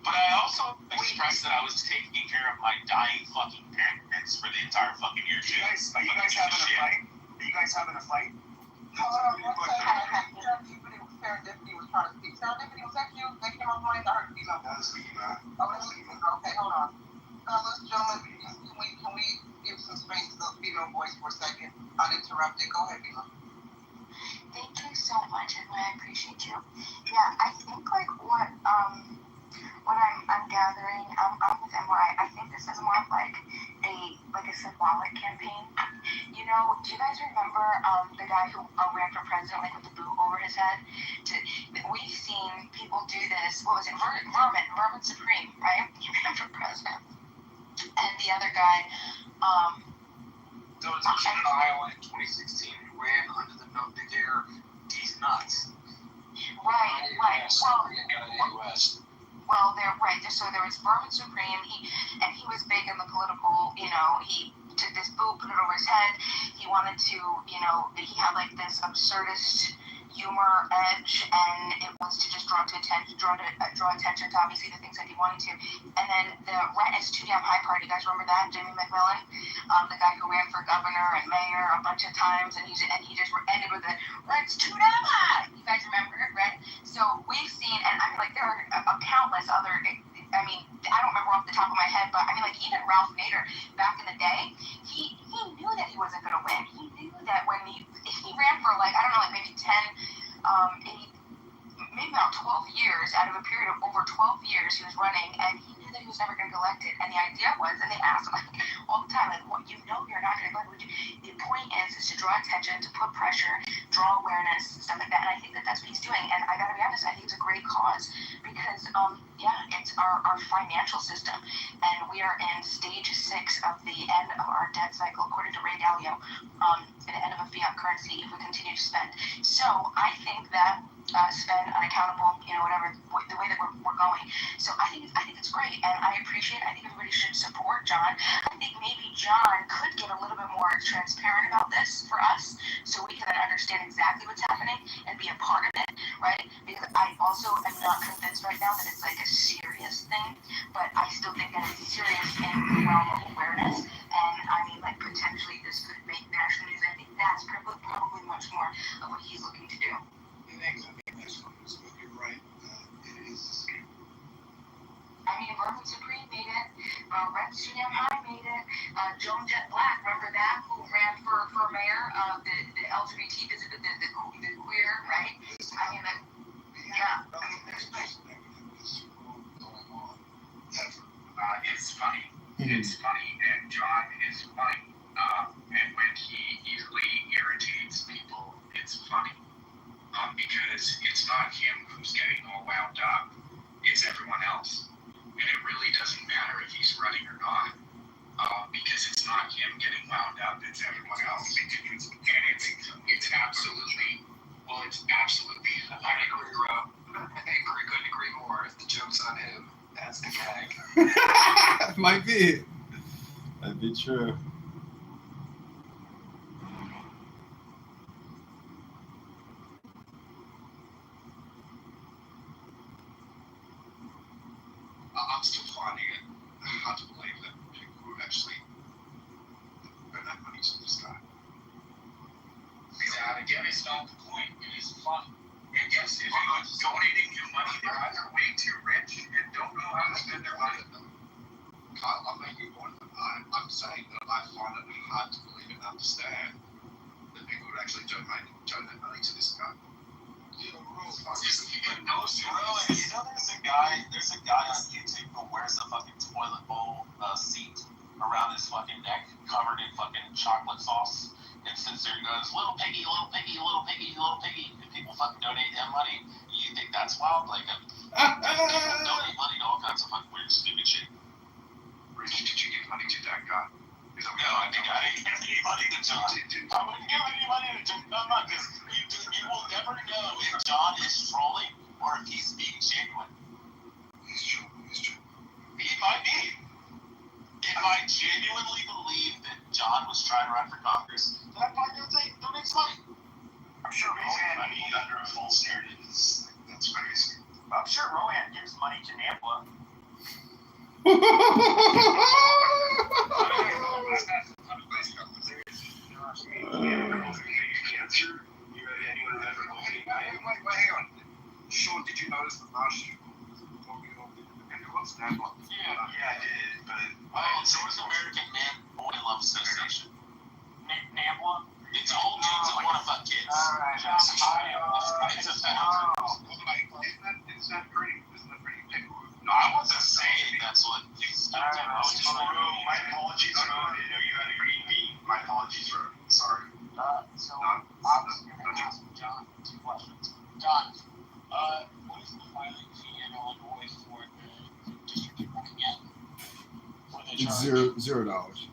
But I also expressed that I was taking care of my dying fucking parents for the entire fucking year. Are you guys having a fight? Are you guys having a fight? Serendipity was trying to speak. Serendipity, was that you? That came off mic? I heard you know. Okay, hold on. Fellas, gentlemen, can we give some space to the female voice for a second? Uninterrupted. Go ahead, Bima. Thank you so much, and I appreciate you. Yeah, I think what I'm gathering, I'm with MRI. I think this is more of a symbolic campaign. You know, do you guys remember the guy who ran for president, like with the boot over his head? We've seen people do this. What was it? Vermin Supreme, right? He ran for president. And the other guy, there was a kid in Iowa in 2016 who ran under the big air. He's nuts. Right. Well, they're right. So there was Vermin Supreme. He was big in the political. He took this boot, put it over his head. He wanted to. He had like this absurdist humor edge, and it was to just draw attention to obviously the things that he wanted to. And then the rent is too damn high part. You guys remember that? Jimmy McMillan, the guy who ran for governor and mayor a bunch of times, and he just ended with the rent's too damn high. You guys remember it, right? So we've seen, and I mean, like there are countless other. I mean, I don't remember off the top of my head, but I mean, like even Ralph Nader back in the day, he knew that he wasn't going to win. He knew that when he ran for like, I don't know, like maybe 10, maybe about 12 years, out of a period of over 12 years he was running, and he knew that he was never going to get elected. And the idea was, and they asked him like all the time, like, well, you're not going to get elected. The point is to draw attention, to put pressure, draw awareness, and stuff like that. And I think that that's what he's doing. And I got to be honest, I think it's a great cause because, it's our financial system, and we are in stage 6 of the end of our debt cycle, according to Ray Dalio, at the end of a fiat currency if we continue to spend. So I think that spend unaccountable, whatever the way that we're going. So I think it's great, and I appreciate. I think everybody should support John. I think maybe John could get a little bit more transparent about this for us, so we can understand exactly what's happening and be a part of it, right? Because I also am not convinced right now that it's like a serious thing, but I still think that it's serious in the realm of awareness. And I mean, like potentially this could make national news. I think that's probably much more of what he's looking to do. You're right. It is. I mean, Vermin Supreme made it. Red Damn High made it. Joan Jett Black, remember that? Who ran for mayor? The LGBT, the queer, right? I mean, It's funny. It's funny, and John is funny. And when he easily irritates people, it's funny. Because it's not him who's getting all wound up, it's everyone else. And it really doesn't matter if he's running or not, because it's not him getting wound up, it's everyone else. And it's absolutely, I agree, Rob. I couldn't agree more. If the joke's on him, that's the gag. Might be true. I'm still finding it hard to believe that people would actually put that money to this guy. Again, it's not the point. It is fun. And yes, if anyone's donating you money, they're either way too rich and don't know how to spend their money. I'm making one. I'm saying that I find it hard to believe and understand that people would actually donate money to this guy. There's a guy on YouTube who wears a fucking toilet bowl seat around his fucking neck, covered in fucking chocolate sauce, and sits there and goes, little piggy, little piggy, little piggy, little piggy, and people fucking donate him money. You think that's wild? Like, people donate money to all kinds of fucking weird, stupid shit. Rich, did you give money to that guy? No, I didn't give any money to John. I wouldn't give any money to John. No, because you will never know if John is trolling or if he's being genuine. He's true. He might be. If I genuinely believe that John was trying to run for Congress, then I'd probably donate some money. I'm sure Rohan money under a false narrative that's crazy. I'm sure Rohan gives money to NAMPLA. Sean, did you notice the last year? Yeah, I did. But so was American Man Boy Love Association. NAMPLA? It's old dudes that want to fuck kids. It's a fetish. Isn't that pretty pickle? No, I wasn't saying that's what these kids are. My apologies, Ro. You had a green bean. My apologies, Ro. It's charge? $0.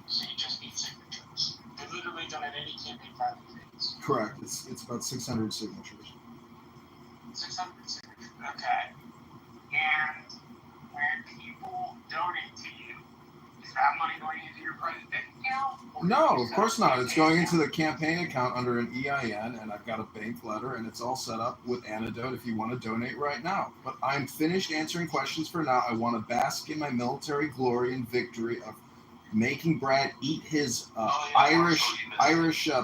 So you just need signatures. They've literally done it any campaign filing phase. Correct. It's about 600 signatures. 600 signatures. Okay. And when people donate to you, is that money going into your private bank account? No, of course not. It's going into the campaign account under an EIN, and I've got a bank letter, and it's all set up with Antidote if you want to donate right now. But I'm finished answering questions for now. I want to bask in my military glory and victory of making Brad eat his Irish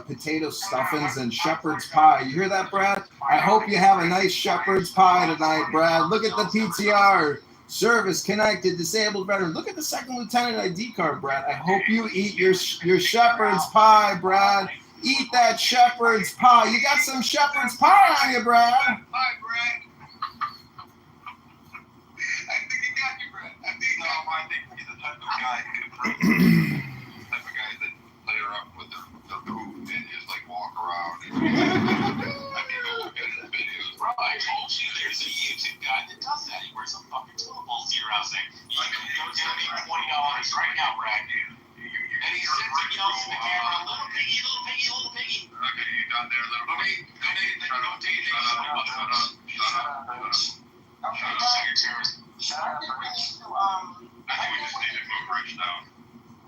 potato stuffings and shepherd's pie. You hear that, Brad? I hope you have a nice shepherd's pie tonight, Brad. Look at the PTR. Service connected, disabled veteran. Look at the second lieutenant ID card, Brad. I hope you eat your shepherd's pie, Brad. Eat that shepherd's pie. You got some shepherd's pie on you, Brad. Hi, Brad. I think he got you, Brad. I think he's the type of guy that layer up with the food and just like walk around. I mean, go look at his videos. Bro, I told you there's a YouTube guy that does that. He wears a fucking toilet zero saying, you can go donate $20 right now, Brad, dude. And he sits and yells in the camera, little piggy, little piggy, little piggy. Okay, you down there, little piggy. I think we need to, I think we just need to move Rich down.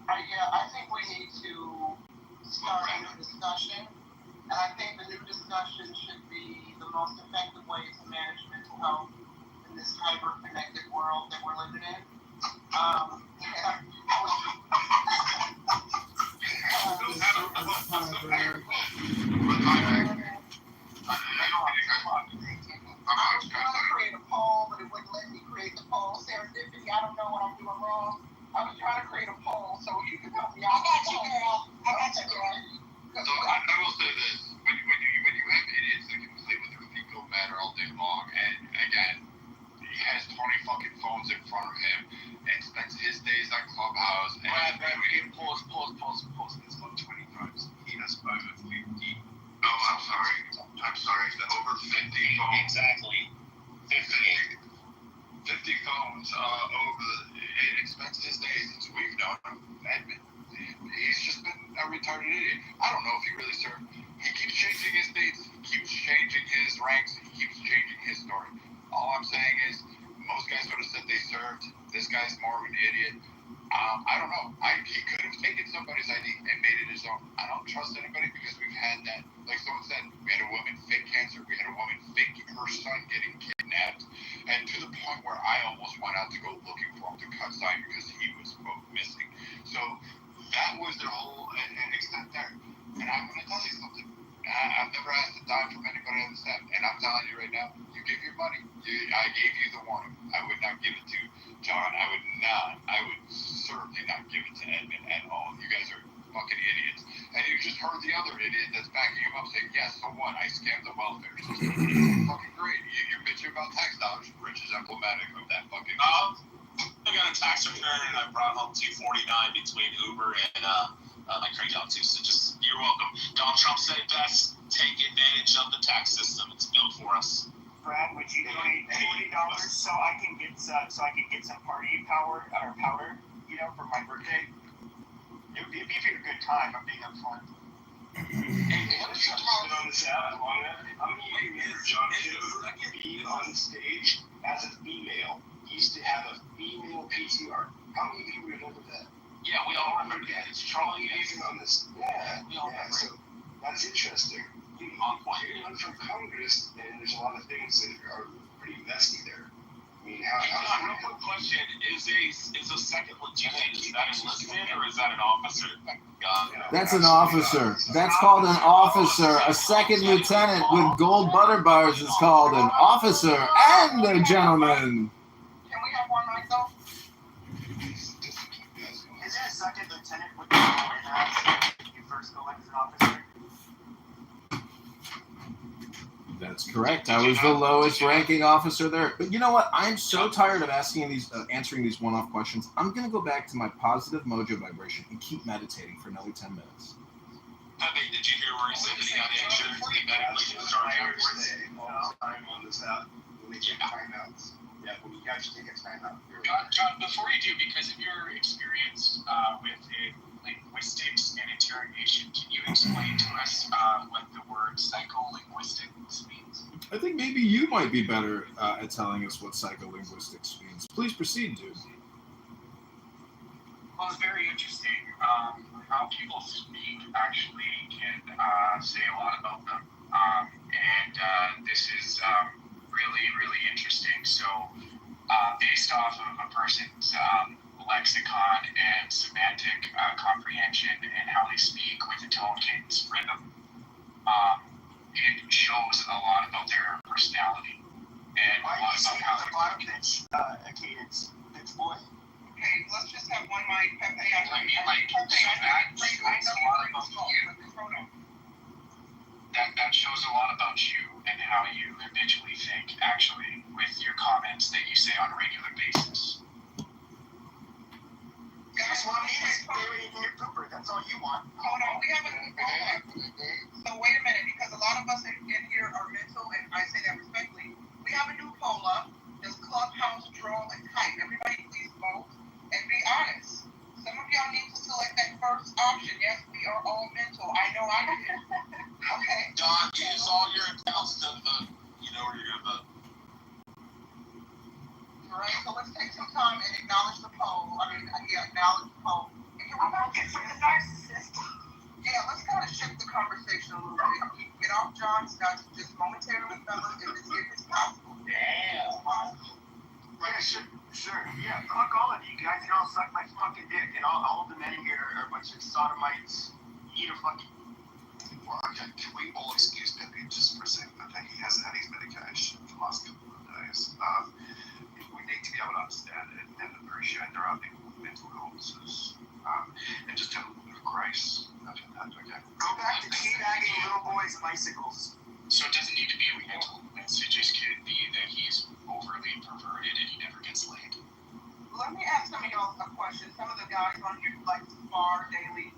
I think we need to start a new discussion, and I think the new discussion should be the most effective way to manage mental health in this hyper-connected world that we're living in. I was trying to create a poll, but it wouldn't let me create the poll. Serendipity, I don't know what I'm doing wrong. I was trying to create a poll, so you can help me out. I got you, girl. So I will say this: when you have idiots that can play with their feet go matter all day long, and again, he has 20 fucking phones in front of him and spends his days on Clubhouse. And Pause. It's about 20 times. He has over 50. Oh, I'm sorry. Over 50 phones. Exactly. 50 phones it spends his days since we've known him. Edmund, he's just been a retarded idiot. I don't know if he really served. He keeps changing his dates. He keeps changing his ranks. He keeps changing his story. All I'm saying is, most guys would have said they served. This guy's more of an idiot. I don't know. He could have taken somebody's ID and made it his own. I don't trust anybody because we've had that. Like someone said, we had a woman fake cancer. We had a woman fake her son getting kidnapped. And to the point where I almost went out to go looking for him to cut sign because he was, quote, missing. So that was their whole extent there. And I'm going to tell you something. I've never asked a dime from anybody on the staff. And I'm telling you right now, you give your money. I gave you the warning. I would not give it to John. I would certainly not give it to Edmund at all. You guys are fucking idiots. And you just heard the other idiot that's backing him up saying, yes, so what? I scammed the welfare system. Fucking great. You're bitching about tax dollars. Rich is emblematic of that fucking I got a tax return and I brought home $249 between Uber and my credit job too. So just, you're welcome. Donald Trump said best, take advantage of the tax system. It's built for us. Brad, would you donate $40 so I can get some party powder, for my birthday? It would be a good time. I'm being upfront. On this app, I'm going to John Kitover be on stage as a female. He used to have a female PTR. How many of you remember that? Yeah, we all remember that. It's Charlie even on this. Yeah, so that's interesting. On point. You're running from Congress, and there's a lot of things that are pretty messy there. I mean, how real quick question: Is a second lieutenant, is that a lieutenant or is that an officer? That's an officer. That's called an officer. A second lieutenant with gold butter bars is called an officer and a gentleman. Can we have one myself? Is there a second lieutenant with the White House when you first go in as an officer? That's correct. I was the lowest ranking officer there. But you know what? I'm so tired of answering these one-off questions. I'm going to go back to my positive mojo vibration and keep meditating for another 10 minutes. Did you hear where he said that he got insurance? He medically discharged afterwards? All the time on this app when they get timeouts. Yeah, when you guys take a time out. John, before you do, because of your experience with linguistics and interrogation, can you explain to us what the word psycholinguistics means? I think maybe you might be better at telling us what psycholinguistics means. Please proceed, dude. Well, it's very interesting. How people speak actually can say a lot about them. And this is really, really interesting. So, based off of a person's lexicon and semantic comprehension and how they speak with a tone, cadence, rhythm, it shows a lot about their personality and a lot about how the bottom pitch, cadence, pitch boy. Okay, let's just have one mic, Pepe. I mean, like, so that shows a lot about you. That shows a lot about you and how you habitually think, actually, with your comments that you say on a regular basis. Guys, what I mean is bury it in your pooper. That's all you want. Hold on, we have a new poll. So wait a minute, because a lot of us in here are mental, and I say that respectfully. We have a new poll up. There's Clubhouse, Draw, and Type. Everybody please vote and be honest. Some of y'all need to select that first option. Yes, we are all mental. I know I did. Okay. Don, use all your accounts to vote. You know where you're going to vote. All right, so let's take some time and acknowledge the poll. Acknowledge the poll. And here we go. Yeah, let's kind of shift the conversation a little bit. Get off John's nuts just momentarily, fellas, if it's possible. Damn. Yeah, sure. Yeah, fuck all of you guys. You all suck my fucking dick. And all of the men in here are a bunch of sodomites. Eat a fucking... Well, okay, can we all excuse Pepe just for a second? I think he hasn't had his medication for the last couple of days. We need to be able to understand it and appreciate there are people with mental illnesses. And just have a little bit of grace. Okay. Go back to teabagging little boys' bicycles. So it doesn't need to be a mental illness. It just could be that he's overly perverted and he never gets laid. Let me ask some of y'all a question. Some of the guys on here who like to spar daily.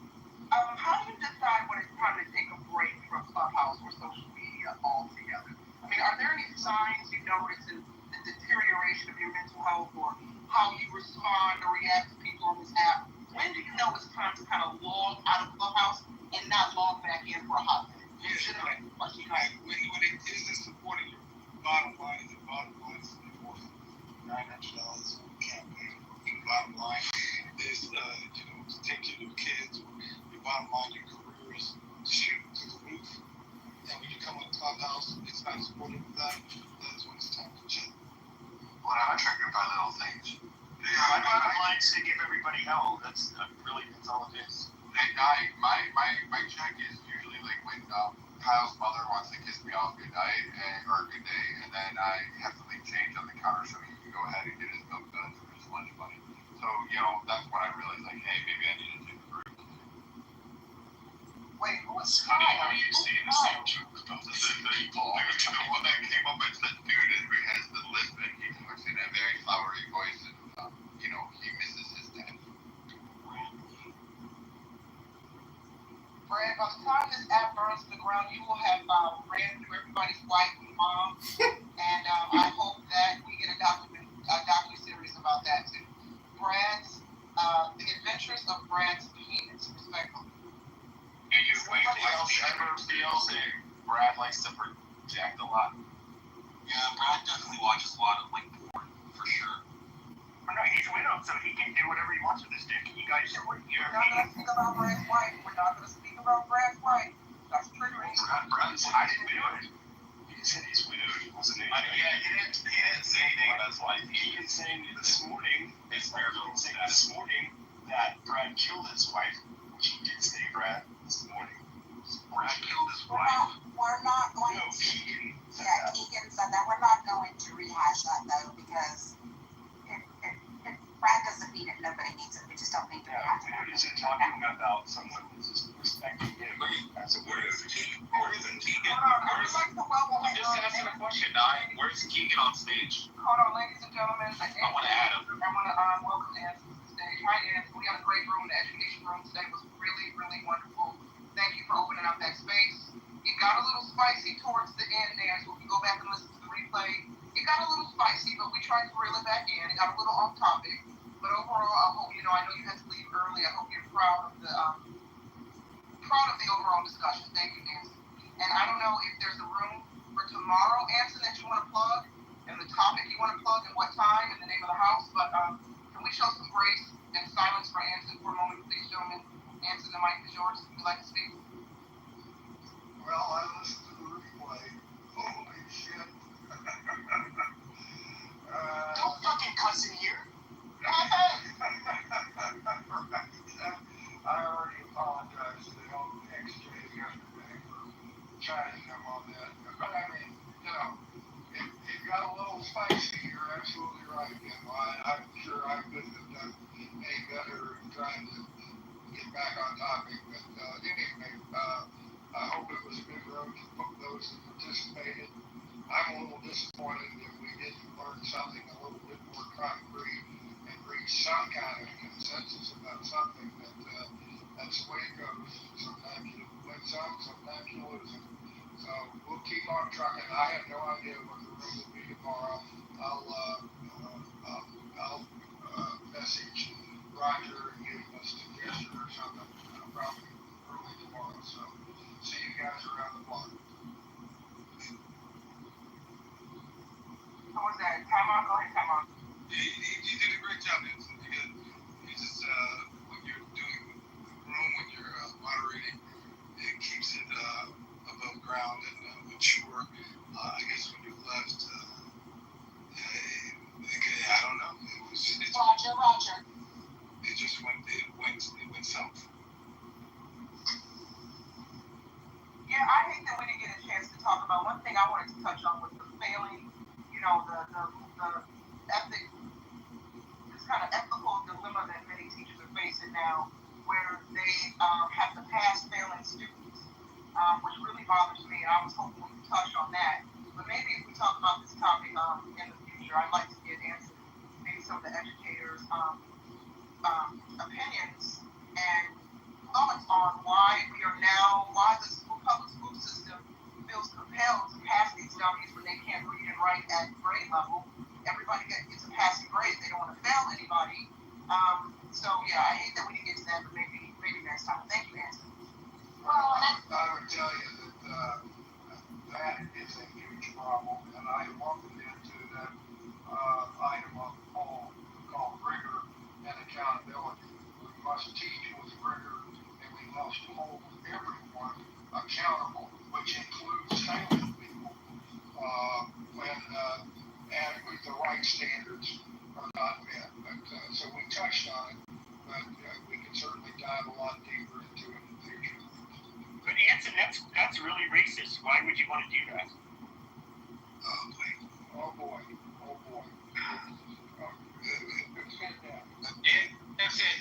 How do you decide when it's time to take a break from Clubhouse or social media altogether? I mean, are there any signs you notice in the deterioration of your mental health or how you respond or react to people on this app? When do you know it's time to kind of log out of Clubhouse and not log back in for a hot minute? When it isn't supporting your bottom line, the bottom line is important. $900 campaign. The bottom line is, to take care of kids. Your bottom line, your career is shooting to the roof. And when you come on Clubhouse, it's not supporting that. That's when it's time to change. Well, I'm triggered by little things. Yeah, my bottom line is to give everybody hell. That's all it is. At night, my check is usually like when Kyle's mother wants to kiss me off good night or good day, and then I have to leave change on the counter so he can go ahead and get his milk done for his lunch money. So, that's when I realize, like, hey, maybe I need to take a break. Wait, who is funny how you say the same joke about the people. The one that came up and said, dude, who has the lisp and he talks in a very flowery voice and, he misses his dad. Brad, by the time this app burns to the ground, you will have ran through everybody's wife and mom, and I hope that we get a docu-series about that too. The Adventures of Brad's Penis, respectfully. Anybody else ever feels that Brad likes to project a lot? Yeah, Brad definitely watches a lot of porn, for sure. No, he's with him, so he can do whatever he wants with his dick. You guys, we're not going to speak about Brad's wife. That's triggering. Brad's I didn't do it. He said he's widowed, wasn't he? He didn't say anything about his wife. He didn't say this morning. This morning that Brad killed his wife, which he did say, Brad, this morning. Brad killed his wife. We're not going to. Keegan said that. Keegan said that. We're not going to rehash that though, because if Brad doesn't need it, nobody needs it. We just don't need to rehash it. He isn't talking about someone who's just respecting him. That's a word. Where is Keegan? I'm just asking a question, Nye. Where's Keegan on stage? Hold on, ladies and gentlemen. I want to add him. I want to welcome Anthony to the stage. Hi, Anthony. We got a great room. The education room today was really, really wonderful. Thank you for opening up that space. It got a little spicy towards the end there, so if you go back and listen to the replay, it got a little spicy, but we tried to reel it back in. It got a little off topic. But overall, I hope, I know you had to leave early. I hope you're proud of the overall discussion. Thank you, Nancy. And I don't know if there's a room for tomorrow, Anson, that you want to plug, and the topic you want to plug, and what time, and the name of the house. But can we show some grace and silence for Anson for a moment, please, gentlemen? Anson, the mic is yours. If you'd like to speak. Well, I listened to the replay. Holy shit. Don't fucking cuss in here. I already apologized to the old XJ yesterday for chiding him on that. But I mean, it got a little spicy. You're absolutely right, Ken. I'm sure I couldn't have done any better in trying to get back on topic. But anyway, I hope it was a good road for those that participated. I'm a little disappointed that we didn't learn something a little bit more concrete and reach some kind of consensus about something. That's the way it goes. Sometimes you win some, sometimes you lose them. So we'll keep on trucking. I have no idea what the room will be tomorrow. I'll message Roger and give him a suggestion or something. Probably early tomorrow. So see you guys around the block. What was that? Time on? Go ahead, time on. You did a great job, Anson. You just, when you're doing the room, when you're moderating, it keeps it above ground and mature. I guess when you left, I don't know. Roger. It just went south. Yeah, I hate that we didn't get a chance to talk about one thing I wanted to touch on was the failing, the ethic, this kind of ethical dilemma that many teachers are facing now, where they have to pass failing students, which really bothers me, and I was hoping we could touch on that. But maybe if we talk about this topic in the future, I'd like to get answers, maybe some of the educators' opinions and thoughts on why the public school system feels compelled to pass these dummies when they can't read and write at grade level. Everybody gets a passing grade. They don't want to fail anybody. So yeah, I hate that we didn't get to that, but maybe next time. Thank you, Nancy. Well, I would tell you that that is a huge problem, and I lumped it into that item on the poll called rigor and accountability. We must teach with rigor, and we must hold everyone accountable, which includes failing people when the right standards are not met. But, so we touched on it, but we can certainly dive a lot deeper into it in the future. But Anson, that's really racist. Why would you want to do that? Oh boy.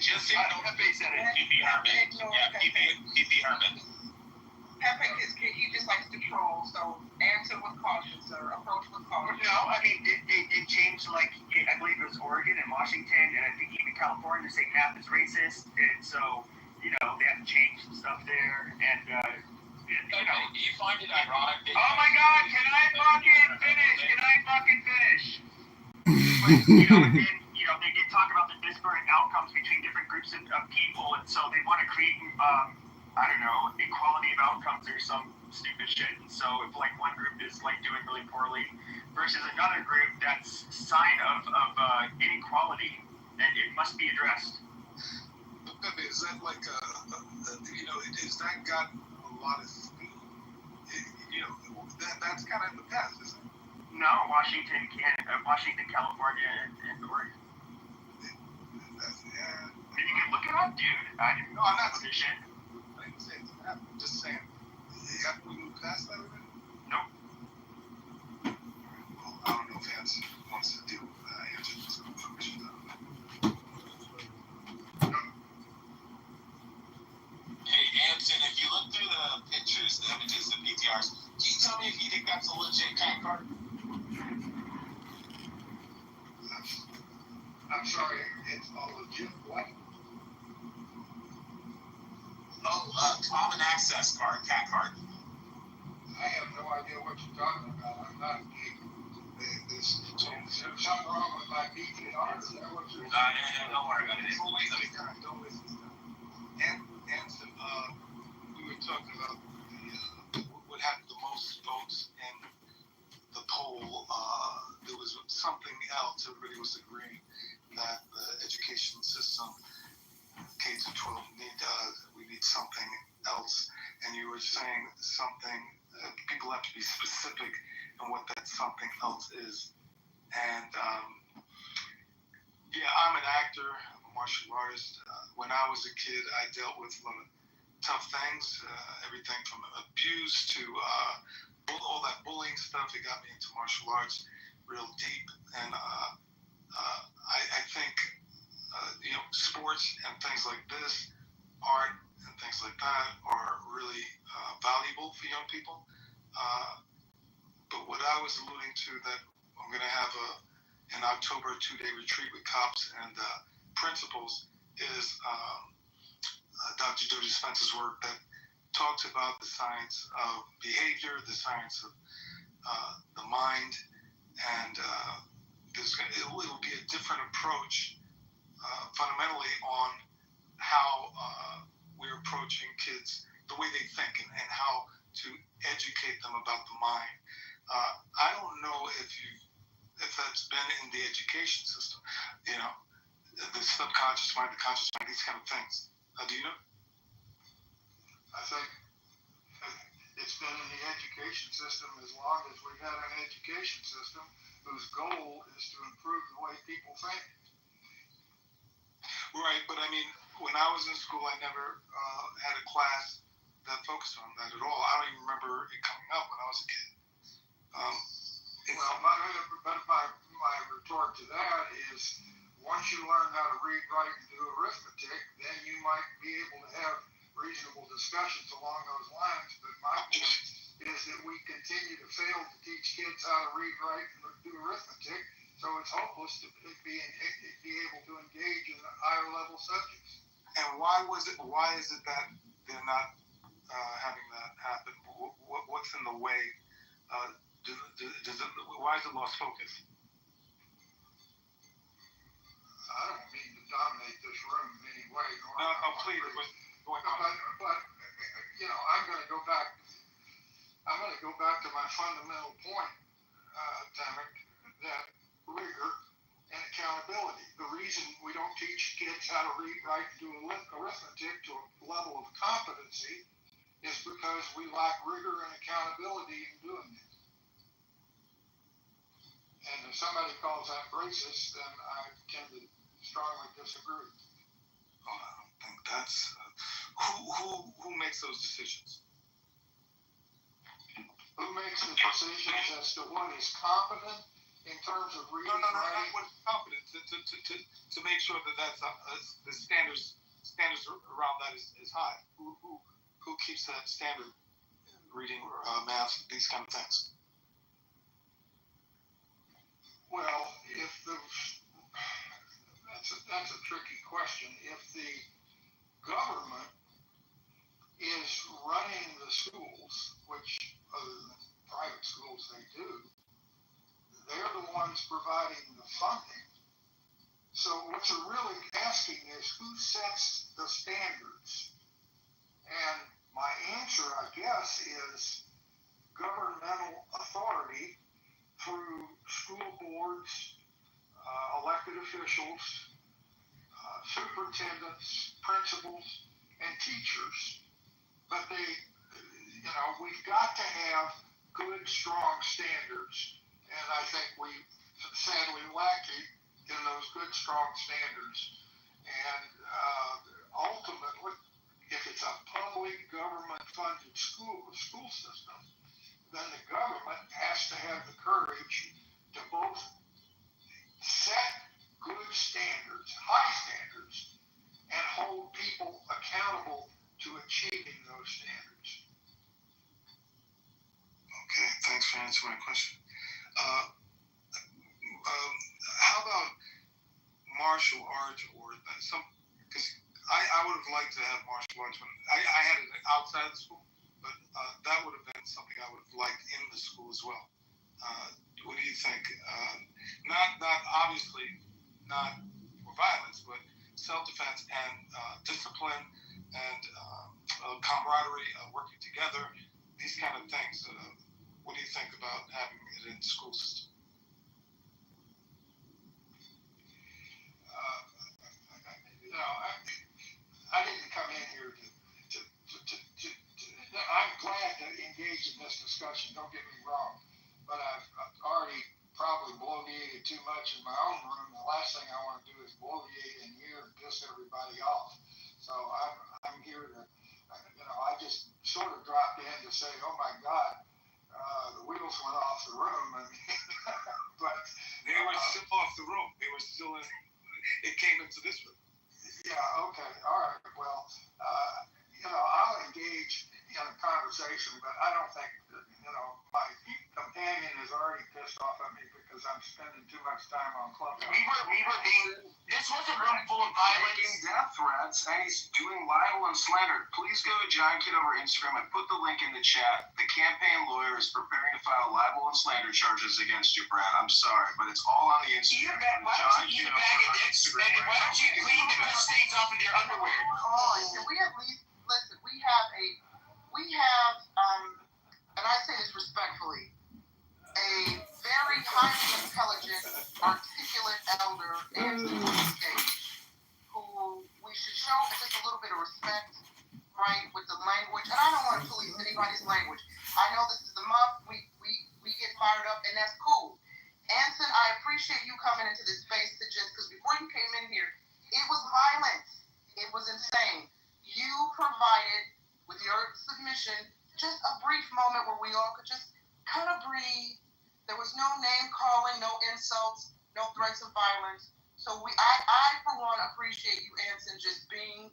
Just so you know, Pepe said it. PP Herman. Yeah, PP Herman. Pepe, he just likes to troll, so answer with caution, sir. Approach with caution. No, I mean, it changed, I believe it was Oregon and Washington, and I think even California to say math is racist, and so, they have to change some stuff there, and, You find it ironic that... Oh my God, can I fucking finish? But, they did talk about the disparate outcomes between different groups of people, and so they want to create, equality of outcomes or some stupid shit. And so if one group is doing really poorly versus another group, that's a sign of inequality, and it must be addressed. Pepe, is that has that got a lot of speed? That's kind of in the past, isn't it? No, Washington, California, and Oregon. And you can look it up, dude. I'm not saying shit. I didn't say it's happening. I'm just saying, have we moved past that already? Nope. Well, I don't know if Hans wants to deal with that. Answer this question. Hey, Anson, if you look through the pictures, the images, the PTRs, can you tell me if you think that's a legit cat card? I'm sorry, it's a legit what? Common access card, cat card. I have no idea what you're talking about. I'm not a geek. The is. So if there's something wrong with my PTR, there was don't worry about it. Don't waste the time. And we were talking about what had the most votes in the poll. There was something else. Everybody was agreeing that the education system, K to 12, we need something else. And you were saying something. People have to be specific on what that something else is. And I'm an actor. I'm a martial artist. When I was a kid, I dealt with a lot of tough things. Everything from abuse to all that bullying stuff. It got me into martial arts real deep. And I think sports and things like this, art and things like that, are really valuable for young people. But what I was alluding to, that I'm going to have in October, a 2-day retreat with cops and principals, is Dr. Joe Dispenza's work that talks about the science of behavior, the science of the mind, and it will be a different approach fundamentally on how we're approaching kids, the way they think, and how to educate them about the mind. I don't know if that's been in the education system, the subconscious mind, the conscious mind, these kind of things. Do you know? I think it's been in the education system as long as we've had an education system whose goal is to improve the way people think. Right, but I mean, when I was in school, I never had a class that focused on that at all. I don't even remember it coming up when I was a kid. My retort to that is, once you learn how to read, write, and do arithmetic, then you might be able to have reasonable discussions along those lines. But my point is that we continue to fail to teach kids how to read, write, and do arithmetic, so it's hopeless to be able to engage in higher level subjects. And why is it that they're not having that happen? What's in the way? Why is it lost focus? I don't mean to dominate this room in any way. No, please. What's going on? But I'm going to go back. I'm going to go back to my fundamental point, Tamik, that rigor and accountability. The reason we don't teach kids how to read, write, and do arithmetic to a level of competency is because we lack rigor and accountability in doing it. And if somebody calls that racist, then I tend to strongly disagree. Oh, I don't think that's who makes those decisions. Who makes the decisions as to what is competent in terms of reading? No, not what is competent. To make sure that that's the standards around that is high. Who keeps that standard? Reading, math, these kind of things. Well, that's a tricky question. If the government is running the schools, which other than private schools they do, they're the ones providing the funding. So what you're really asking is, who sets the standards? And my answer, I guess, is governmental authority through school boards, elected officials, superintendents, principals, and teachers. But we've got to have good, strong standards. And I think we sadly lack in those good, strong standards. And ultimately, if it's a public government-funded school system, then the government has to have the courage to both set good standards, high standards, and hold people accountable to achieving those standards. Okay, thanks for answering my question. How about martial arts or some? Because I would have liked to have martial arts when I had it outside of school, but that would have been something I would have liked in the school as well. What do you think? Not obviously not for violence, but self-defense and discipline and camaraderie, working together, these kind of things. What do you think about having it in the school system? I didn't come in here I'm glad to engage in this discussion, don't get me wrong, but I've already probably bloviated too much in my own room. The last thing I want to do is bloviate in here and piss everybody off. So I'm here to, I just sort of dropped in to say, oh my God, the wheels went off the room. But they were still off the room. They were still in, it came into this room. Yeah, okay, all right. Well, I'll engage in a conversation, but I don't think that, my companion is already pissed off at me because I'm spending too much time on Clubhouse. This was a room full of violence. Making death threats, and he's doing libel and slander. Please go to John Kitover Instagram and put the link in the chat. The campaign lawyer is preparing to file libel and slander charges against you, Brad. I'm sorry, but it's all on the Instagram. Why don't you eat a bag of dicks, and why don't you clean the piss stains off of your underwear? Can we at least listen? We have, and I say this respectfully, a very highly intelligent, articulate elder and stage who we should show just a little bit of respect, right, with the language. And I don't want to police anybody's language. I know this is the month we get fired up, and that's cool. Anson, I appreciate you coming into this space to just, because before you came in here, it was violent. It was insane. You provided, with your submission, just a brief moment where we all could just kind of breathe. There was no name calling, no insults, no threats of violence. So I for one, appreciate you, Anson, just being,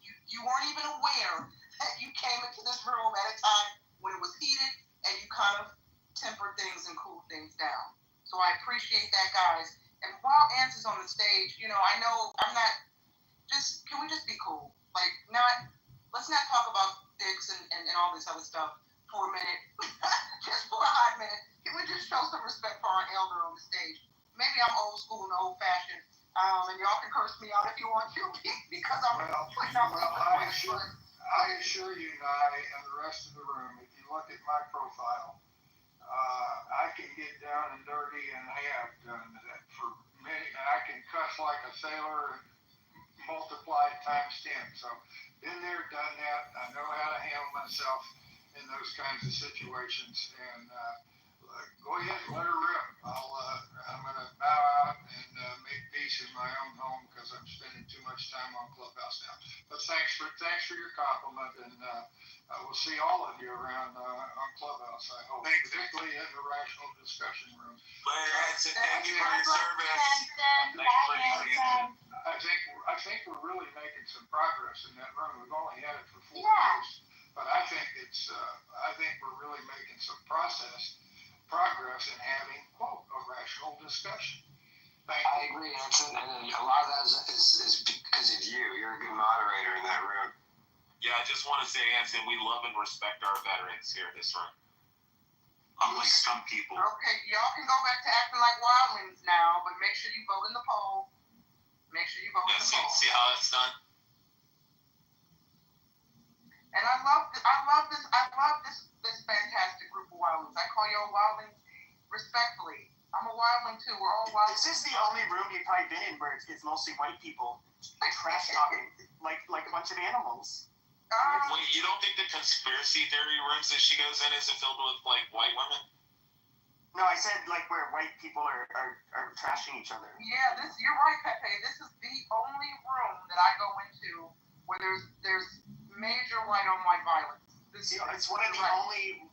you weren't even aware that you came into this room at a time when it was heated, and you kind of tempered things and cooled things down. So I appreciate that, guys. And while Anson's on the stage, I know I'm not, can we just be cool? Like, let's not talk about dicks and all this other stuff for a minute. Just for a hot minute. Can we just show some respect for our elder on the stage? Maybe I'm old school and old fashioned, and y'all can curse me out if you want to, because I'm putting up with I assure you, Nye, and the rest of the room, if you look at my profile, I can get down and dirty, and I have done that for many. I can cuss like a sailor and multiply times 10. So, been there, done that. I know how to handle myself in those kinds of situations, and go ahead and let her rip. I'm going to bow out and make peace in my own home because I'm spending too much time on Clubhouse now. But thanks for your compliment, and we'll see all of you around on Clubhouse, I hope, particularly in the rational discussion room. Thank you for your service. I think we're really making some progress in that room. We've only had it for 4 days, but I think we're really making some progress in having, quote, a rational discussion. I agree, Anson, and a lot of that is because of you. You're a good moderator in that room. Yeah, I just want to say, Anson, we love and respect our veterans here in this room. Unlike some people. Okay, y'all can go back to acting like wildlings now, but make sure you vote in the poll. Make sure you vote in the poll. See how it's done? And I love this fantastic group of wildlings. I call y'all wildlings respectfully. I'm a wildling too. We're all wildlings. This is the only room you've probably been in where it's mostly white people trash talking like a bunch of animals. Wait, you don't think the conspiracy theory rooms that she goes in is filled with like white women? No, I said like where white people are trashing each other. Yeah, you're right, Pepe. This is the only room that I go into where there's major white on white violence. It's one of the only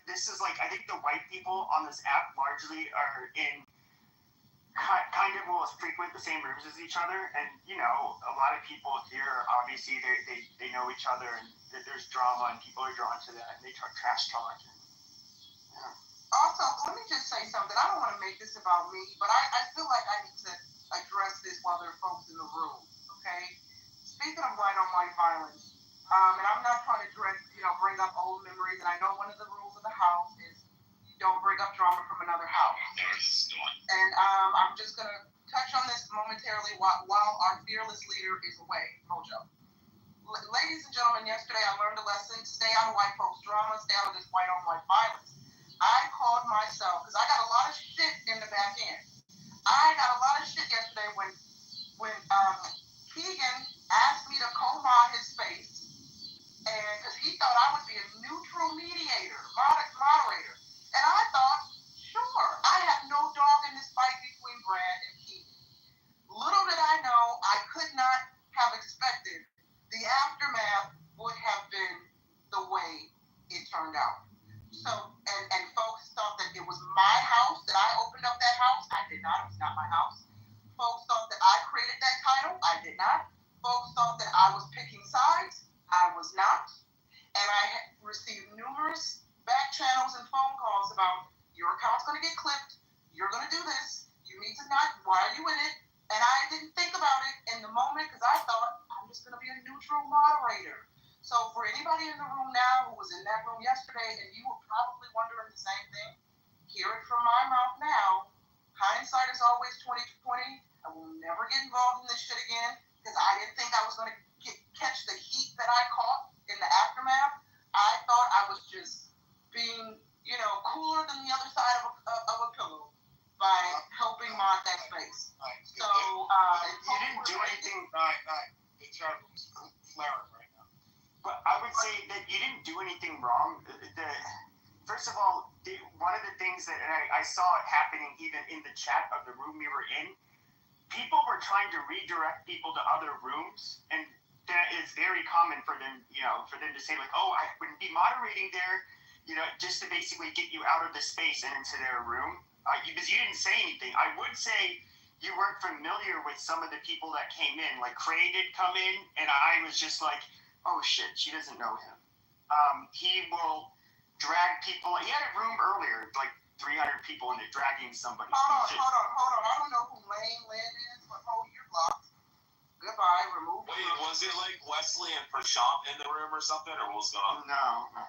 this is like, I think the white people on this app largely are in kind of will frequent the same rooms as each other, and a lot of people here obviously they know each other, and there's drama and people are drawn to that and they trash talk. Also, let me just say something. I don't want to make this about me, but I feel like I need to address this while there are folks in the room. Okay, speaking of white on white violence, and I'm not trying to bring up old memories, and I know one of the rules of the house is you don't bring up drama from another And I'm just going to touch on this momentarily while our fearless leader is away, Mojo. Ladies and gentlemen, yesterday I learned a lesson. Stay out of white folks' drama. Stay out of this white on white violence. I called myself, because I got a lot of shit in the back end. I got a lot of shit yesterday when Keegan asked me to co-mod his space, and because he thought I would be a neutral mediator, moderator. And I thought, sure, I have no dog in this fight between Brad and Keegan. Little did I know, I could not have expected the aftermath would have been the way it turned out. So, and folks thought that it was my house, that I opened up that house. I did not. It was not my house. Folks thought that I created that title. I did not. Folks thought that I was picking sides. I was not. And I received numerous back channels and phone calls about, your account's going to get clipped. You're going to do this. You need to not. Why are you in it? And I didn't think about it in the moment because I thought I'm just going to be a neutral moderator. So for anybody in the room now who was in that room yesterday and you were probably wondering the same thing, hear it from my mouth now. Hindsight is always 20/20. I will never get involved in this shit again because I didn't think I was going to catch the heat that I caught in the aftermath. I thought I was just being, cooler than the other side of a pillow by helping mod that space. So, you didn't do anything. The chat room's flaring right now. But I would say that you didn't do anything wrong. First of all, one of the things that I saw it happening even in the chat of the room we were in, people were trying to redirect people to other rooms, and that is very common for them, for them to say like, oh, I wouldn't be moderating there, just to basically get you out of the space and into their room. Because you didn't say anything. I would say you weren't familiar with some of the people that came in. Like Cray did come in, and I was just like, oh shit, she doesn't know him. He will drag people. He had a room earlier, like 300 people in it, dragging somebody. Hold on. I don't know who Lane Lynn is, but you're blocked. Goodbye, remove. Wait, was it like Wesley and Prashant in the room or something, or what was going on? No.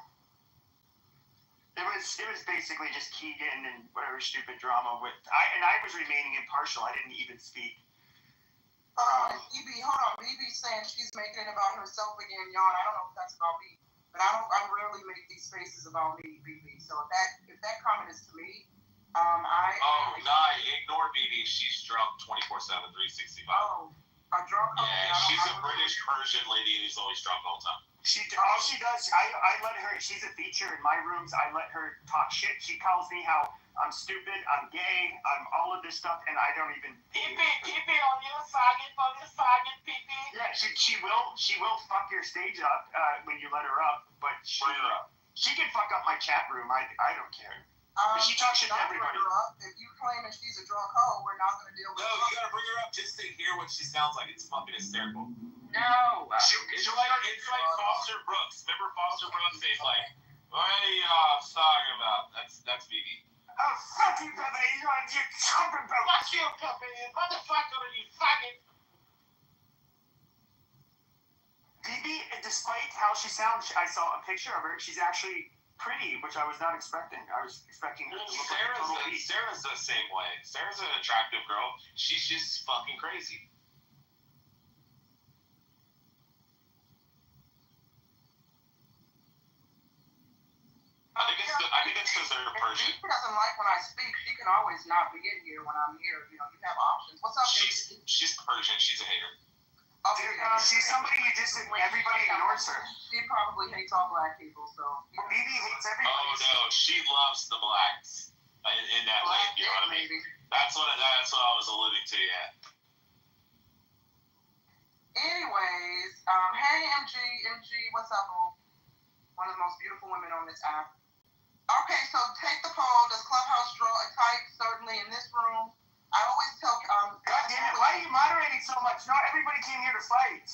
It was basically just Keegan and whatever stupid drama with. I was remaining impartial. I didn't even speak. Hold on. BB's saying she's making it about herself again, y'all. I don't know if that's about me, but I rarely make these spaces about me, BB. So if that comment is to me, ignore BB. She's drunk 24/7, 365. Oh, a drunk. Yeah, she's a British Persian lady who's always drunk all the time. All she does, I let her, she's a feature in my rooms, I let her talk shit. She calls me how I'm stupid, I'm gay, I'm all of this stuff, and I don't even... Pee-pee on your faggot, pee-pee. Yeah, she will fuck your stage up when you let her up, but she can fuck up my chat room, I don't care. But she talks shit to everybody. If you claim that she's a drunk hoe, we're not going to deal with it. No, you gotta bring her up just to hear what she sounds like. It's fucking hysterical. No. It's like Foster Brooks. Remember Foster Brooks? He's like, what are you talking about? That's BB. Oh, fuck you, Pepe. You're talking about... Fuck you, Pepe. Motherfucker, you faggot. BB, despite how she sounds, I saw a picture of her. She's actually pretty, which I was not expecting. I was expecting her to look like a total beast. Sarah's the same way. Sarah's an attractive girl. She's just fucking crazy. I think it's because they're Persian. She doesn't like when I speak. She can always not be in here when I'm here. You have options. What's up? She's Persian. She's a hater. Okay, she's somebody you just, everybody ignores her. She probably hates all black people, so. BB hates everybody. Oh no, she loves the blacks in that way. You know what I mean? That's what I was alluding to. Yeah. Anyways, hey MG, what's up, boo? One of the most beautiful women on this app. Okay, so take the poll. Does Clubhouse draw a type? Certainly in this room. I always tell God damn it, why are you moderating so much? Not everybody came here to fight.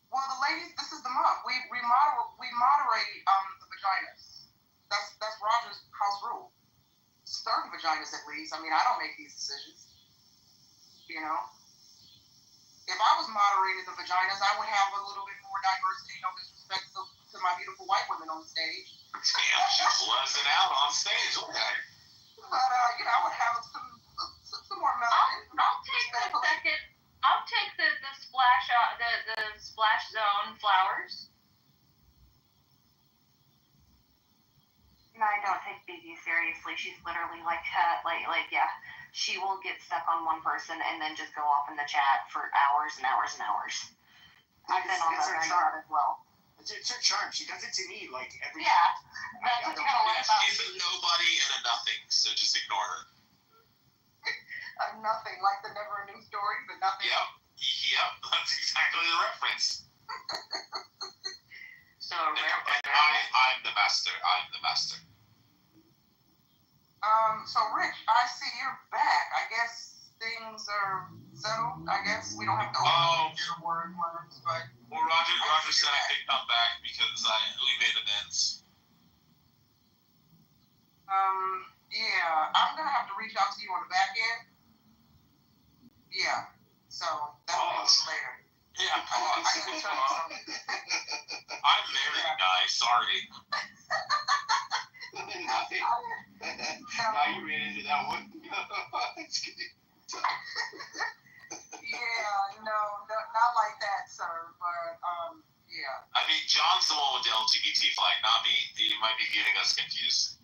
Well, the ladies, this is the month. We moderate the vaginas. That's Roger's house rule. Certain vaginas, at least. I mean, I don't make these decisions. If I was moderating the vaginas, I would have a little bit more diversity. No disrespect to my beautiful white women on the stage. Damn, she's buzzing out on stage. Okay. I would have some more melanin. I'll take the second. I'll take the splash the splash zone flowers. No, I don't take BB seriously. She's literally like yeah. She will get stuck on one person and then just go off in the chat for hours and hours and hours. I've been on that as well. It's her charm. She does it to me like every. Yeah. That's what you gotta like about She's a nobody and a nothing, so just ignore her. Nothing, like the never a new story, but nothing. Yep, that's exactly the reference. So and I'm the master. I'm the master. So Rich, I see you're back. I guess things are settled. I guess we don't have to open your words, but. Well, Roger said I could come back because we made amends. Yeah, I'm gonna have to reach out to you on the back end. Yeah, so that'll be later. Yeah, pause. I'm married, guys. Sorry. Now you ran into that one. Yeah, no, not like that, sir. But yeah. I mean, John's the one with the LGBT flag, not me. He might be getting us confused.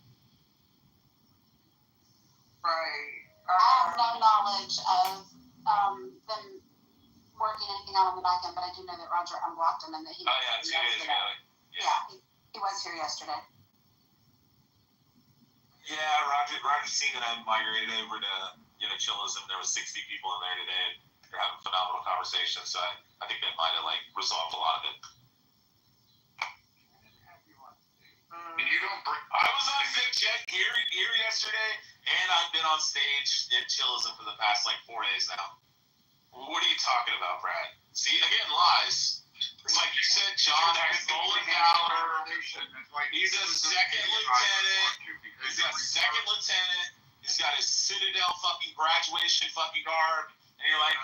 Right. I have no knowledge of them working anything out on the back end, but I do know that Roger unblocked him and that he. 2 days ago. Yeah, he was here yesterday. Yeah, Roger's seen that I migrated over to chillism. There was 60 people in there today. They're having phenomenal conversations, so I think that might have resolved a lot of it. And you don't bring. I was on Sick Check here yesterday, and I've been on stage in chillism for the past 4 days now. What are you talking about, Brad? See, again, lies. It's like you said, John has stolen power. He's a second lieutenant. He's got second lieutenant. He's got his Citadel fucking graduation fucking garb. And you're like,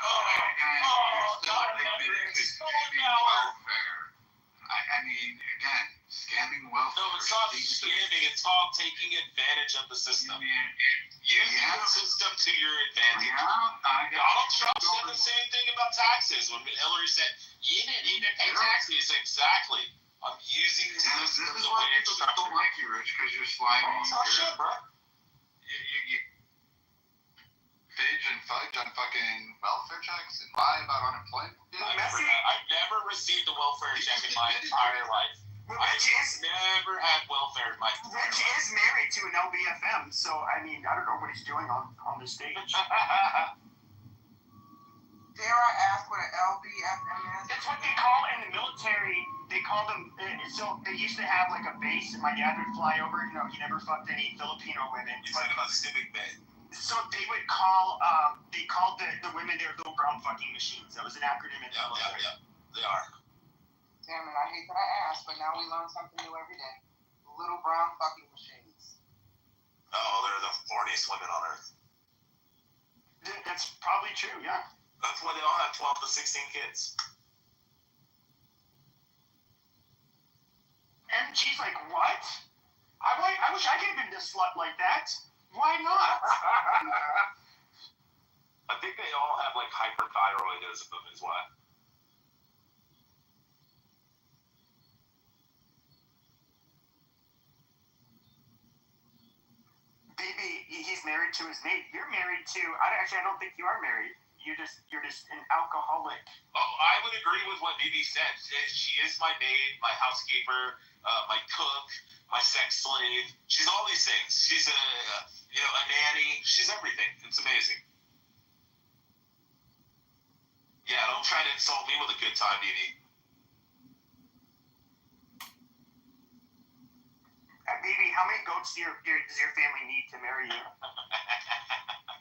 God, stolen power. I mean, again, scamming welfare. No, it's not scamming. It's called taking advantage of the system. Using the system to your advantage. Donald Trump said the same thing about taxes when Hillary said, you didn't even pay taxes. Exactly. I'm using the system. This is why people don't like you, Rich, because you're slimy. Oh, shit, bro. You fidge and fudge on fucking welfare checks and lie about unemployment. I've never received a welfare check in my entire life. I've never had welfare in my entire life. Rich is married to an LBFM, so I mean, I don't know what he's doing on the stage. Dare I ask what an LBFM is? It's what they call in the military. They call them. So they used to have a base, and my dad would fly over. He never fucked any Filipino women. You're talking about Civic Bay. So they would call. They called the women their little brown fucking machines. That was an acronym in the military. Yeah, they are. Damn it! I hate that I asked, but now we learn something new every day. Little brown fucking machines. Oh, they're the horniest women on earth. That's probably true. Yeah. That's why they all have 12 to 16 kids. And she's like, what? I wish I could have been this slut like that. Why not? I think they all have hyperthyroidism as well. Baby, he's married to his mate. You're married to. I don't think you are married. You're just an alcoholic. Oh, I would agree with what Bibi said. She is my maid, my housekeeper, my cook, my sex slave. She's all these things. She's a nanny. She's everything. It's amazing. Yeah, don't try to insult me with a good time, Bibi. Bibi, how many goats does your family need to marry you?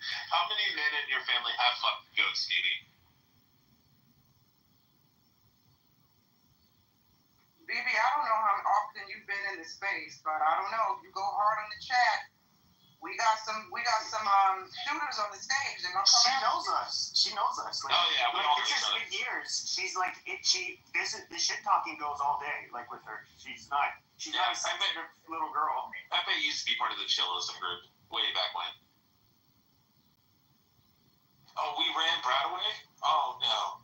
How many men in your family have fucked goats, Bibi? Bibi, I don't know how often you've been in the space, but I don't know. If you go hard on the chat, we got some shooters on the stage. They're gonna come. She knows us. Oh yeah, we all it's just been years. She's this shit talking goes all day, with her. She's not a sensitive little girl. I bet you used to be part of the chillism group. way back when. Oh, we ran Brad away? Oh, no.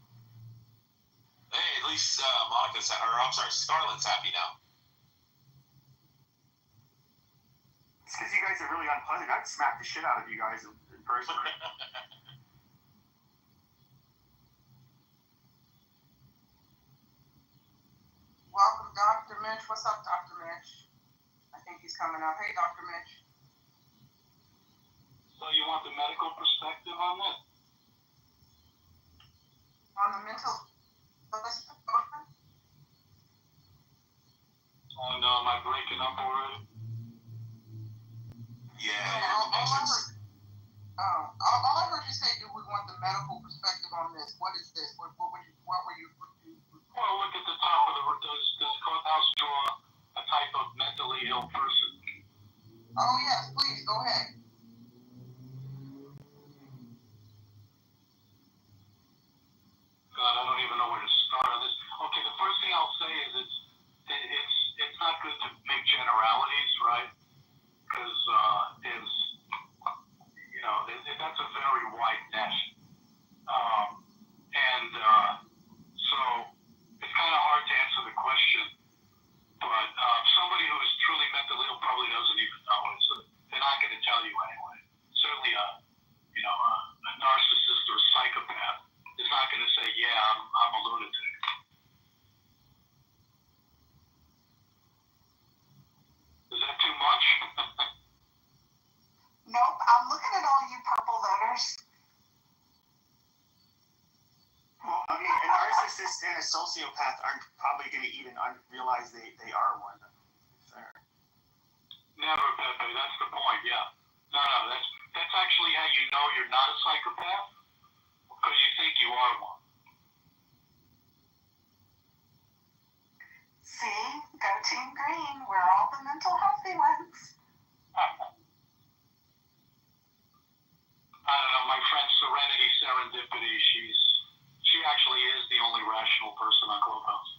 Hey, at least Scarlett's happy now. It's because you guys are really unpleasant. I'd smack the shit out of you guys in person. Welcome, Dr. Mitch. What's up, Dr. Mitch? I think he's coming up. Hey, Dr. Mitch. So you want the medical perspective on that? On the mental illness? Oh no, am I breaking up already? Yeah. All I heard you say, do we want the medical perspective on this? What is this? What were you? Well, look at the top of does Clubhouse draw a type of mentally ill person? Oh yes, please go ahead. God, I don't even know where to start on this. Okay, the first thing I'll say is it's not good to make generalities, right? Because that's a very wide net, so it's kind of hard to answer the question. But somebody who is truly mentally ill probably doesn't even know it, so they're not going to tell you anyway. Certainly, a narcissist or a psychopath is not going to say, "Yeah, I'm a lunatic." Is that too much? Nope, I'm looking at all you purple voters. Well, I mean, a narcissist and a sociopath aren't probably going to even realize they are one. Never, Pepe. That's the point. Yeah. No. That's actually how you know you're not a psychopath, because you think you are one. See, go Team Green. We're all the mental healthy ones. I don't know. My friend Serenity Serendipity. She actually is the only rational person on Clubhouse.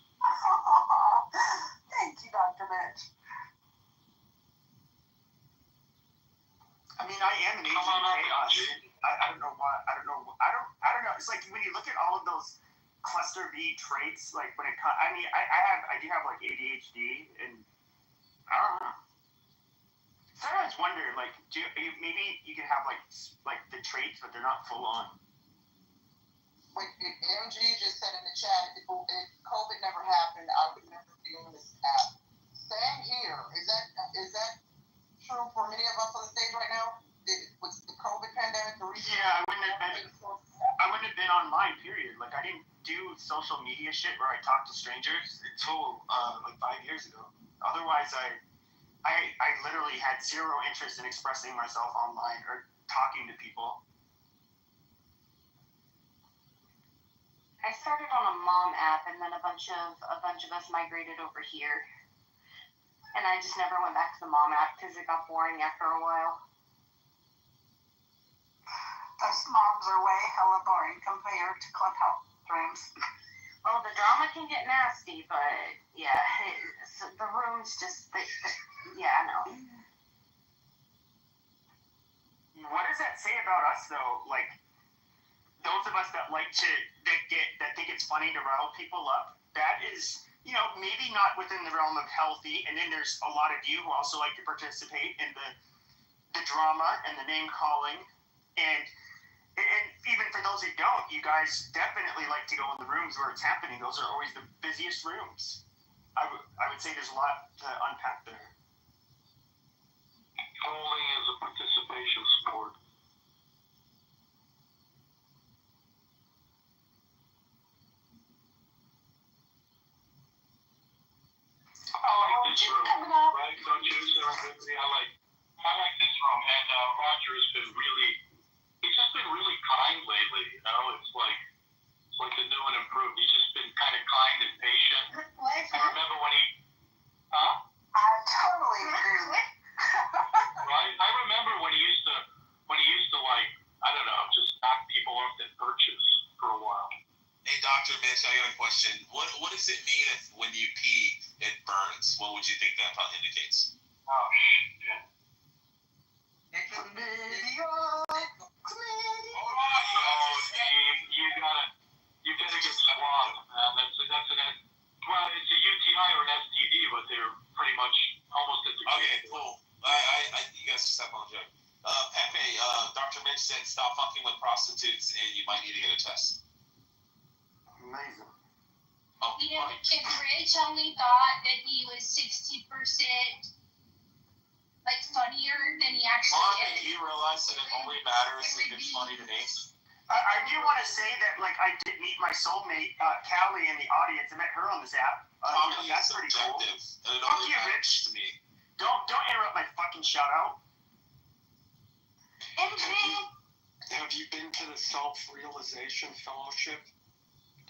Thank you, Dr. Mitch. I mean, I am an agent of chaos. I don't know why. I don't know. It's like when you look at all of those cluster B traits, like when it comes. I mean, I do have like ADHD, and I don't know. Sometimes wonder, like, maybe you can have like the traits, but they're not full on. Wait, MG just said in the chat, if COVID never happened, I would never be on this app. Same here. Is that true for many of us on the stage right now? Was the COVID pandemic the reason? Yeah, I wouldn't have been online, period. Like, I didn't do social media shit where I talked to strangers until like 5 years ago. Otherwise, I literally had zero interest in expressing myself online or talking to people. I started on a mom app, and then a bunch of us migrated over here. And I just never went back to the mom app because it got boring after a while. Those moms are way hella boring compared to Clubhouse rooms. Well, the drama can get nasty, but yeah, the rooms just, I know. What does that say about us, though? Like, those of us that think it's funny to rile people up, that is, maybe not within the realm of healthy. And then there's a lot of you who also like to participate in the drama and the name calling. And even for those who don't, you guys definitely like to go in the rooms where it's happening. Those are always the busiest rooms. I would say there's a lot to unpack there. Trolling is a participation sport. I like this room, right? Don't you, Serendipity? I like this room, and Roger has been he's just been really kind lately, It's like the new and improved. He's just been kind of kind and patient. I remember when he, I totally agree. Right? I remember when he used to like, I don't know, just knock people off their perches for a while. Hey, Dr. Mitch, I got a question. What does it mean if when you pee, it burns? What would you think that indicates? Oh, shit. It can You gotta get swabbed. Well, it's a UTI or an STD, but they're pretty much almost at the Okay, cool. You guys step on the joke. Pepe, Dr. Mitch said stop fucking with prostitutes and you might need to get a test. Amazing. Oh, you know, if Rich only thought that he was 60% like funnier than he actually Mom, is. do you realize that it only matters if it's funny to me? I do want to say that, like, I did meet my soulmate, Callie, in the audience. I met her on this app. Comedy That's is pretty cool. subjective, and it Fuck only you, matters Rich. to me. Don't interrupt my fucking shout out. Have you been to the Self-Realization Fellowship,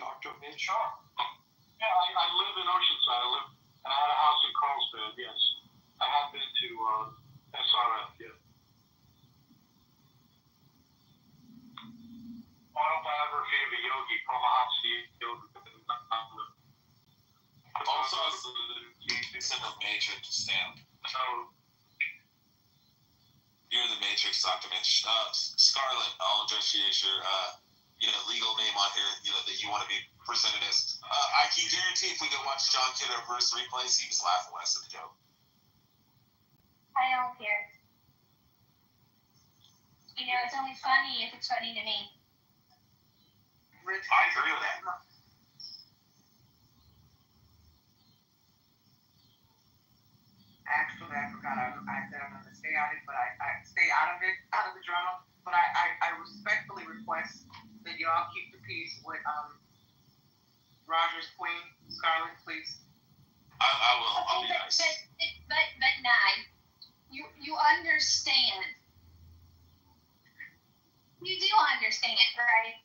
Dr. Mitch? Sure. Yeah, I live in Oceanside. I had a house in Carlsbad, yes. I have been to SRF, yeah. Autobiography of a Yogi, Paramahansa Yogi. Also, it's in the Matrix stamp. You're in the Matrix, Dr. Mitch. Scarlett, I'll address you as your legal name on here, that you want to be presented as. I can guarantee if we go watch John Kidder verse replays, he was laughing less at the joke. I don't care. You know, it's only funny if it's funny to me. I agree with that. Actually, I forgot. I said I'm going to stay out of it, but I stay out of the drama. But I respectfully request that y'all keep the peace with Roger's queen, Scarlett, please. I will. I'll be nice. But Nye, you understand. You do understand, right?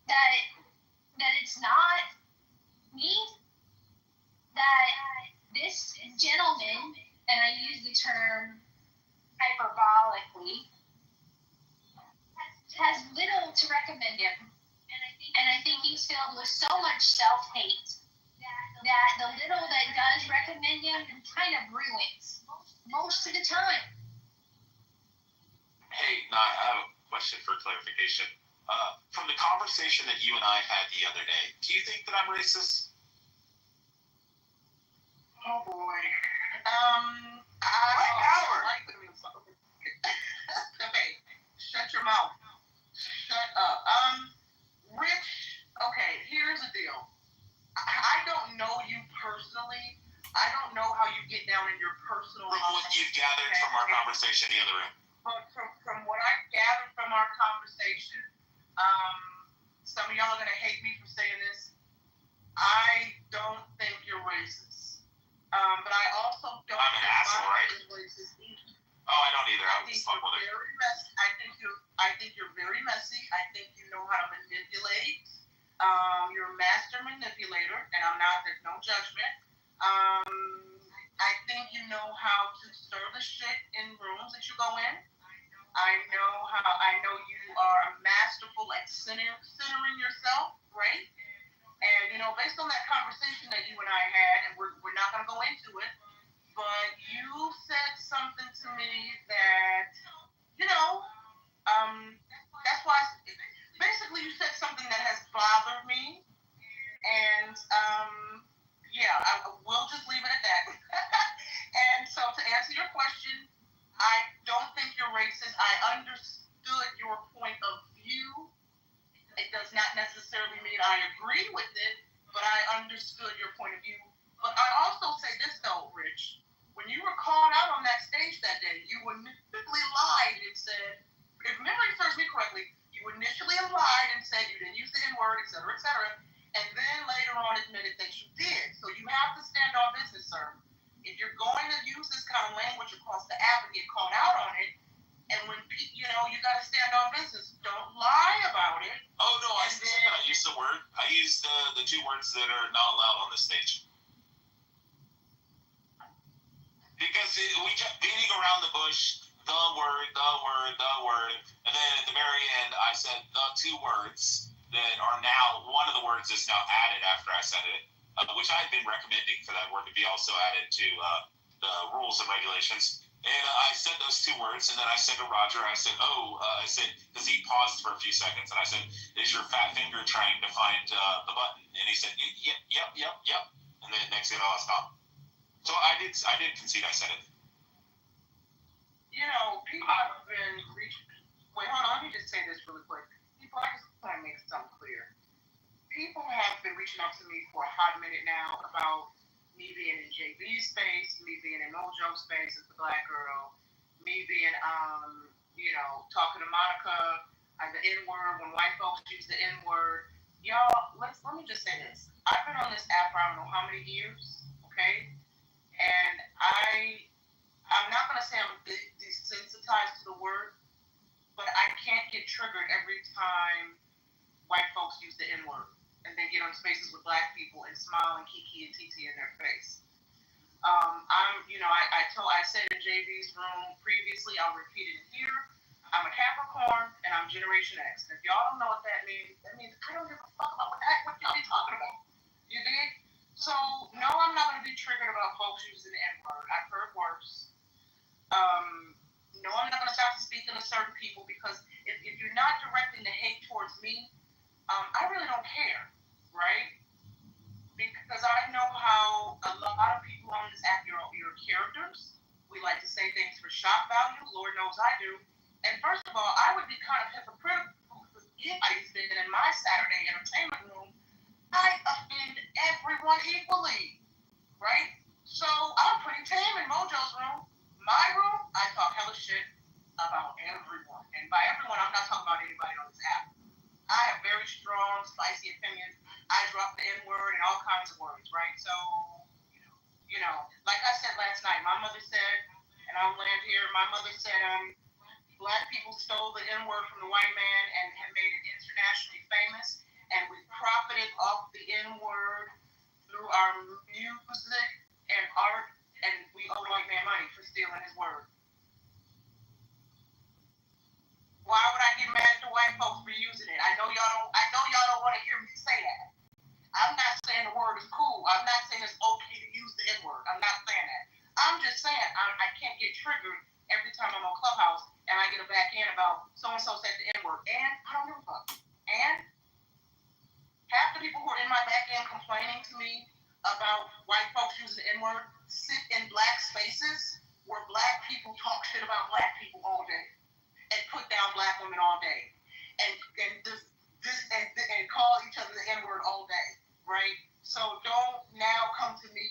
That it's not me, that this gentleman, and I use the term hyperbolically, has little to recommend him. And I think he's filled with so much self-hate that the little that does recommend him kind of ruins most of the time. Hey, Nye, I have a question for clarification. From the conversation that you and I had the other day, do you think that I'm racist? Oh boy. Okay, shut your mouth. Shut up. Rich, okay, here's the deal. I don't know you personally. I don't know how you get down in your personal From what you've gathered from our conversation in the other room. But from what I've gathered from our conversation, some of y'all are going to hate me for saying this. I don't think you're racist. But I also don't I'm an asshole, right? Racist either. Oh, I don't either. I think you're very messy. I think you're very messy. I think you know how to manipulate. You're a master manipulator, and there's no judgment. I think you know how to stir the shit in rooms that you go in. I know you are a masterful at centering yourself, right? And, based on that conversation that you and I had, and we're not going to go into it, but you said something to me that, that's why, basically you said something that has bothered me, and, we'll just leave it at that. And so to answer your question, I don't think you're racist. I understood your point of view. It does not necessarily mean I agree with it, but I understood your point of view. But I also say this though, Rich, when you were called out on that stage that day, you initially lied and said, if memory serves me correctly, you initially lied and said you didn't use the N-word, et cetera, and then later on admitted that you did. So you have to stand on business, sir. If you're going to use this kind of language across the app and get called out on it, and when you got to stand on business, don't lie about it. Oh no, I used the word. I used the two words that are not allowed on the stage. Because we kept beating around the bush, the word, and then at the very end, I said the two words that are now, one of the words is now added after I said it, which I had been recommending for that word to be also added to the rules and regulations. And I said those two words, and then I said to Roger, I said, because he paused for a few seconds, and I said, is your fat finger trying to find the button? And he said, yep. And then next thing I was stopped. So I did concede I said it. You know, people have been reaching. Wait, hold on. Let me just say this really quick. People, I just want to make something clear. People have been reaching out to me for a hot minute now about me being in JB's space, me being in Mojo's space as the black girl, me being, talking to Monica as the N-word when white folks use the N-word. Y'all, let me just say this. I've been on this app for I don't know how many years, okay? And I'm not going to say I'm desensitized to the word, but I can't get triggered every time white folks use the N-word and they get on spaces with black people and smile and kiki and titi in their face. I said in JV's room previously, I'll repeat it here. I'm a Capricorn and I'm Generation X. And if y'all don't know what that means I don't give a fuck about what y'all be talking about. You dig? So, no, I'm not going to be triggered about folks using the N-word. I've heard worse. No, I'm not going to stop speaking to certain people because if you're not directing the hate towards me, I really don't care, right? Because I know how a lot of people on this app, you're characters. We like to say things for shock value. Lord knows I do. And first of all, I would be kind of hypocritical because if I've been in my Saturday entertainment room, I offend everyone equally, right? So I'm pretty tame in Mojo's room. My room, I talk hella shit about everyone. And by everyone, I'm not talking about anybody on this app. I have very strong, spicy opinions. I drop the N-word and all kinds of words, right? So, like I said last night, my mother said, and I'll land here, my mother said, black people stole the N-word from the white man and have made it internationally famous, and we profited off the N-word through our music and art, and we owe the white man money for stealing his word. Why would I get mad at the white folks for using it? I know y'all don't want to hear me say that. I'm not saying the word is cool. I'm not saying it's okay to use the N-word. I'm not saying that. I'm just saying I can't get triggered every time I'm on Clubhouse and I get a backhand about so-and-so said the N-word. And I don't give a fuck. And half the people who are in my backhand complaining to me about white folks using the N-word sit in black spaces where black people talk shit about black people all day and put down black women all day and call each other the N-word all day, right? So don't now come to me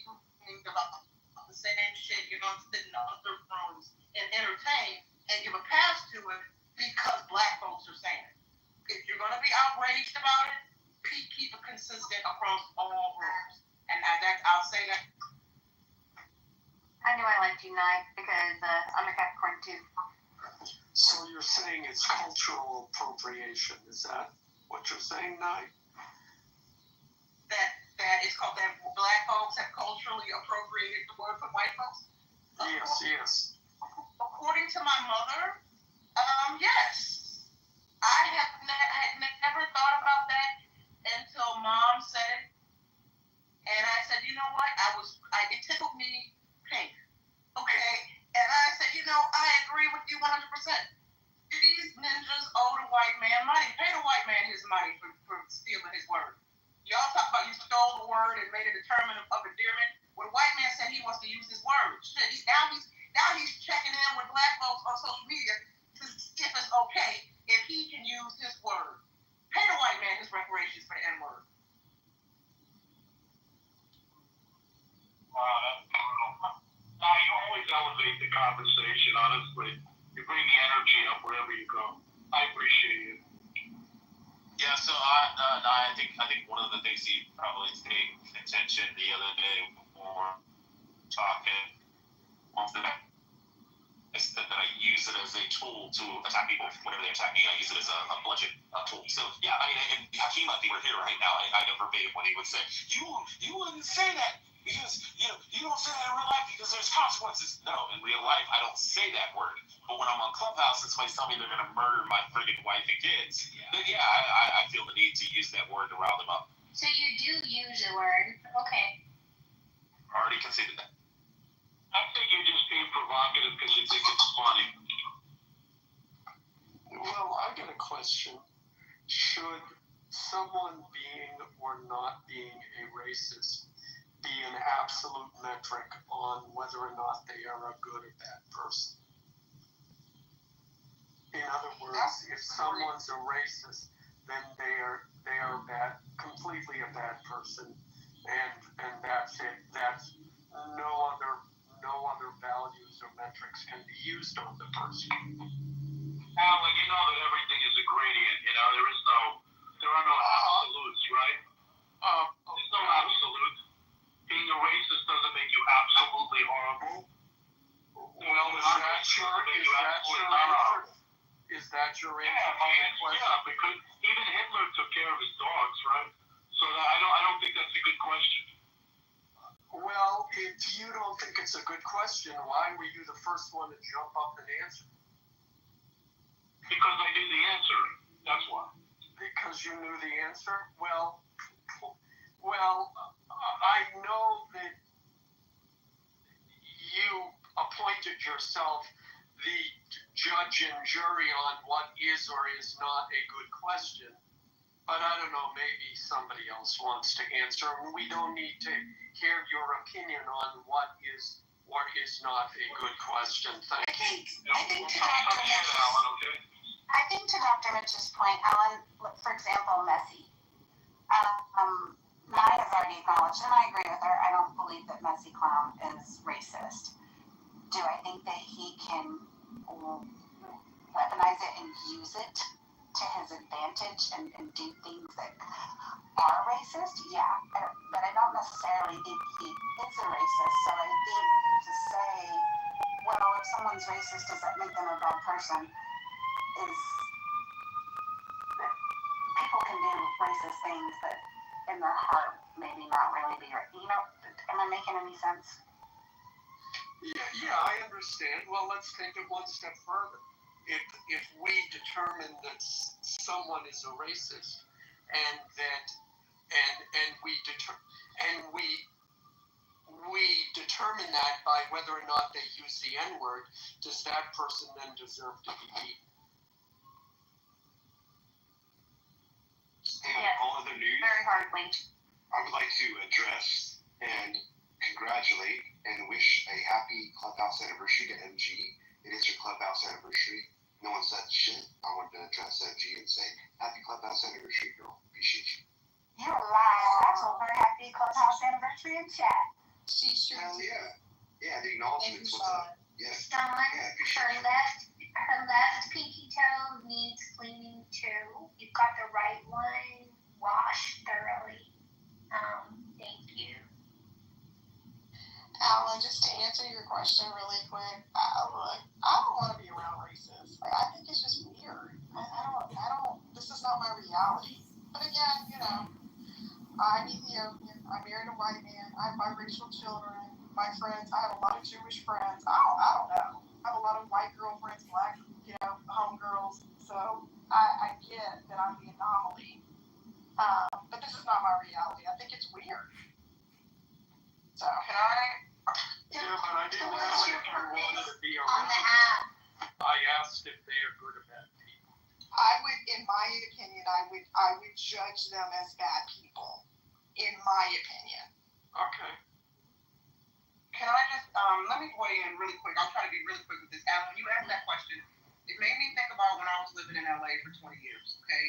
about the same shit you're going to sit in other rooms and entertain and give a pass to it because black folks are saying it. If you're going to be outraged about it, keep it consistent across all rooms. And I'll say that. I knew I liked you, Nye, because I'm a Capricorn too. So you're saying it's cultural appropriation? Is that what you're saying, Nye? That is called that black folks have culturally appropriated the word for white folks? Yes. According to my mother, yes. I had never thought about that until Mom said it. And I said, you know what? It tickled me pink. Okay? And I said, I agree with you 100%. These ninjas owe the white man money. Pay the white man his money for stealing his word. Y'all talk about you stole the word and made it a term of endearment. Well, the white man said he wants to use his word. Shit, now he's checking in with black folks on social media to see if it's okay if he can use his word. Pay the white man his reparations for the N-word. You always elevate the conversation, honestly. You bring the energy up wherever you go. I appreciate it. Yeah, so I think one of the things he probably paid attention the other day before talking was that I use it as a tool to attack people whenever they attack me. I use it as a bludgeon tool. So yeah, I mean, and Hakeem, if he were here right now, I know verbatim what he would say. You wouldn't say that because you don't say that in real life because there's consequences. No, in real life, I don't say that word. But when I'm on Clubhouse and somebody's telling me they're gonna murder my friggin' wife and kids, then yeah, I feel the need to use that word to rile them up. So you do use the word, okay? Already conceded that. I think you're just being provocative because you think it's funny. Well, I got a question. Should someone being or not being a racist be an absolute metric on whether or not they are a good or bad person? In other words, if someone's a racist, then they are completely a bad person, and that's it. That's no other values or metrics can be used on the person. Alan, you know that everything is a gradient. You know, there are no absolutes, right? There's no absolute. Being a racist doesn't make you absolutely horrible. Well, is that your answer? Yeah, because even Hitler took care of his dogs, right? So I don't think that's a good question. Well, if you don't think it's a good question, why were you the first one to jump up and answer? Because I knew the answer. That's why. Because you knew the answer? Well, I know that you appointed yourself the judge and jury on what is or is not a good question, but I don't know, maybe somebody else wants to answer. We don't need to hear your opinion on what is or is not a good question. Thank you. I think to Dr. Mitch's point, Alan, for example, Messi. Mai has already acknowledged, and I agree with her, I don't believe that Messi Clown is racist. Do I think that he can weaponize it and use it to his advantage and do things that are racist? Yeah, but I don't necessarily think he is a racist. So I think to say, well, if someone's racist, does that make them a bad person? Is that people can do racist things, but in their heart, maybe not really be right. You know, am I making any sense? Yeah, I understand. Well, let's take it one step further. If we determine that someone is a racist, and we determine that by whether or not they use the N-word, does that person then deserve to be beaten? And all other news, very hardly. I would like to address and congratulate and wish a happy clubhouse anniversary to MG. It is your clubhouse anniversary. No one said shit. I wanted to address MG and say, happy clubhouse anniversary, girl. Appreciate you. You're lying. I told her happy clubhouse anniversary in chat. She sure Hell yeah. Yeah, the acknowledgements. What's up? Yeah. Sean, her left pinky toe needs cleaning too. You've got the right one. Wash thoroughly. Thank you. Alan, just to answer your question really quick, look, I don't want to be around racists. Like, I think it's just weird. I don't, this is not my reality. But again, you know, I'm Ethiopian, I'm married a white man, I have biracial children, my friends, I have a lot of Jewish friends, I don't know. I have a lot of white girlfriends, black, homegirls, so I get that I'm the anomaly. But this is not my reality. I think it's weird. So, can I? Yeah, but I didn't ask if you wanted to be around. On the app. I asked if they are good or bad people. I would, in my opinion, I would judge them as bad people. In my opinion. Okay. Can I just let me weigh in really quick? I'll try to be really quick with this. Alan, when you asked that question, it made me think about when I was living in LA for 20 years. Okay,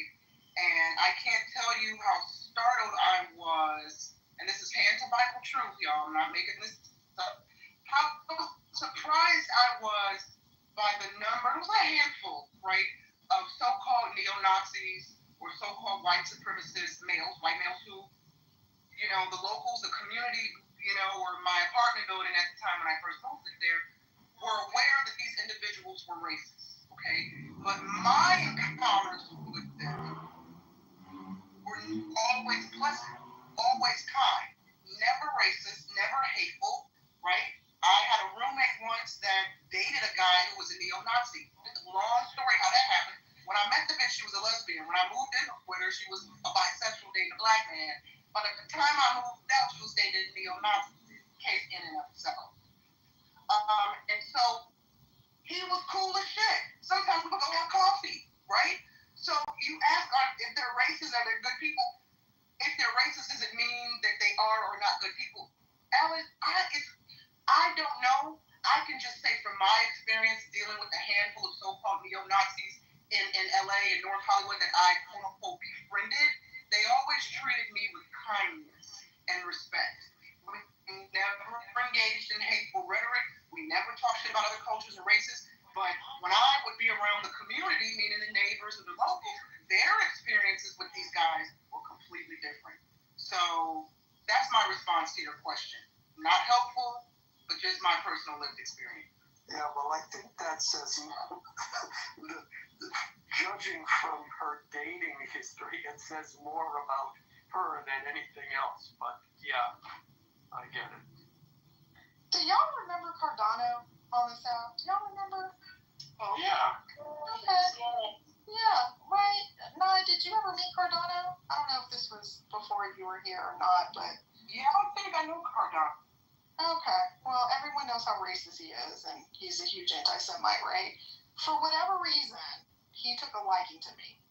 and I can't tell you how startled I was. And this is hand to Bible truth, y'all. I'm not making this up. How surprised I was by the number, it was a handful, right, of so-called neo-Nazis or so-called white supremacist males, white males who, the locals, the community, or my apartment building at the time when I first moved in there, were aware that these individuals were racist, okay? But my encounters with them were always pleasant. Always kind, never racist, never hateful, right? I had a roommate once that dated a guy who was a neo-Nazi. Long story how that happened. When I met the bitch, she was a lesbian. When I moved in with her, she was a bisexual dating a black man. But at the time I moved out, she was dating a neo-Nazi. Case in and of itself. And so he was cool as shit. Sometimes we would go have coffee, right? So you ask, if they're racist, are they good people? If they're racist, does it mean that they are or not good people? Alan, I don't know. I can just say from my experience dealing with a handful of so-called neo-Nazis in LA and North Hollywood that I quote-unquote befriended, they always treated me with kindness and respect. We never engaged in hateful rhetoric. We never talked shit about other cultures or races. But when I would be around the community, meaning the neighbors and the locals, their experiences with these guys were completely different. So that's my response to your question. Not helpful, but just my personal lived experience. Yeah, well, I think that says judging from her dating history, it says more about her than anything else. But yeah, I get it. Do y'all remember Cardano on this app? Do y'all remember? Oh, yeah. Okay. Yeah, right. Naya, did you ever meet Cardano? I don't know if this was before you were here or not, but... Yeah, I don't think I know Cardano. Okay. Well, everyone knows how racist he is, and he's a huge anti-Semite, right? For whatever reason, he took a liking to me.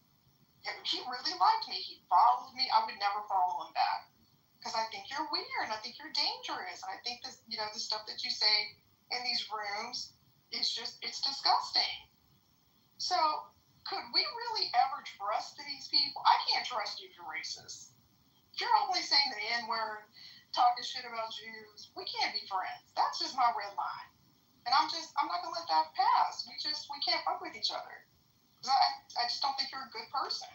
He really liked me. He followed me. I would never follow him back. Because I think you're weird, and I think you're dangerous, and I think this, the stuff that you say in these rooms is it's disgusting. So, could we really ever trust these people? I can't trust you if you're racist. If you're only saying the N-word, talking shit about Jews, we can't be friends. That's just my red line. And I'm not gonna let that pass. We can't fuck with each other. Because I just don't think you're a good person.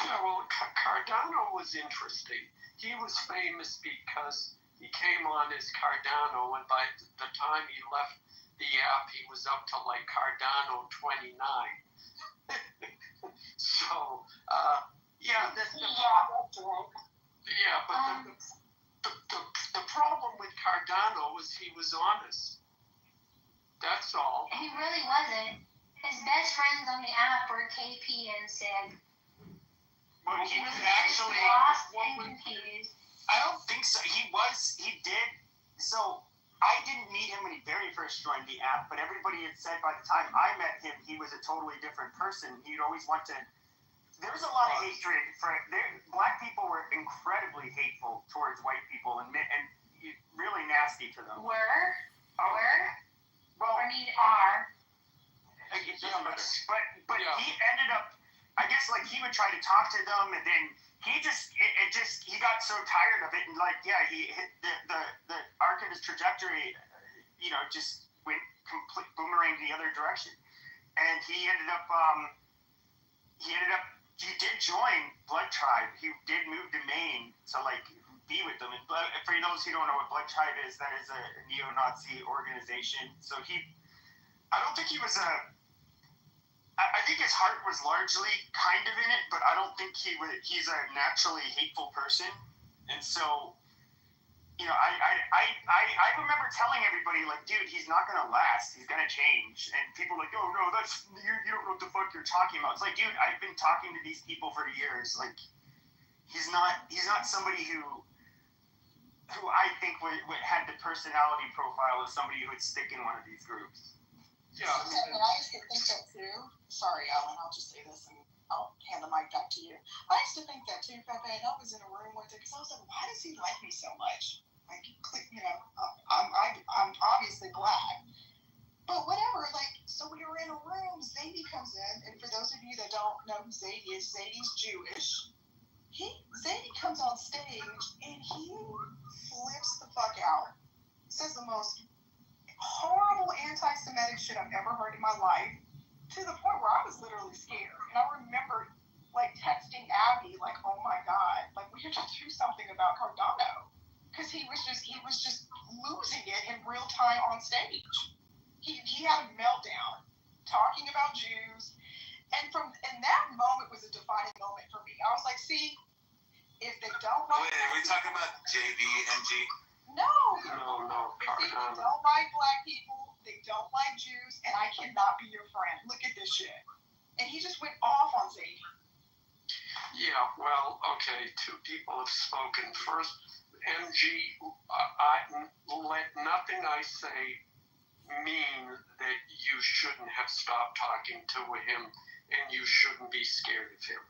Yeah, well, Cardano was interesting. He was famous because he came on as Cardano, and by the time he left the app, he was up to like Cardano 29. So, yeah, but the problem with Cardano was he was honest. That's all. He really wasn't. His best friends on the app were KP and Sid. Well, he was actually lost and confused. I don't think so. He did. So I didn't meet him when he very first joined the app, but everybody had said by the time I met him, he was a totally different person. He'd always want to. There was a lot of hatred for black people were incredibly hateful towards white people and really nasty to them. Well, are. But he ended up. I guess he would try to talk to them, and then he got so tired of it, and he hit the arc of his trajectory, just went complete boomerang the other direction, and he did join Blood Tribe. He did move to Maine to be with them. And for those who don't know what Blood Tribe is, that is a neo-Nazi organization. So I don't think he was I think his heart was largely kind of in it, but I don't think he's a naturally hateful person. And so, I remember telling everybody, dude, he's not going to last. He's going to change. And people were like, oh, no, you don't know what the fuck you're talking about. It's like, dude, I've been talking to these people for years. He's not somebody who I think had the personality profile of somebody who would stick in one of these groups. Yeah. And I used to think that too. Sorry, Alan, I'll just say this and I'll hand the mic back to you. I used to think that too, Pepe, and I was in a room with it because I was like, why does he like me so much? I'm obviously black. But whatever, so we were in a room, Zadie comes in, and for those of you that don't know who Zadie is, Zadie's Jewish. Zadie comes on stage, and he flips the fuck out. Says the most horrible anti-Semitic shit I've ever heard in my life, to the point where I was literally scared. And I remember texting Abby, oh my God, we have to do something about Cardano. Because he was just losing it in real time on stage. He had a meltdown talking about Jews. And that moment was a defining moment for me. I was like, see, if they don't like Wait, are we talking about JBMG? No. If they don't like black people, they don't like Jews, and I cannot be your friend. Look at this shit. And he just went off on Zadie. Yeah, well, okay, two people have spoken. First, MG, let nothing I say mean that you shouldn't have stopped talking to him and you shouldn't be scared of him.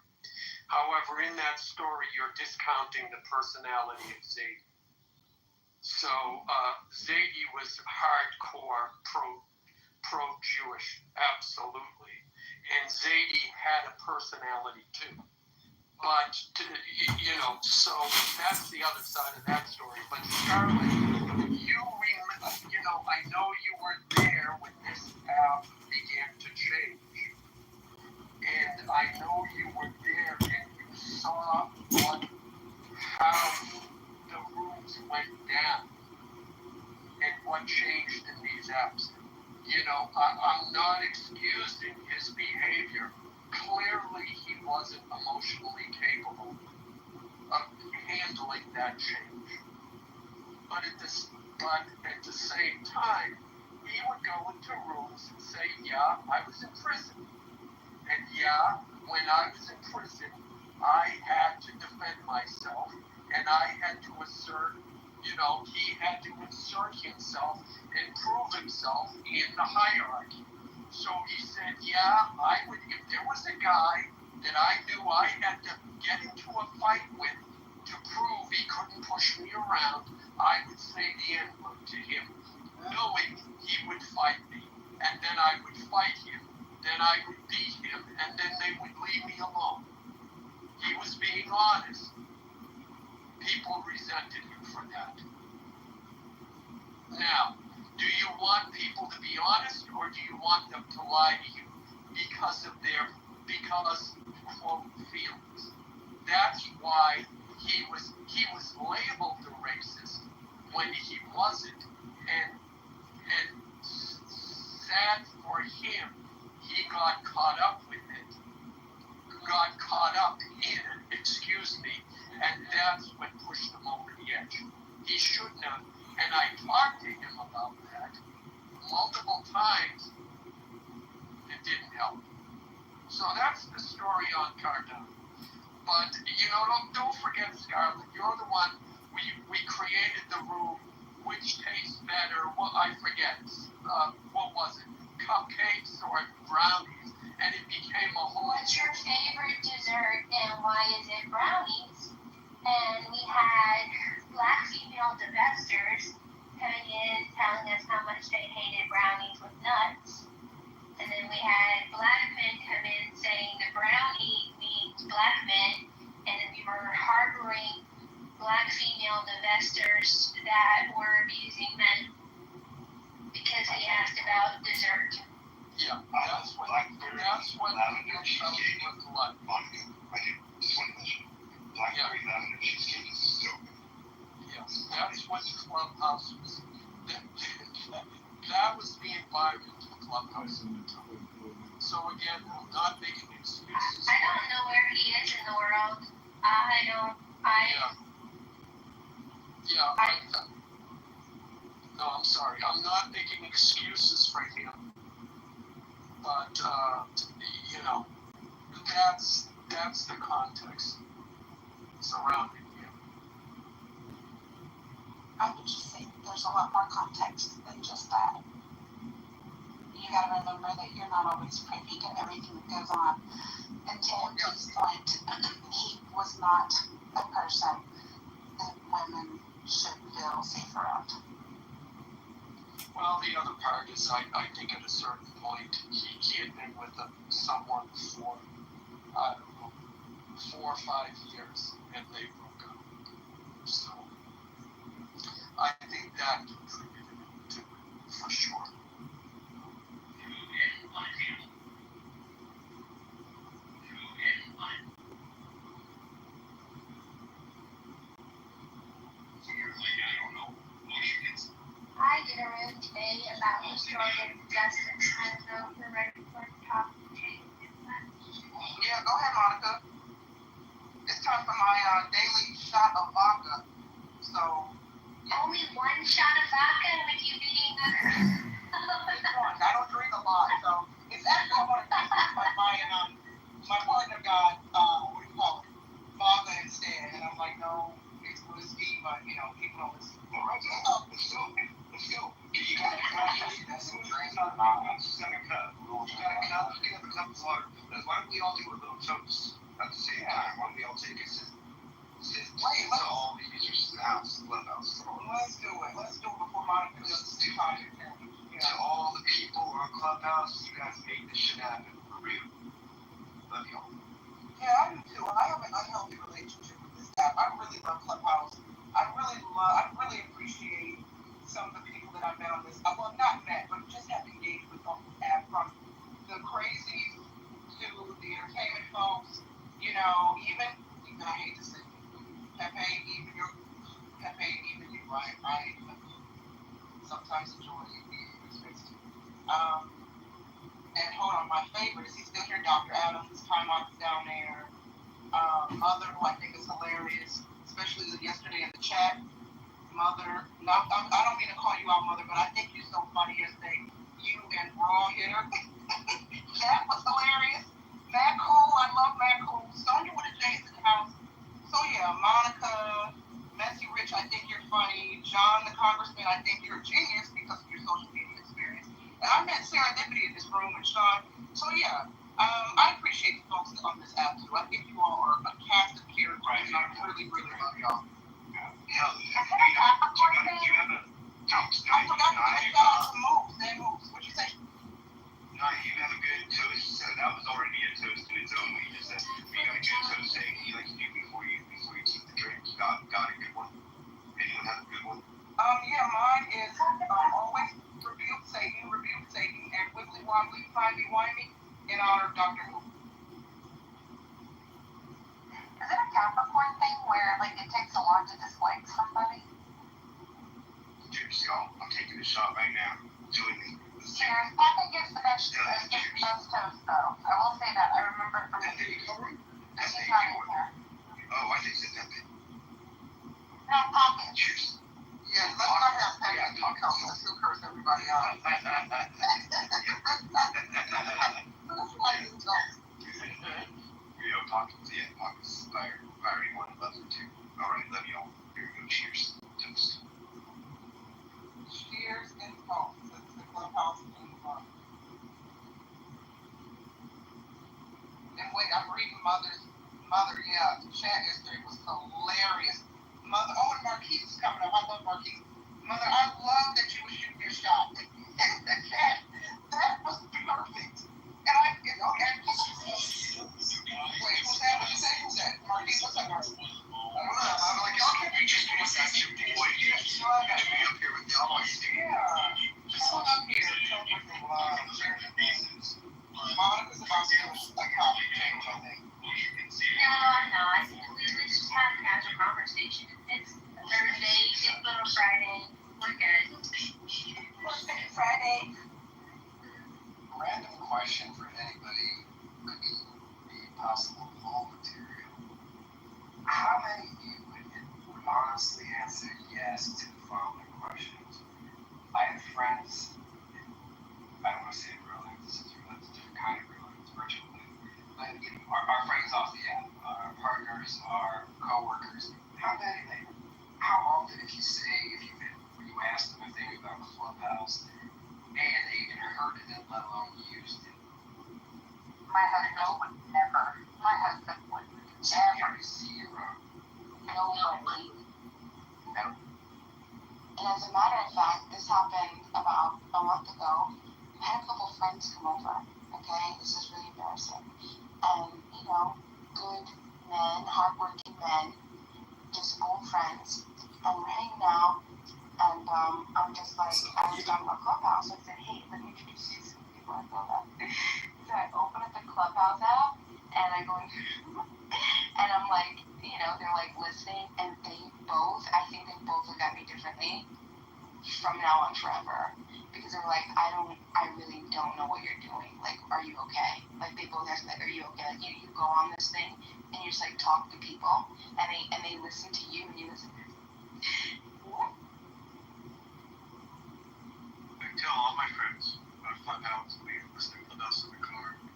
However, in that story, you're discounting the personality of Zadie. So Zadie was hardcore pro-Jewish, absolutely. And Zadie had a personality too. But, so that's the other side of that story. But Scarlett, I know you were there when this began to change. And I know you were there and you saw how the rooms went down and what changed in these apps. I'm not excusing his behavior. Clearly, he wasn't emotionally capable of handling that change. But at the same time, he would go into rooms and say, yeah, I was in prison. And yeah, when I was in prison, I had to defend myself, and I had to assert, he had to insert himself and prove himself in the hierarchy. So he said, yeah, if there was a guy that I knew I had to get into a fight with to prove he couldn't push me around, I would say the N-word to him, knowing he would fight me, and then I would fight him, then I would beat him, and then they would leave me alone. He was being honest. People resented him for that. Now, do you want people to be honest, or do you want them to lie to you because quote, feelings? That's why he was labeled a racist when he wasn't, and sad for him, he got caught up with it, got caught up in it, and that's what pushed him over the edge. He shouldn't have, and I talked to him about that multiple times. It didn't help. So that's the story on Cardone. But, don't forget, Scarlett, you're the one, we created the room, which tastes better, I forget, what was it, cupcakes or brownies, and it became a whole... What's your favorite dessert and why is it brownies? And we had black female divestors coming in telling us how much they hated brownies with nuts. And then we had black men come in saying the brownie means black men, and then we were harboring black female divestors that were abusing men because we asked about dessert. Yeah, that's what lavender cheesecake was like. Monica, I just want to mention, blackberry lavender cheesecake is so good. Yeah, that's what the Clubhouse was. That was the environment of the Clubhouse. So again, I'm not making excuses. I don't know where he is in the world. No, I'm sorry. I'm not making excuses for him. But, that's the context surrounding him. I would just say there's a lot more context than just that. You gotta remember that you're not always privy to everything that goes on. And to his point, he was not a person that women should feel safe around. Well, the other part is I think at a certain point he had been with someone for, 4 or 5 years, and they broke up. So I think that contributed to it, for sure. I did a room today about restorative justice. I don't know if you're ready for the topic. Yeah, go ahead, Monica. It's time for my daily shot of vodka. So only one shot of vodka with you being know this. Let's go. You got a cup. That's some drinks on the You got a cup. You got a cup. You have a cup of water. Why don't we all do a little toast at the same time? Why don't we all take a sip? Let's all users in the house, clubhouse. Let's do it. Let's do it before Monica does too hot. To all the people on Clubhouse, you guys made this shit happen for real. Love y'all. Yeah, I do too. I have an unhealthy relationship with this app. I really love Clubhouse. I really appreciate some of the people that I've met on this. Well, not met, but just have engaged with on this app, from the crazies to the entertainment folks. You know, even I hate to say, Pepe, even you, right? I sometimes enjoy being expensive. And hold on, my favorite is he's still here, Dr. Adams. His time off down there. Mother, who I think is hilarious, especially yesterday in the chat. Mother, no, I don't mean to call you out, Mother, but I think you're so funny yesterday. You and Raw Hitter. That was hilarious. Matt Cool, I love Matt Cool. Sonya with a J is in the house. So yeah, Monica, Messy Rich, I think you're funny. John, the Congressman, I think you're a genius because of your social media experience. And I met serendipity in this room with Sean. So yeah, I appreciate the folks on this app too. I think you all are a cast of characters, and I really, really love y'all. Hell yeah. You have a toast. I forgot to shout out some moves. They moves. What'd you say? No, you have a good toast. So that was already a toast in its own way. You just said you got a good toast saying you like to do before you keep the drink. Got a good one. Anyone have a good one? Yeah, mine is always rebuke Satan, and wiggly wobbly, timey wimey, in honor of Dr. Who. Is it a Capricorn thing where like it takes a lot to dislike somebody? Cheers, y'all. I'm taking a shot right now. Join me. Cheers. Papa gives the best toast though. I will say that. I remember from Kitover? she's not in here. Oh, I think it's Pepe. No, Pocket. Cheers. Yeah, let's not have Pepe. Let's still curse everybody out. Pockets. Fiery one loves it too. Alright, love y'all. Here we go. Cheers. Toast. Cheers and toast. That's the Clubhouse in the month. And wait, I'm reading Mother, yeah, the chat yesterday was hilarious. Mother, oh, and Marquise is coming up. I love Marquise. Mother, I love that you were shooting your shot. That was perfect. And wait, who's that? What'd you say? Who's that? Marquise, what's up, Marquise? I'm like, y'all can't be just doing that shit, boy. You just be up here with y'all. Yeah. Come up here. Show me some love. Monica's about to do a coffee change, I think. No, I'm not. We just have a casual conversation. It's a Thursday, it's a Friday. We're good. Friday. Random question for anybody could be possible poll material. How many of you would honestly answer yes to the following questions? I have friends, I don't want to say real life, this is different kind of real life, it's virtual life. But our friends off the app, our partners, our co-workers, how often if you ask them if they knew about Clubhouse, and they even heard of it, let alone used it. My husband would never. My husband would never. Zero. Nobody. No. And as a matter of fact, this happened about a month ago. I had a couple friends come over. Okay, this is really embarrassing. And good men, hardworking men, just old friends. And we're hanging out. And I'm just like, I was talking about Clubhouse. I said, hey, let me introduce you to some people I know that. So I open up the Clubhouse app, and I go, and I'm like, they're like listening, and I think they both look at me differently from now on forever. Because they were like, I really don't know what you're doing. Like, are you okay? Like, they both asked, like, are you okay? Like, you go on this thing, and you just, like, talk to people, and they listen to you, and you listen to I tell all my friends about Clubhouse. We listen to Clubhouse in the car, and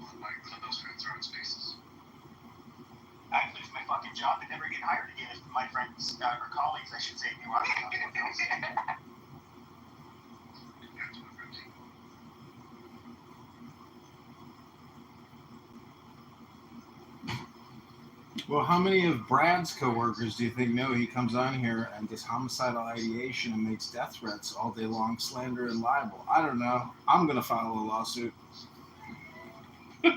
all of my Clubhouse friends are on Spaces. Actually, it's my fucking job. job and never get hired again if my friends or colleagues, I should say, knew I was Well, how many of Brad's coworkers do you think know he comes on here and does homicidal ideation and makes death threats all day long, slander and libel? I don't know. I'm going to file a lawsuit. Yeah,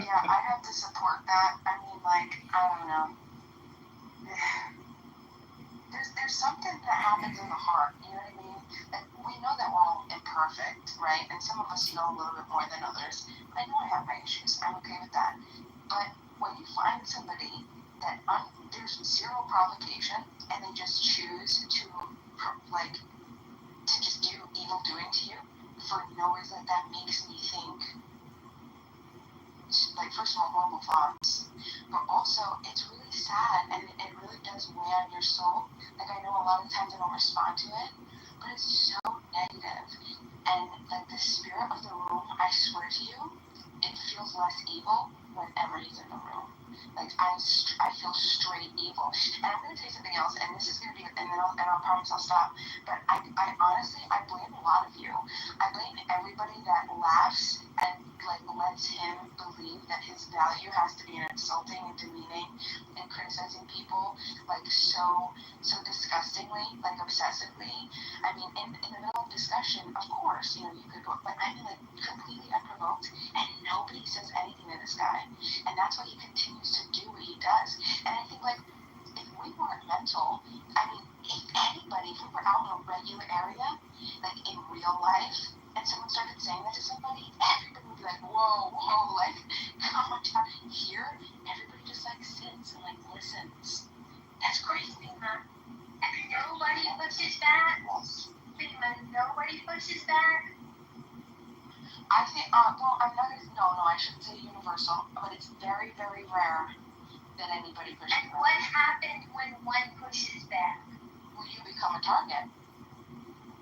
I have to support that. I mean, like, I don't know. There's something that happens in the heart, you know what I mean? Like, we know that we're all imperfect, right? And some of us know a little bit more than others. I know I have my issues. I'm okay with that. But when you find somebody that there's zero provocation and they just choose to, like, to just do evil doing to you for no reason, that makes me think, like, first of all, horrible thoughts, but also it's really sad and it really does weigh on your soul. Like, I know a lot of times I don't respond to it, but it's so negative. And like the spirit of the room, I swear to you, it feels less evil whenever he's in the room. Like, I feel straight evil. And I'm going to say something else, and this is going to be, and I'll promise I'll stop. But I honestly, I blame a lot of you. I blame everybody that laughs and, like, lets him believe that his value has to be in insulting and demeaning and criticizing people, like, so disgustingly, like, obsessively. I mean, in the middle of discussion, of course, you know, you could go, but I mean, like, completely unprovoked, and nobody says anything to this guy. And that's why he continues to do what he does. And I think, like, if we weren't mental, I mean, if anybody, if we were out in a regular area, like in real life, and someone started saying that to somebody, everybody would be like, whoa, like, come on, here, everybody just, like, sits and, like, listens. That's crazy, man. Nobody pushes back. Nobody pushes back. I think, well, I'm not gonna, no, I shouldn't say universal, but it's very, very rare that anybody pushes back. And what happens when one pushes back? Well, you become a target.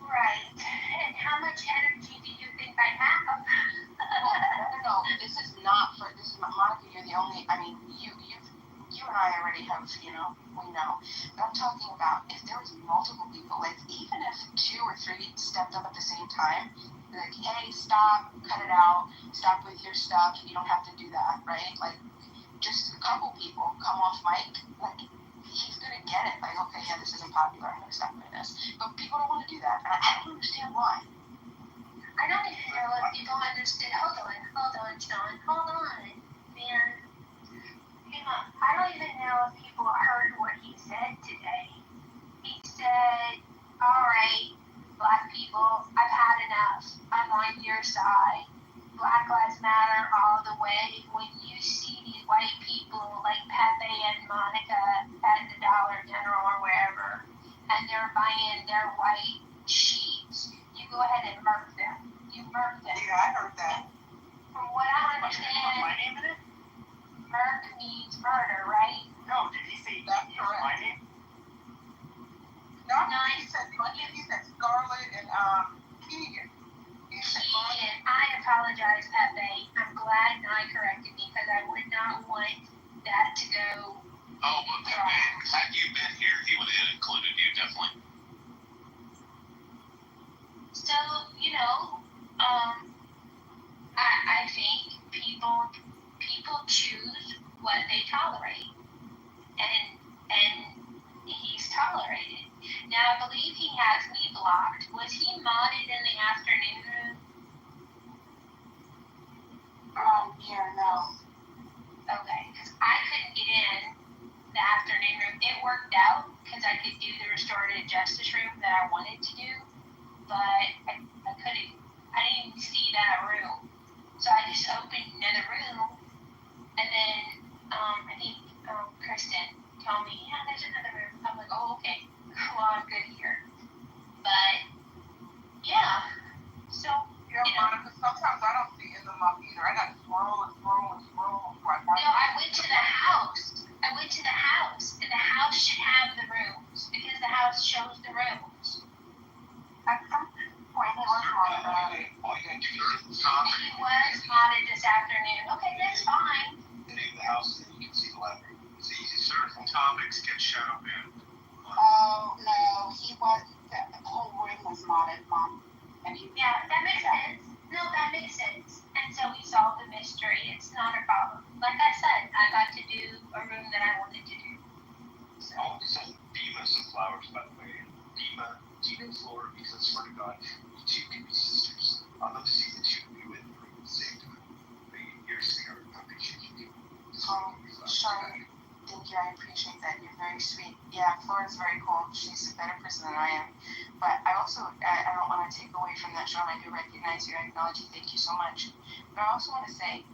Right. And how much energy do you think I have? No, this is Monica, you're the only, I mean, you and I already have, you know, we know. But I'm talking about if there was multiple people, like, even if 2 or 3 stepped up at the same time, like, hey, stop, cut it out, stop with your stuff, you don't have to do that, right? Like, just a couple people come off mic, like, he's gonna get it, like, okay, yeah, this isn't popular, I'm gonna stop doing this. But people don't want to do that, and I don't understand why. I don't even know if people understood. Hold on, John, man. I don't even know if people heard what he said today. He said, all right, black people, I've had enough. I'm on your side. Black Lives Matter all the way. When you see these white people like Pepe and Monica at the Dollar General or wherever, and they're buying their white sheets, you go ahead and murk them. You murk them. Yeah, I heard that. From what I understand, my name in it? murk means murder, right? No, did he say that's correct? My name? No, he said Scarlett and Keegan. Keegan, I apologize, Pepe. I'm glad Nye corrected me because I would not want that to go. Oh, but Pepe, had you been here, he would have included you, definitely. So, you know, I think people choose what they tolerate, and he's tolerated. Now, I believe he has me blocked. Was he modded in the afternoon room? Yeah, no. Okay, because I couldn't get in the afternoon room. It worked out because I could do the restorative justice room that I wanted to do, but I couldn't. I didn't see that room, so I just opened another room, and then I think Kristen told me, yeah, there's another room. I'm like, oh, okay, well, I'm good here. But yeah, so Monica, sometimes I don't see in them up either. I got to scroll before I find. No, I went to the house. And the house should have the rooms because the house shows the rooms. At some point, he was modded. He was modded this afternoon. Okay, that's fine. Any of the houses that you See, certain topics get shadow banned. Oh, no, the whole room was modded, Mom. And yeah, that makes sense. No, that makes sense. And so we solved the mystery. It's not a problem. Like I said, I got to do a room that I wanted to do. So. I'll send Dima some flowers, by the way. Dima and Flora, because I swear to God, you two can be sisters. I'd love to see the two of you in the room at the same time. But you're a sweetheart. I appreciate you. Oh, Charlotte, thank you. I appreciate that. You're very sweet. Yeah, Flora's very cool. She's a better person than I am. But I don't want to take away from that, Sean. I do recognize you. I acknowledge you. Thank you so much. But I also want to say,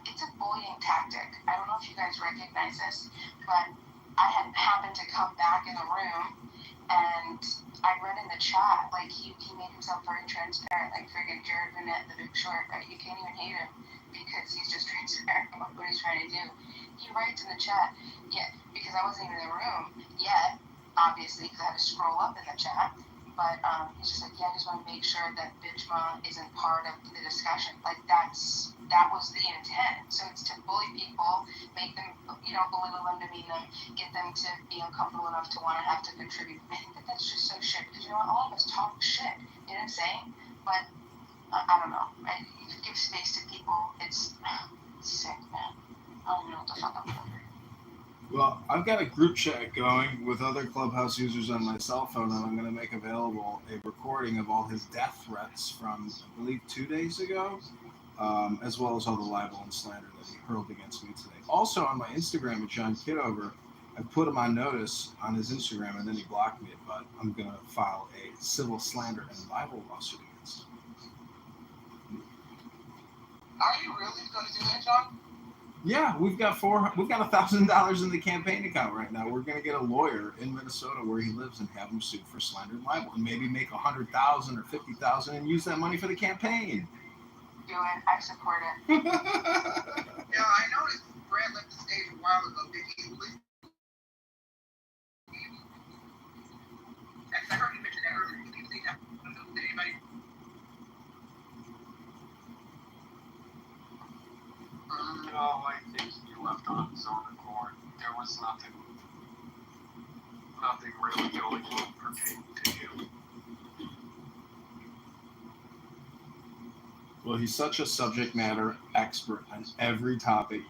it's a bullying tactic. I don't know if you guys recognize this, but I had happened to come back in the room, and I read in the chat, like, he made himself very transparent, like friggin' Jared Vanette, the Big Short. Right? You can't even hate him because he's just transparent about what he's trying to do. He writes in the chat, yeah, because I wasn't even in the room yet, obviously, because I had to scroll up in the chat. But he's just like, yeah, I just want to make sure that Bitch Ma isn't part of the discussion. Like, that was the intent. So it's to bully people, make them, belittle them, demean them, get them to be uncomfortable enough to want to have to contribute. I think that's just so shit, because all of us talk shit. You know what I'm saying? But I don't know. You give space to people. It's sick, man. I don't know what the fuck I'm doing. Well, I've got a group chat going with other Clubhouse users on my cell phone, and I'm going to make available a recording of all his death threats from, I believe, 2 days ago, as well as all the libel and slander that he hurled against me today. Also, on my Instagram at John Kitover, I put him on notice on his Instagram, and then he blocked me, but I'm going to file a civil slander and libel lawsuit against him. Are you really going to do that, John? Yeah, we've got $1,000 in the campaign account right now. We're gonna get a lawyer in Minnesota where he lives and have him sue for slander and libel, and maybe make $100,000 or $50,000 and use that money for the campaign. Do it. I support it. Yeah, I noticed Brad left the stage a while ago. Did he leave? I heard you mention that earlier. Did you see that? Did anybody? No, I think he left on his own accord. There was nothing really going on pertaining to him. Well, he's such a subject matter expert on every topic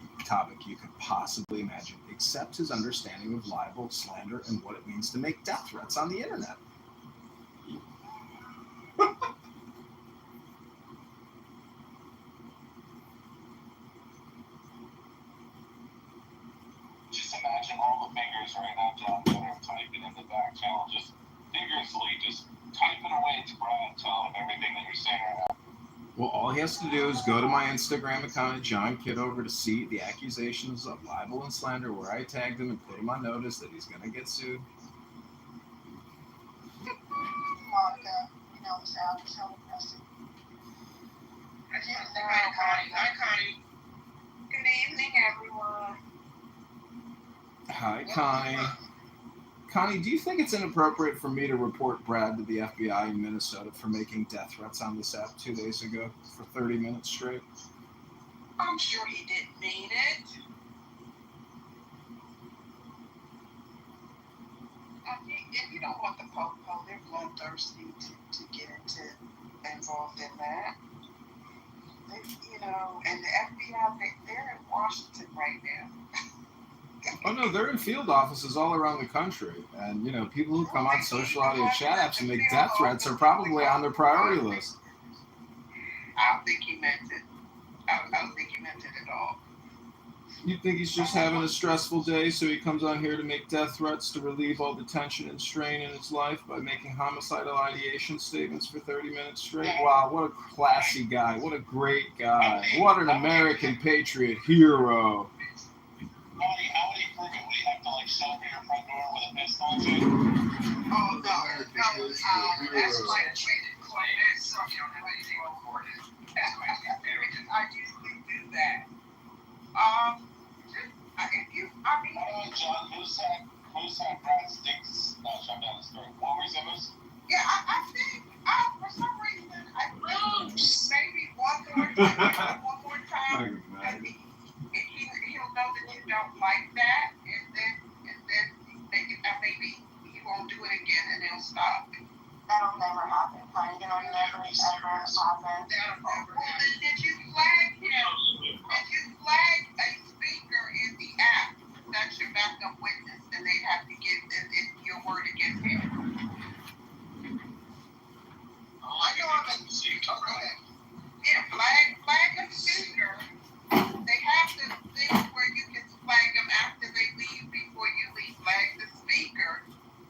you could possibly imagine, except his understanding of libel, slander, and what it means to make death threats on the internet. Just imagine all the fingers right now, John, that are typing in the back channel, just vigorously, just typing away to Brian, telling him everything that you're saying right now. Well, all he has to do is go to my Instagram account at John Kitover to see the accusations of libel and slander where I tagged him and put him on notice that he's going to get sued. Monica, this out is hella pressing. Hi, Connie. Good evening, everyone. Hi, Connie. Connie, do you think it's inappropriate for me to report Brad to the FBI in Minnesota for making death threats on this app 2 days ago for 30 minutes straight? I'm sure he didn't mean it. I think if you don't want the po-po, they're bloodthirsty to get involved in that. And the FBI, they're in Washington right now. Oh, no, they're in field offices all around the country. And, people who come on social audio chat apps and make death threats are probably on their priority list. I don't think he meant it. I don't think he meant it at all. You think he's just having a stressful day, so he comes on here to make death threats to relieve all the tension and strain in his life by making homicidal ideation statements for 30 minutes straight? Wow, what a classy guy. What a great guy. What an American patriot hero. How would he prove it? Would he have to, shelter your front door with a pistol and shit? Oh, no. That's like treated claim. That's stuff you don't have anything on court. That's why I usually do that. John, who said Brad sticks shove down his throat? What were you saying? Yeah, I think, for some reason, maybe one more time, he'll know don't like that, and then maybe he won't do it again, and they'll stop. That'll never happen. Like, it'll never, ever happen. That'll never happen. Did you flag him? Did you flag a speaker in the app that's your backup witness, and they have to give your word against him? I know I'm in the yeah, flag a speaker. They have the thing where you can flag them after they leave, before you leave. Flag the speaker,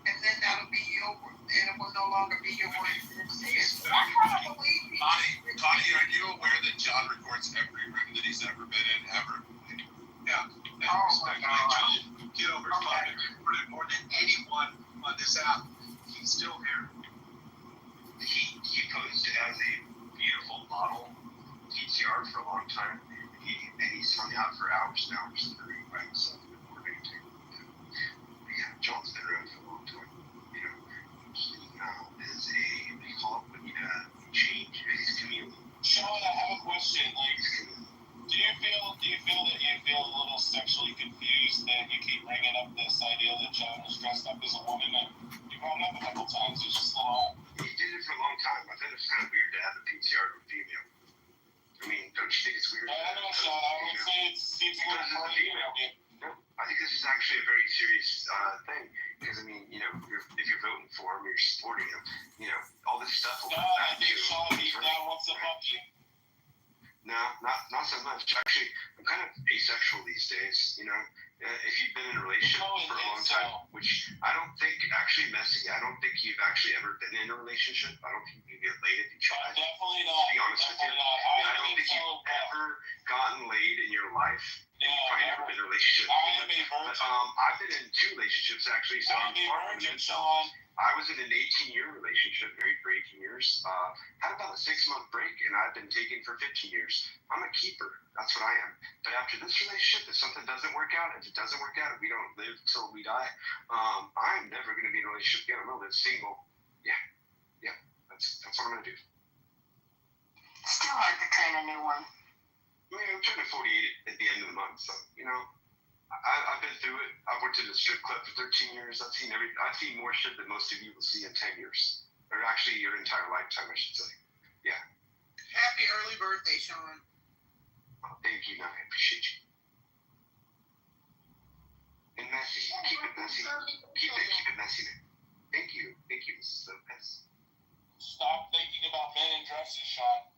and then that'll be your, and it will no longer be your word against his. I kind of believe he. Bonnie, are you aware that John records every room that he's ever been in, ever? Yeah. Kitover's probably recorded more than anyone on this app. He's still here. He posed as a beautiful model PTR for a long time. He's hung out for hours and hours in the room by himself recording too. Yeah, John's been around for a long time. You know, he is a, what do you call it when you change? He's a chameleon. Sean, I have a question. Like, do you feel that you feel a little sexually confused that you keep bringing up this idea that John was dressed up as a woman? And you brought it up a couple times. It's just a little. He did it for a long time. I think it's kind of weird to have a PTR of a female. I mean, don't you think it's weird? I don't know, Sean. I would say it seems a little female. No, I think this is actually a very serious thing. Because, I mean, you know, if you're voting for him, you're supporting him, you know, all this stuff will come back to you. Sean, deep down wants to fuck you. No, not so much. Actually, I'm kind of asexual these days, you know. If you've been in a relationship for a long time, which I don't think, actually, Messi, I don't think you've actually ever been in a relationship. I don't think you get laid if you try. Definitely not. To be honest with you. I don't think you've ever gotten laid in your life. You've probably never been in a relationship. But, I've been in 2 relationships, actually, so I'm far from the middle. I was in an 18-year relationship, married for 18 years. Had about a 6-month break, and I've been taken for 15 years. I'm a keeper. That's what I am. But after this relationship, if something doesn't work out, if it doesn't work out, we don't live till we die. I'm never going to be in a relationship again. I'm going to live single. Yeah. That's what I'm going to do. Still hard to train a new one. I mean, I'm turning 48 at the end of the month, so, you know. I've been through it. I've worked in a strip club for 13 years. I've seen more shit than most of you will see in 10 years. Or actually your entire lifetime, I should say. Yeah. Happy early birthday, Sean. Oh, thank you, man. I appreciate you. And messy. Keep it messy. Keep it messy, man. Thank you, Mrs. Lopez. Stop thinking about men in dresses, Sean.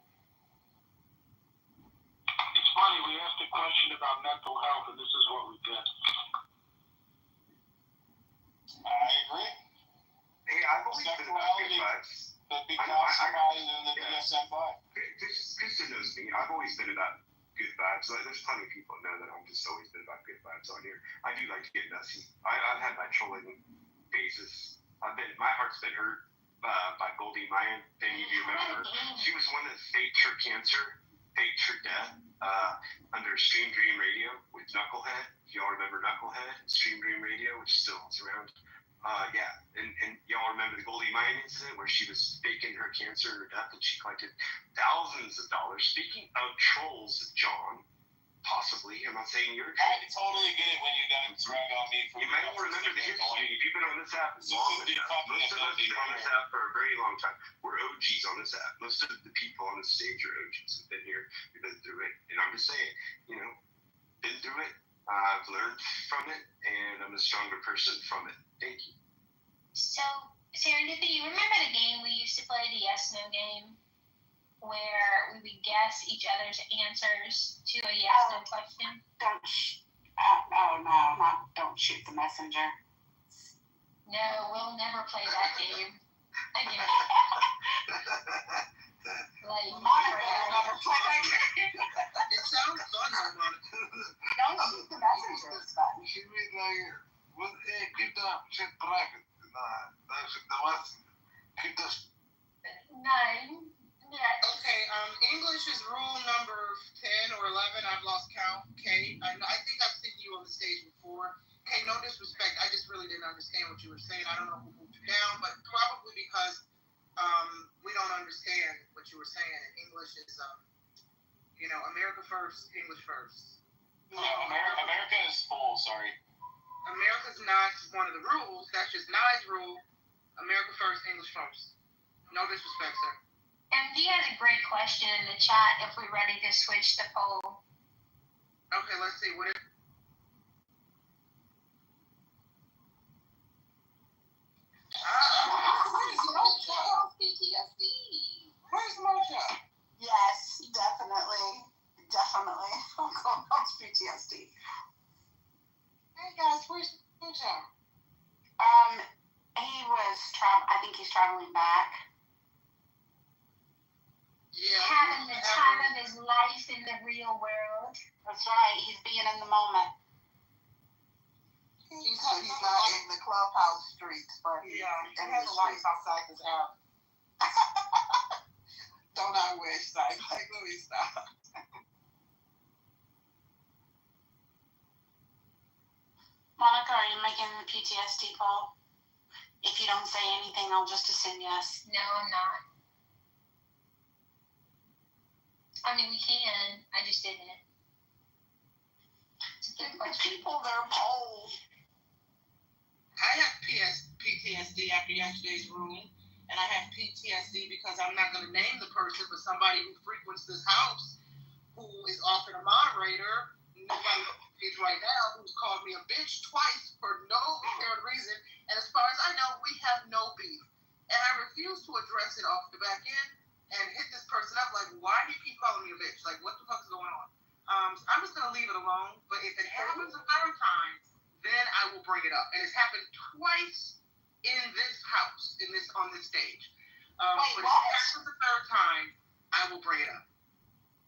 It's funny, we asked a question about mental health, and this is what we get. I agree. Hey, I've always been about good vibes. The big mastermind and the DSM-5. Krista knows me. I've always been about good vibes. Like, there's plenty of people that know that I'm just always been about good vibes on here. I do like to get messy. I've had my trolling phases. My heart's been hurt by Goldie Mayan. If any of you remember her. She was one that faked her cancer, faked her death under Stream Dream Radio with Knucklehead. If y'all remember Knucklehead, Stream Dream Radio, which still is around. And y'all remember the Goldie Mayan incident where she was faking her cancer or death and she collected thousands of dollars. Speaking of trolls, John, possibly, I'm not saying you're a troll. I totally get it when you guys rag on me for. You might not remember the history. If you've been on this app long enough, most of us have been on this app for a very long time. We're OGs on this app. Most of the people on the stage are OGs. We've been here, we've been through it. And I'm just saying, you know, been through it. I've learned from it, and I'm a stronger person from it. Thank you. So, Serendipity, remember the game we used to play, the yes-no game? Where we would guess each other's answers to a yes-no question? Don't shoot the messenger. No, we'll never play that game again. Monica will never play that game. It sounds fun, Monica. Don't shoot the messengers, but. Keep that shit private. Keep this. 9. Okay, English is rule number 10 or 11. I've lost count. Okay, I think I've seen you on the stage before. Okay, no disrespect. I just really didn't understand what you were saying. I don't know who moved you down, but probably because we don't understand what you were saying. And English is, America first, English first. America is full. Sorry. America's not one of the rules. That's just Nye's rule. America first, English first. No disrespect, sir. MD has a great question in the chat if we're ready to switch the poll. Okay, let's see. What is... Where's Mojo? PTSD. Where's Mojo? Yes, definitely. Definitely. That's PTSD. Hey guys, where's Mojo? He was I think he's traveling back. Yeah. Having the time of his life in the real world. That's right. He's being in the moment. He's not in the clubhouse streets, but he has a life outside his house. Don't I wish? Like Louis, stop. Monica, are you making the PTSD poll? If you don't say anything, I'll just assume yes. No, I'm not. I mean, we can. I just didn't. It's a good question. People, their poll. I have PTSD after yesterday's room, and I have PTSD because I'm not going to name the person, but somebody who frequents this house, who is often a moderator, nobody is right now, who's called me a bitch twice for no apparent reason. And as far as I know, we have no beef. And I refuse to address it off the back end and hit this person up like, why do you keep calling me a bitch? Like, what the fuck's going on? So I'm just going to leave it alone. But if it happens another time, then I will bring it up. And it's happened twice in this house, on this stage. But if it happens a third time, I will bring it up.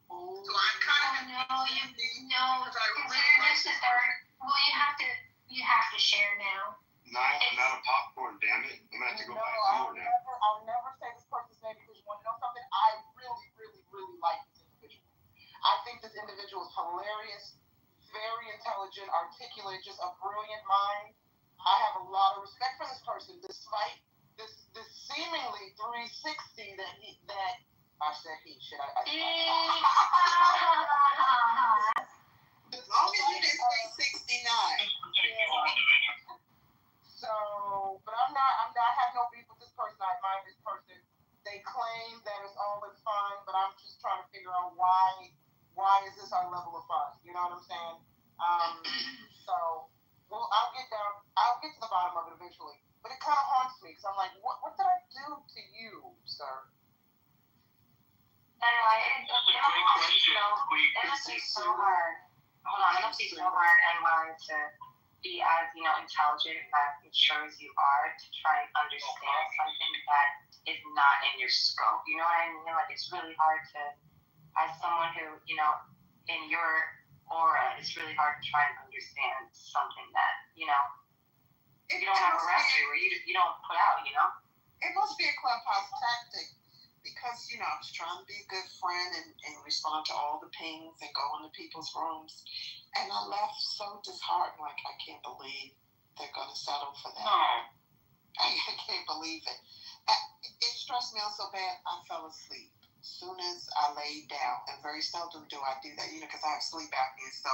So I'm kind of consider this the third. Well, you have to share now. No, I'm not a popcorn, damn it. I'm gonna have to go buy some more now. I'll never say this person's name because you want to know something? I really, really, really like this individual. I think this individual is hilarious, very intelligent, articulate, just a brilliant mind. I have a lot of respect for this person, despite this seemingly 360 that I said he should. As long as you didn't say 69. So, but I have no beef with this person. I admire this person. They claim that it's all in fun, but I'm just trying to figure out why is this our level of fun? You know what I'm saying? So, well, I'll get to the bottom of it eventually. But it kind of haunts me because I'm like, what did I do to you, sir? Anyway, it must be so hard. Hold on, it must be so hard anyone to be as intelligent and as mature as you are to try and understand something that is not in your scope. You know what I mean? Like, it's really hard to, as someone who in your aura, it's really hard to try and understand something that you don't have around you or you don't put out. It must be a clubhouse tactic. Because, I was trying to be a good friend and respond to all the pings and go into people's rooms. And I left so disheartened, like, I can't believe they're going to settle for that. No. I can't believe it. It stressed me out so bad, I fell asleep. As soon as I laid down, and very seldom do I do that, because I have sleep apnea. So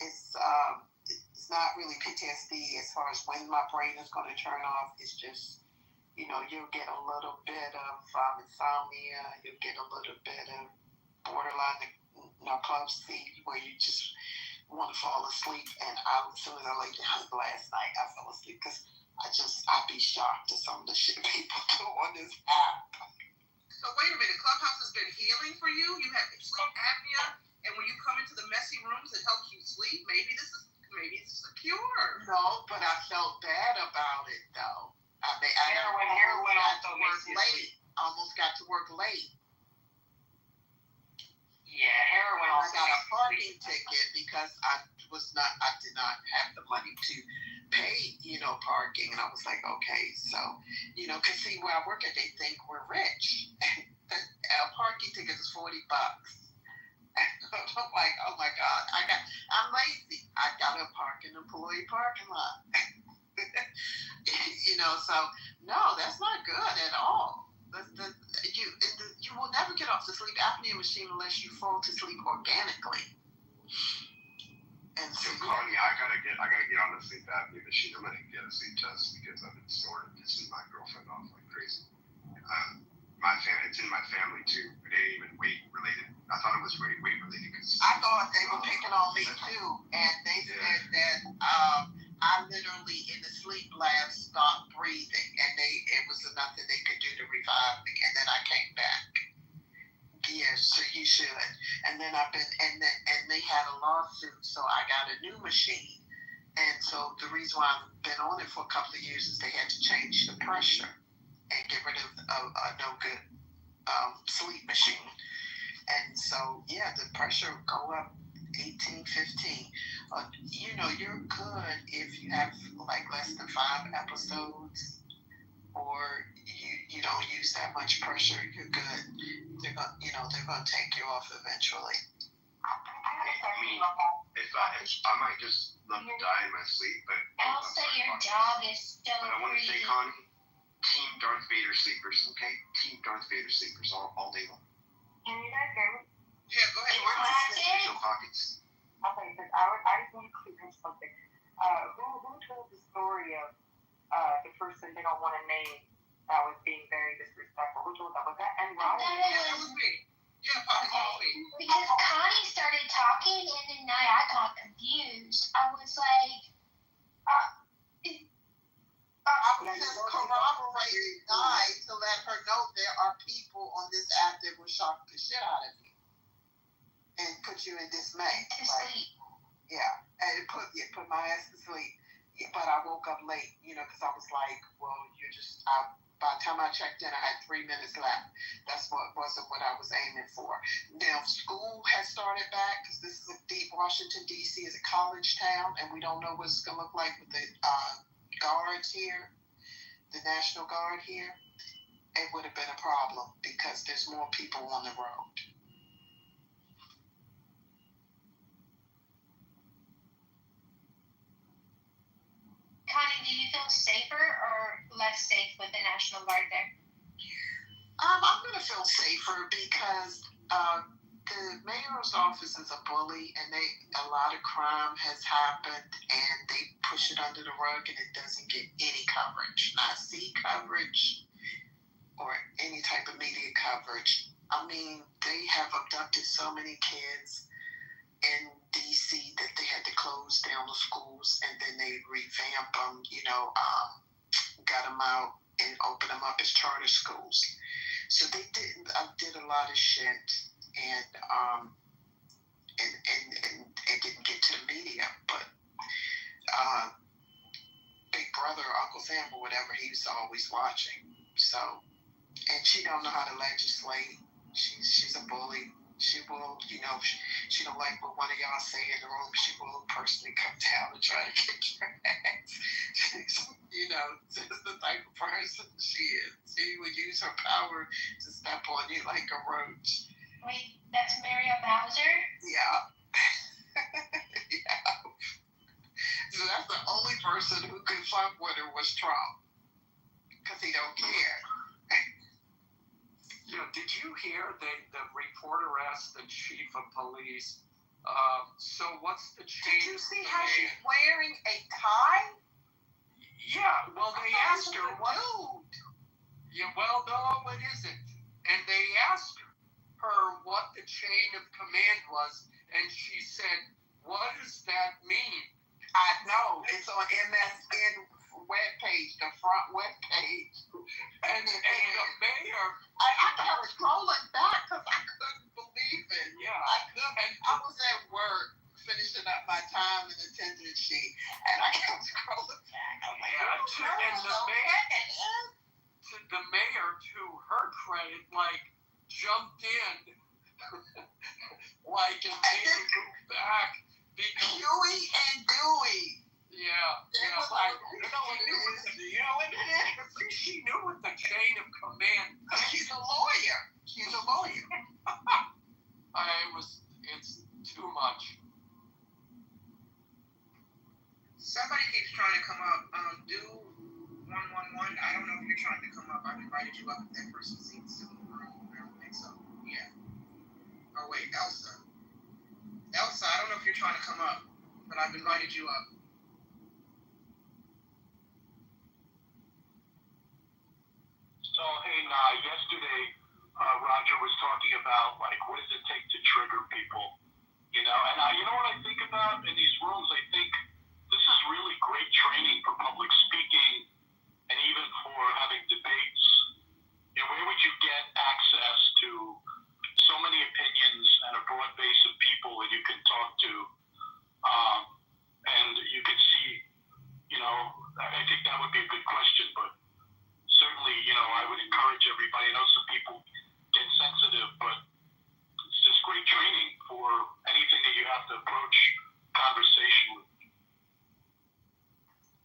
it's not really PTSD as far as when my brain is going to turn off. It's just, you'll get a little bit of insomnia, you'll get a little bit of borderline narcolepsy where you just want to fall asleep. And as soon as I lay down last night, I fell asleep because I'd be shocked at some of the shit people do on this app. So wait a minute, Clubhouse has been healing for you? You have sleep apnea, and when you come into the messy rooms, it helps you sleep? Maybe this is a cure. No, but I felt bad about it, though. Heroin also makes you late. Almost got to work late. Yeah, heroin. I got a parking ticket because I did not have the money to pay, parking, and I was like, okay, so, because see, where I work at, they think we're rich. A parking ticket is $40. I'm like, oh my God, I'm lazy. I got to park in the employee parking lot. So no, that's not good at all. You will never get off the sleep apnea machine unless you fall to sleep organically. And so Connie, I gotta get on the sleep apnea machine. I'm gonna get a sleep test because I've been snoring, pissing my girlfriend off like crazy. It's in my family too. It ain't even weight related. I thought it was weight related because I thought they were picking on me too, and they said that I literally in the sleep lab stopped breathing, and it was nothing they could do to revive me, and then I came back. Yes, so you should. And then and they had a lawsuit, so I got a new machine. And so the reason why I've been on it for a couple of years is they had to change the pressure and get rid of a no good sleep machine. And so, yeah, the pressure would go up 18, 15. You're good if you have like less than 5 episodes or you don't use that much pressure, you're good. They're gonna take you off eventually. I mean, I might just love to die in my sleep, but Also, your dog is so But I want to say, pretty. Connie, Team Darth Vader sleepers, okay? Team Darth Vader sleepers all day long. Can you guys hear me? Yeah, go ahead. No pockets. Okay, because I just want to clear up something. Who told the story of the person they don't want to name that was being very disrespectful? Who told that? Was that Andy Ryan? Yeah, it was me. Yeah, probably me. Because Connie started talking and then I got confused. I was like, I was just corroborating Guy to let her know there are people on this app that will shock the shit out of you and put you in dismay. To sleep. Yeah, and it put my ass to sleep. Yeah, but I woke up late, because I was like, well, by the time I checked in, I had 3 minutes left. That's wasn't what I was aiming for. Now, school has started back because this is Washington, D.C. is a college town, and we don't know what it's going to look like with the guards here, the National Guard here. It would have been a problem because there's more people on the road. Connie, do you feel safer or less safe with the National Guard there? I'm going to feel safer because the mayor's office is a bully, and a lot of crime has happened, and they push it under the rug, and it doesn't get any coverage, not C coverage or any type of media coverage. I mean, they have abducted so many kids in D.C. that they had to close down the schools, and then they revamp them, got them out and opened them up as charter schools. So they did a lot of shit, and it didn't get to the media. But Big Brother, Uncle Sam, or whatever, he was always watching. So, and she don't know how to legislate. She's a bully. She will, she don't like what one of y'all say in the room. She will personally come down and try to kick your ass. She's the type of person she is. She would use her power to step on you like a roach. Wait, that's Mario Bowser? Yeah. Yeah. So that's the only person who could fuck with her was Trump. Because he don't care. Did you hear the reporter asked the chief of police, so what's the change? Did you see how she's wearing a tie? Yeah, well, they asked her what. Yeah, well, no, it isn't. And they asked her what the chain of command was, and she said, what does that mean? I know. It's on MSN webpage, the front webpage. And the mayor, I kept scrolling back because I couldn't believe it. Yeah. I couldn't. I was at work finishing up my time and attendance sheet, and I kept scrolling back. I'm like, the mayor, to her credit, jumped in, and made her move back. Huey and Dewey. Yeah. You know what it is? She knew what the chain of command. She's a lawyer. It's too much. Somebody keeps trying to come up. Do 111. I don't know if you're trying to come up. I've invited you up. If that person seems still in the room. I don't think so. Yeah. Oh wait, Elsa, I don't know if you're trying to come up. but I've invited you up. So, hey, yesterday, Roger was talking about, like, what does it take to trigger people? You know, and you know what I think about in these rooms? I think this is really great training for public speaking and even for having debates. You know, where would you get access to so many opinions and a broad base of people that you can talk to? And you can see, you know, I think that would be a good question, but certainly, you know, I would encourage everybody. I know some people get sensitive, but it's just great training for anything that you have to approach conversation with.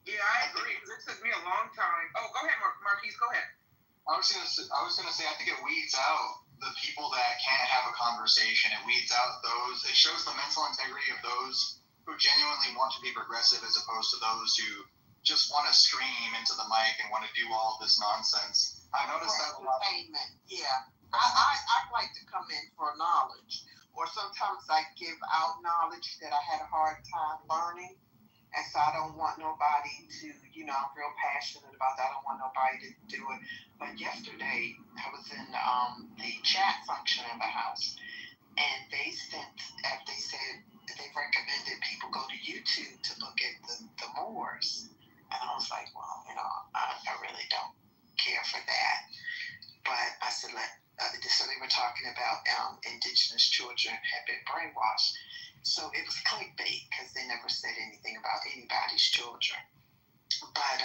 Yeah, I agree. It took me a long time. Oh, go ahead, Marquise. Go ahead. I was gonna say I think it weeds out the people that can't have a conversation. It weeds out those. It shows the mental integrity of those who genuinely want to be progressive, as opposed to those who just want to scream into the mic and want to do all of this nonsense. I've noticed that a lot. Yeah, I like to come in for knowledge, or sometimes I give out knowledge that I had a hard time learning. And so I don't want nobody to, you know, I'm real passionate about that. I don't want nobody to do it. But yesterday I was in the chat function in the house, and they said they recommended people go to YouTube to look at the Moors. And I was like, well, you know, I really don't care for that. But I said, so they were talking about indigenous children have been brainwashed. So it was clickbait because they never said anything about anybody's children. But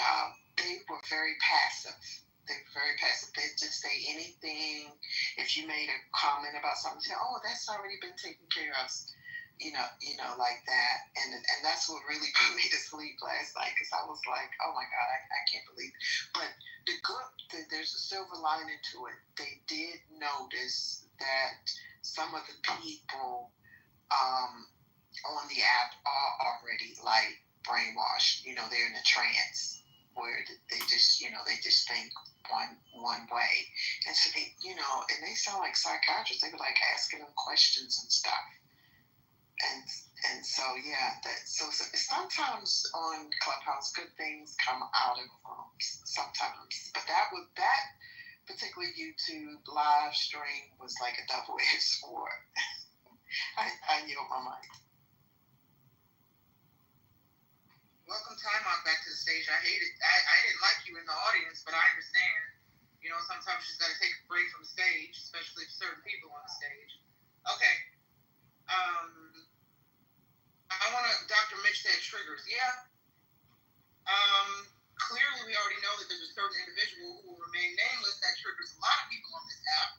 they were very passive. They were very passive. They'd just say anything. If you made a comment about something, say, oh, that's already been taken care of. You know, like that. And that's what really put me to sleep last night, because I was like, oh my God, I can't believe it. But there's a silver lining to it. They did notice that some of the people on the app are already like brainwashed. You know, they're in a trance where they just think one way. And so they, you know, and they sound like psychiatrists. They were like asking them questions and stuff. And so yeah, so sometimes on Clubhouse good things come out of rooms sometimes. But that particular YouTube live stream was like a double-edged sword. I yield my mic. Welcome, Time Out, back to the stage. I hate it. I didn't like you in the audience, but I understand. You know, sometimes you just got to take a break from the stage, especially if certain people on the stage. Okay. I want to, Dr. Mitch said triggers. Yeah. Clearly, we already know that there's a certain individual who will remain nameless that triggers a lot of people on this app.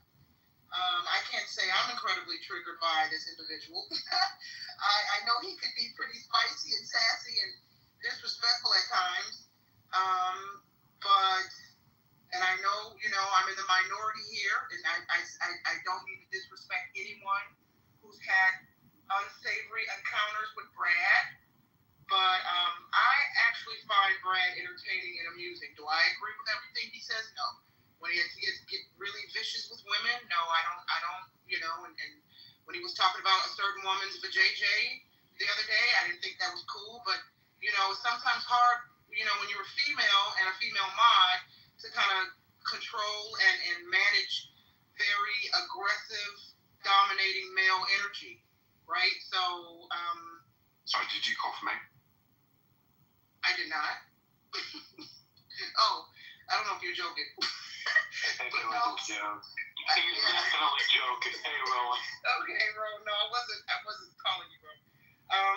I can't say I'm incredibly triggered by this individual. I know he could be pretty spicy and sassy and disrespectful at times. And I know, you know, I'm in the minority here, and I don't need to disrespect anyone who's had unsavory encounters with Brad. But I actually find Brad entertaining and amusing. Do I agree with everything he says? No. When he get really vicious with women, no, I don't, you know, and when he was talking about a certain woman's vajayjay the other day, I didn't think that was cool, but, you know, it's sometimes hard, you know, when you're a female and a female mod to kind of control and manage very aggressive, dominating male energy, right? So, sorry, did you call for me? I did not. Oh, I don't know if you're joking. I think it was a joke. He was definitely joking. Hey, Rowan. Okay, Rowan. No, I wasn't calling you, bro.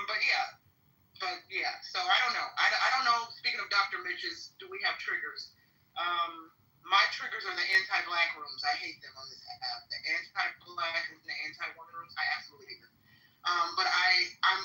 But yeah. So I don't know. I don't know. Speaking of Dr. Mitch's, do we have triggers? My triggers are the anti-black rooms. I hate them on this app. The anti-black and the anti-woman rooms. I absolutely hate them. But I'm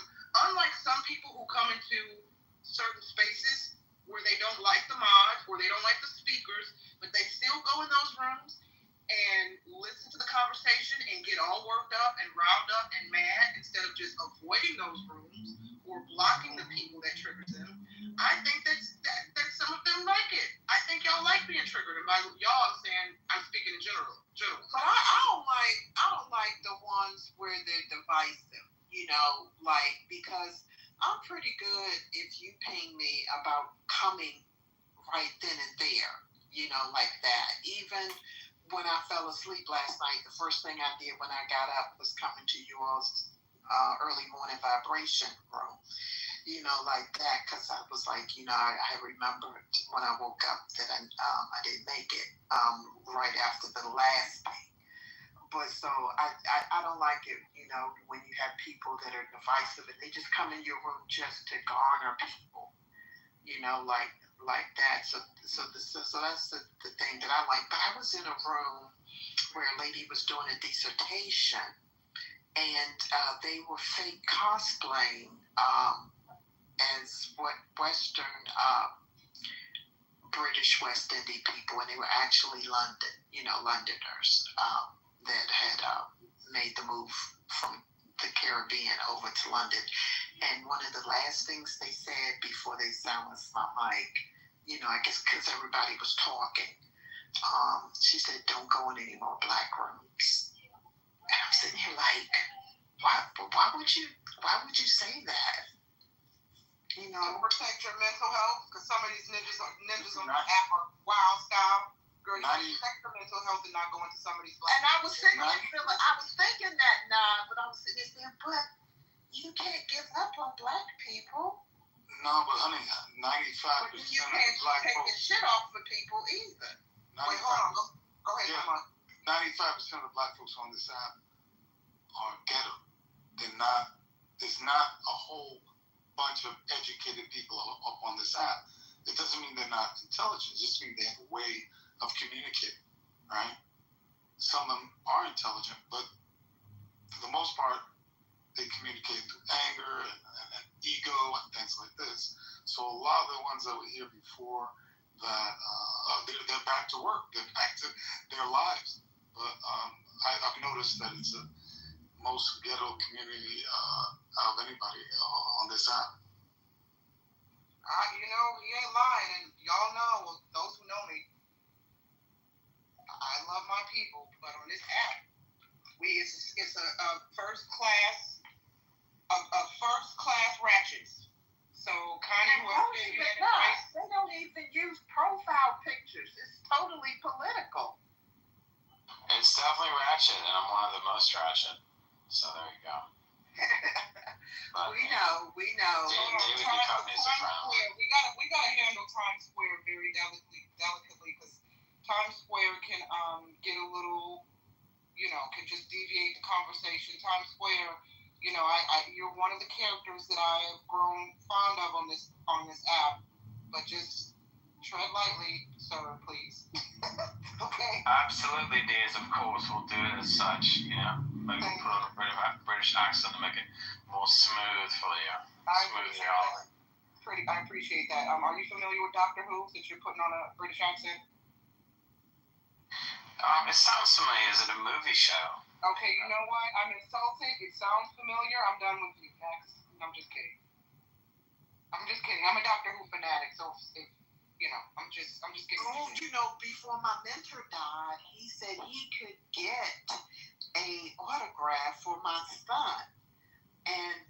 unlike some people who come into certain spaces where they don't like the mods, or they don't like the speakers, but they still go in those rooms and listen to the conversation and get all worked up and riled up and mad instead of just avoiding those rooms or blocking the people that trigger them. I think that some of them like it. I think y'all like being triggered. And by y'all, I'm saying, I'm speaking in general. But I don't like the ones where they're divisive, you know, like, because I'm pretty good if you ping me about coming right then and there, like that. Even when I fell asleep last night, the first thing I did when I got up was coming to you all's early morning vibration room, like that, because I was like, I remembered when I woke up that I didn't make it right after the last thing. But so I don't like it, when you have people that are divisive and they just come in your room just to garner people, like that. So that's the thing that I like. But I was in a room where a lady was doing a dissertation, and they were fake cosplaying as what Western British West Indian people, and they were actually Londoners that had made the move from the Caribbean over to London. And one of the last things they said before they silenced my mic, I guess because everybody was talking, she said, "Don't go in any more black rooms." And I'm sitting here like, why would you say that? Protect your mental health, because some of these ninjas on the app are wild style. Girl, you can protect your mental health and not go into some of these black. And I was thinking that, but I was sitting there saying, but you can't give up on black people. No, but honey, 95% but you of can't black take folks. the shit off of people either. Wait, hold on. Go ahead, come on. 95% of black folks on this app are ghetto. There's not a whole bunch of educated people up on this app. It doesn't mean they're not intelligent. It just means they have a way of communicating, right? Some of them are intelligent, but for the most part, they communicate through anger and ego and things like this. So a lot of the ones that were here before that, they're back to work. They're back to their lives. But I've noticed that it's the most ghetto community out of anybody on this app. He ain't lying, and y'all know, those who know me, I love my people, but on this app, it's a first class ratchets. So Connie, they don't even use profile pictures. It's totally political. It's definitely ratchet, and I'm one of the most ratchet. So there you go. But, we know. David Duchovny is a friend. We gotta handle Times Square very delicately, because Times Square can get a little, can just deviate the conversation. Times Square, you're one of the characters that I have grown fond of on this app, but just tread lightly, sir, please. Okay. Absolutely, Days, of course, we'll do it as such, Maybe put on a British accent to make it more smooth for you. I appreciate that. Are you familiar with Doctor Who, since you're putting on a British accent? It sounds familiar. Is it a movie show? Okay, you know what? I'm insulted. It sounds familiar. I'm done with you. Next. I'm just kidding. I'm a Doctor Who fanatic, so if I'm just kidding. Oh, before my mentor died, he said he could get a autograph for my son, and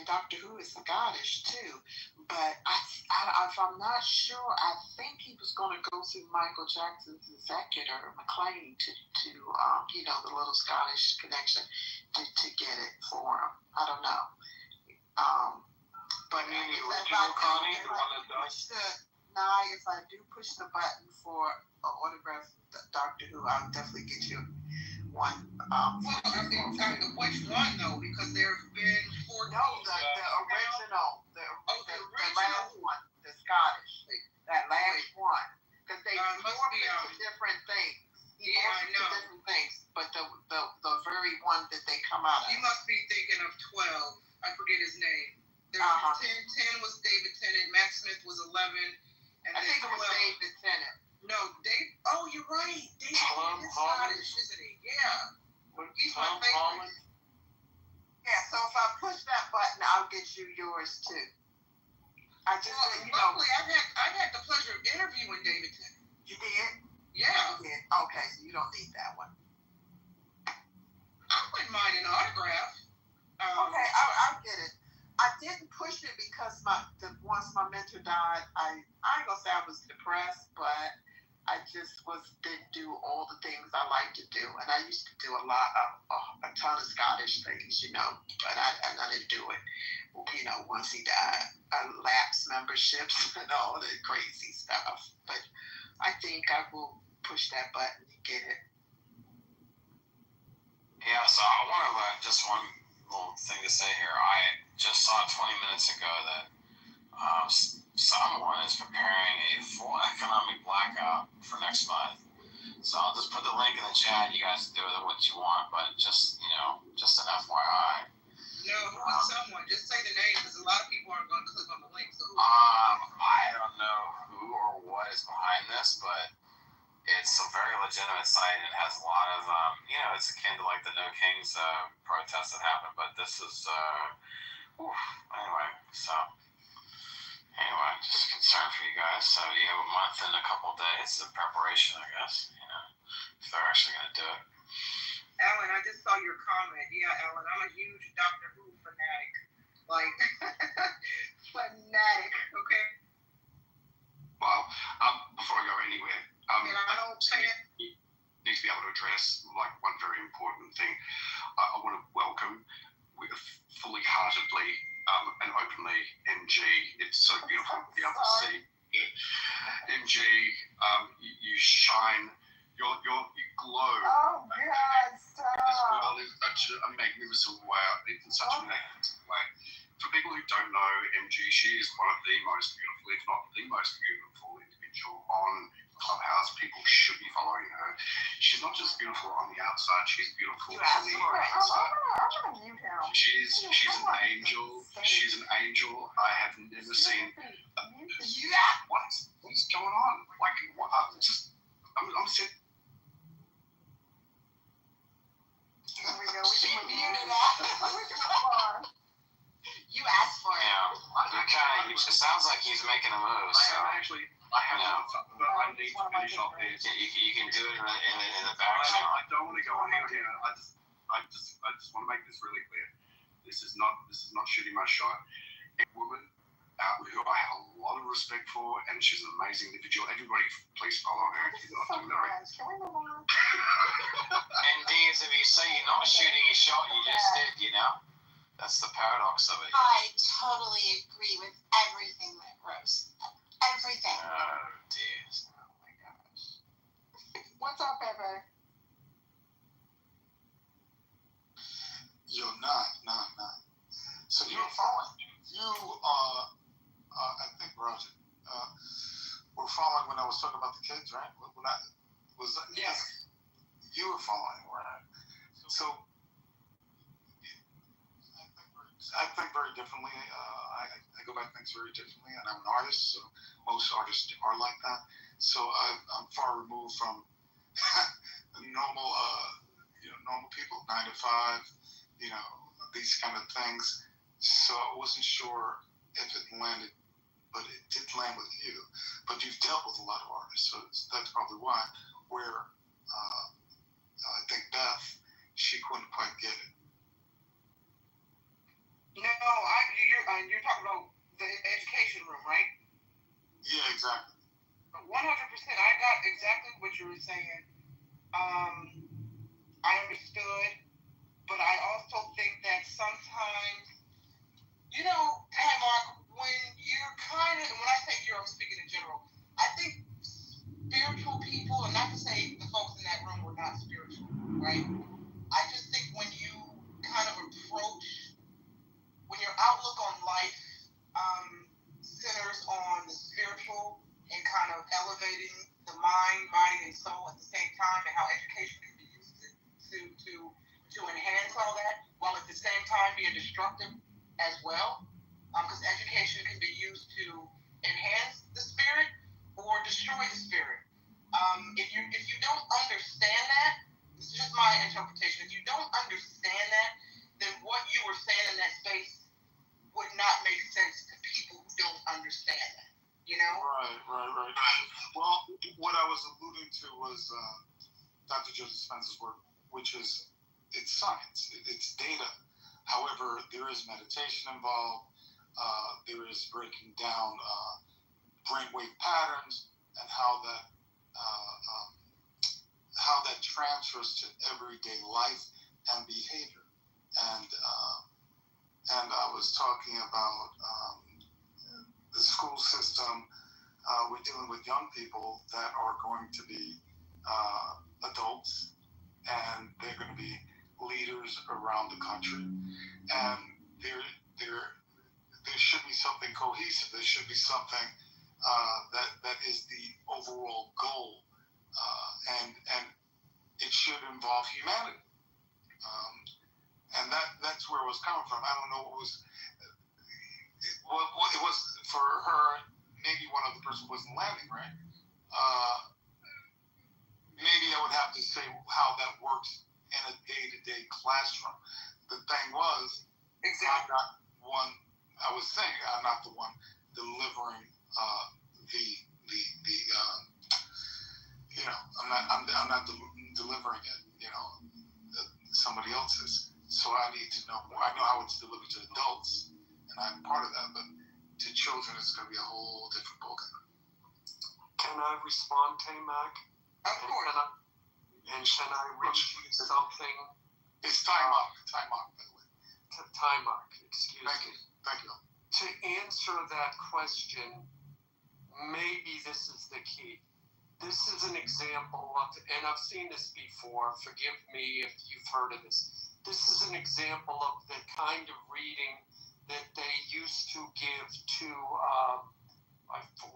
Doctor Who is Scottish too. But if I'm not sure, I think he was going to go through Michael Jackson's executor, McLean, to the little Scottish connection to get it for him. I don't know. But if I do push the button for an autograph from Doctor Who, I'll definitely get you one. Which one though? Because there's been 4. No, the original, the last one, the Scottish, that last one, because they morph into different things. Different things, but the very one that they come out of. You must be thinking of 12. I forget his name. There was 10 was David Tennant. Matt Smith was 11. And I think it was David Tennant. No, Dave. Oh, you're right. David Tennant is Scottish, isn't he? Yeah. He's my favorite. Yeah, so if I push that button, I'll get you yours too. Luckily, I've had the pleasure of interviewing David Tennant. You did? Yeah. You did. Okay, so you don't need that one. I wouldn't mind an autograph. Okay, I'll get it. didn't push it because once my mentor died, I ain't gonna say I was depressed, but I just didn't do all the things I like to do, and I used to do a ton of Scottish things, but I didn't do it. Once he died, I lapsed memberships and all that crazy stuff. But I think I will push that button and get it. Yeah, so I want to just one little thing to say here. I just saw 20 minutes ago that someone is preparing a full economic blackout for next month. So I'll just put the link in the chat. You guys do with it what you want, but just just an FYI. No, who is someone? Just say the name, because a lot of people aren't going to click on the link. So I don't know who or what is behind this, but it's a very legitimate site and it has a lot of it's akin to like the No Kings protests that happened, but this is anyway, just concerned for you guys. So you have a month and a couple days of preparation, I guess, if they're actually going to do it. Ellen, I just saw your comment. Yeah, Ellen, I'm a huge Doctor Who fanatic. Like, fanatic, okay? Well, before I go anywhere, and I don't say it. Need to be able to address like one very important thing. I want to welcome fully heartedly and openly MG. It's so beautiful to be able to see. MG, you shine, you glow. Oh God, stop. This world is such a magnificent way, in such a magnificent way. For people who don't know MG, she is one of the most beautiful, if not the most beautiful individual on Clubhouse. People should be following her. She's not just beautiful on the outside, she's beautiful on the inside. She's an angel. She's an angel. I have never seen. What's going on? Like, I'm sick. Here we go. We can mute it. You asked for it. Yeah, it sounds like he's making a move. So. I have but I need to finish off this. You can do it in the back. I don't want to go on here. I just want to make this really clear. This is not shooting my shot. A woman who I have a lot of respect for, and she's an amazing individual. Everybody, please follow her. If you're not doing that. Indeed, if you say you're not shooting your shot, you just did. That's the paradox of it. I totally agree with everything that Rose said. Everything. Oh, dear. Oh, my gosh. What's up, Pepe? Yo, nah. So you were following. I think Roger. We're following when I was talking about the kids, right? Yes. You were following, right? So I think very differently. I go about things very differently, and I'm an artist, so most artists are like that. So I'm far removed from normal people, 9 to 5, these kind of things. So I wasn't sure if it landed, but it did land with you. But you've dealt with a lot of artists, so that's probably why. Where I think Beth, she couldn't quite get it. No, you're talking about the education room, right? Yeah, exactly. 100%. I got exactly what you were saying. I understood, but I also think that sometimes, Mark, when you're when I say you're, I'm speaking in general, I think spiritual people, and not to say the folks in that room were not spiritual, right? I just think when you kind of when your outlook on life centers on the spiritual and kind of elevating the mind, body, and soul at the same time, and how education can be used to enhance all that, while at the same time being destructive as well, because education can be used to enhance the spirit or destroy the spirit. If you don't understand that, this is just my interpretation. If you don't understand that, then what you were saying in that space would not make sense to people who don't understand that. Right. Well, what I was alluding to was Dr. Joseph Spencer's work, which is, it's science, it's data. However, there is meditation involved. there is breaking down brainwave patterns and how that transfers to everyday life and behavior. And I was talking about the school system. We're dealing with young people that are going to be adults, and they're going to be leaders around the country. And there should be something cohesive. There should be something that is the overall goal, and it should involve humanity. And that's where it was coming from. I don't know what was. It was for her. Maybe one other person wasn't landing right. Maybe I would have to say how that works in a day-to-day classroom. The thing was, I'm not one. I was saying I'm not the one delivering I'm not delivering it. Somebody else is. So I need to know more. I know how it's delivered to adults, and I'm part of that. But to children, it's going to be a whole different ballgame. Can I respond, T-Mac? Of course. And can I read you something? It's time up, by the way. Time up, excuse me. Thank you. To answer that question, maybe this is the key. This is an example of, and I've seen this before, forgive me if you've heard of this. This is an example of the kind of reading that they used to give to,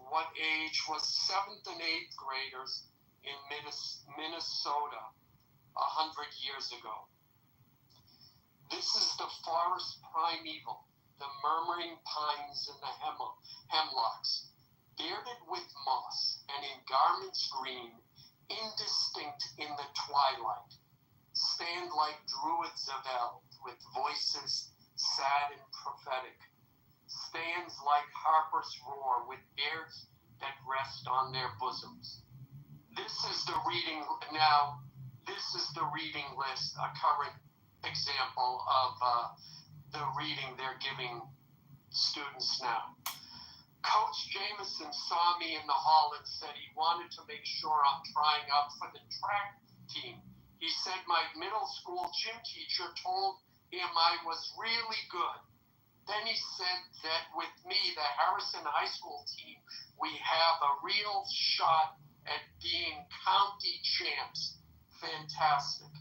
what age was 7th and 8th graders in Minnesota 100 years ago. This is the forest primeval, the murmuring pines and the hemlocks, bearded with moss and in garments green, indistinct in the twilight, stand like druids of eld with voices sad and prophetic, stands like harpers roar with beards that rest on their bosoms. This is the reading list, a current example of the reading they're giving students now. Coach Jameson saw me in the hall and said he wanted to make sure I'm trying out for the track team. He said my middle school gym teacher told him I was really good. Then he said that with me, the Harrison High School team, we have a real shot at being county champs. Fantastic.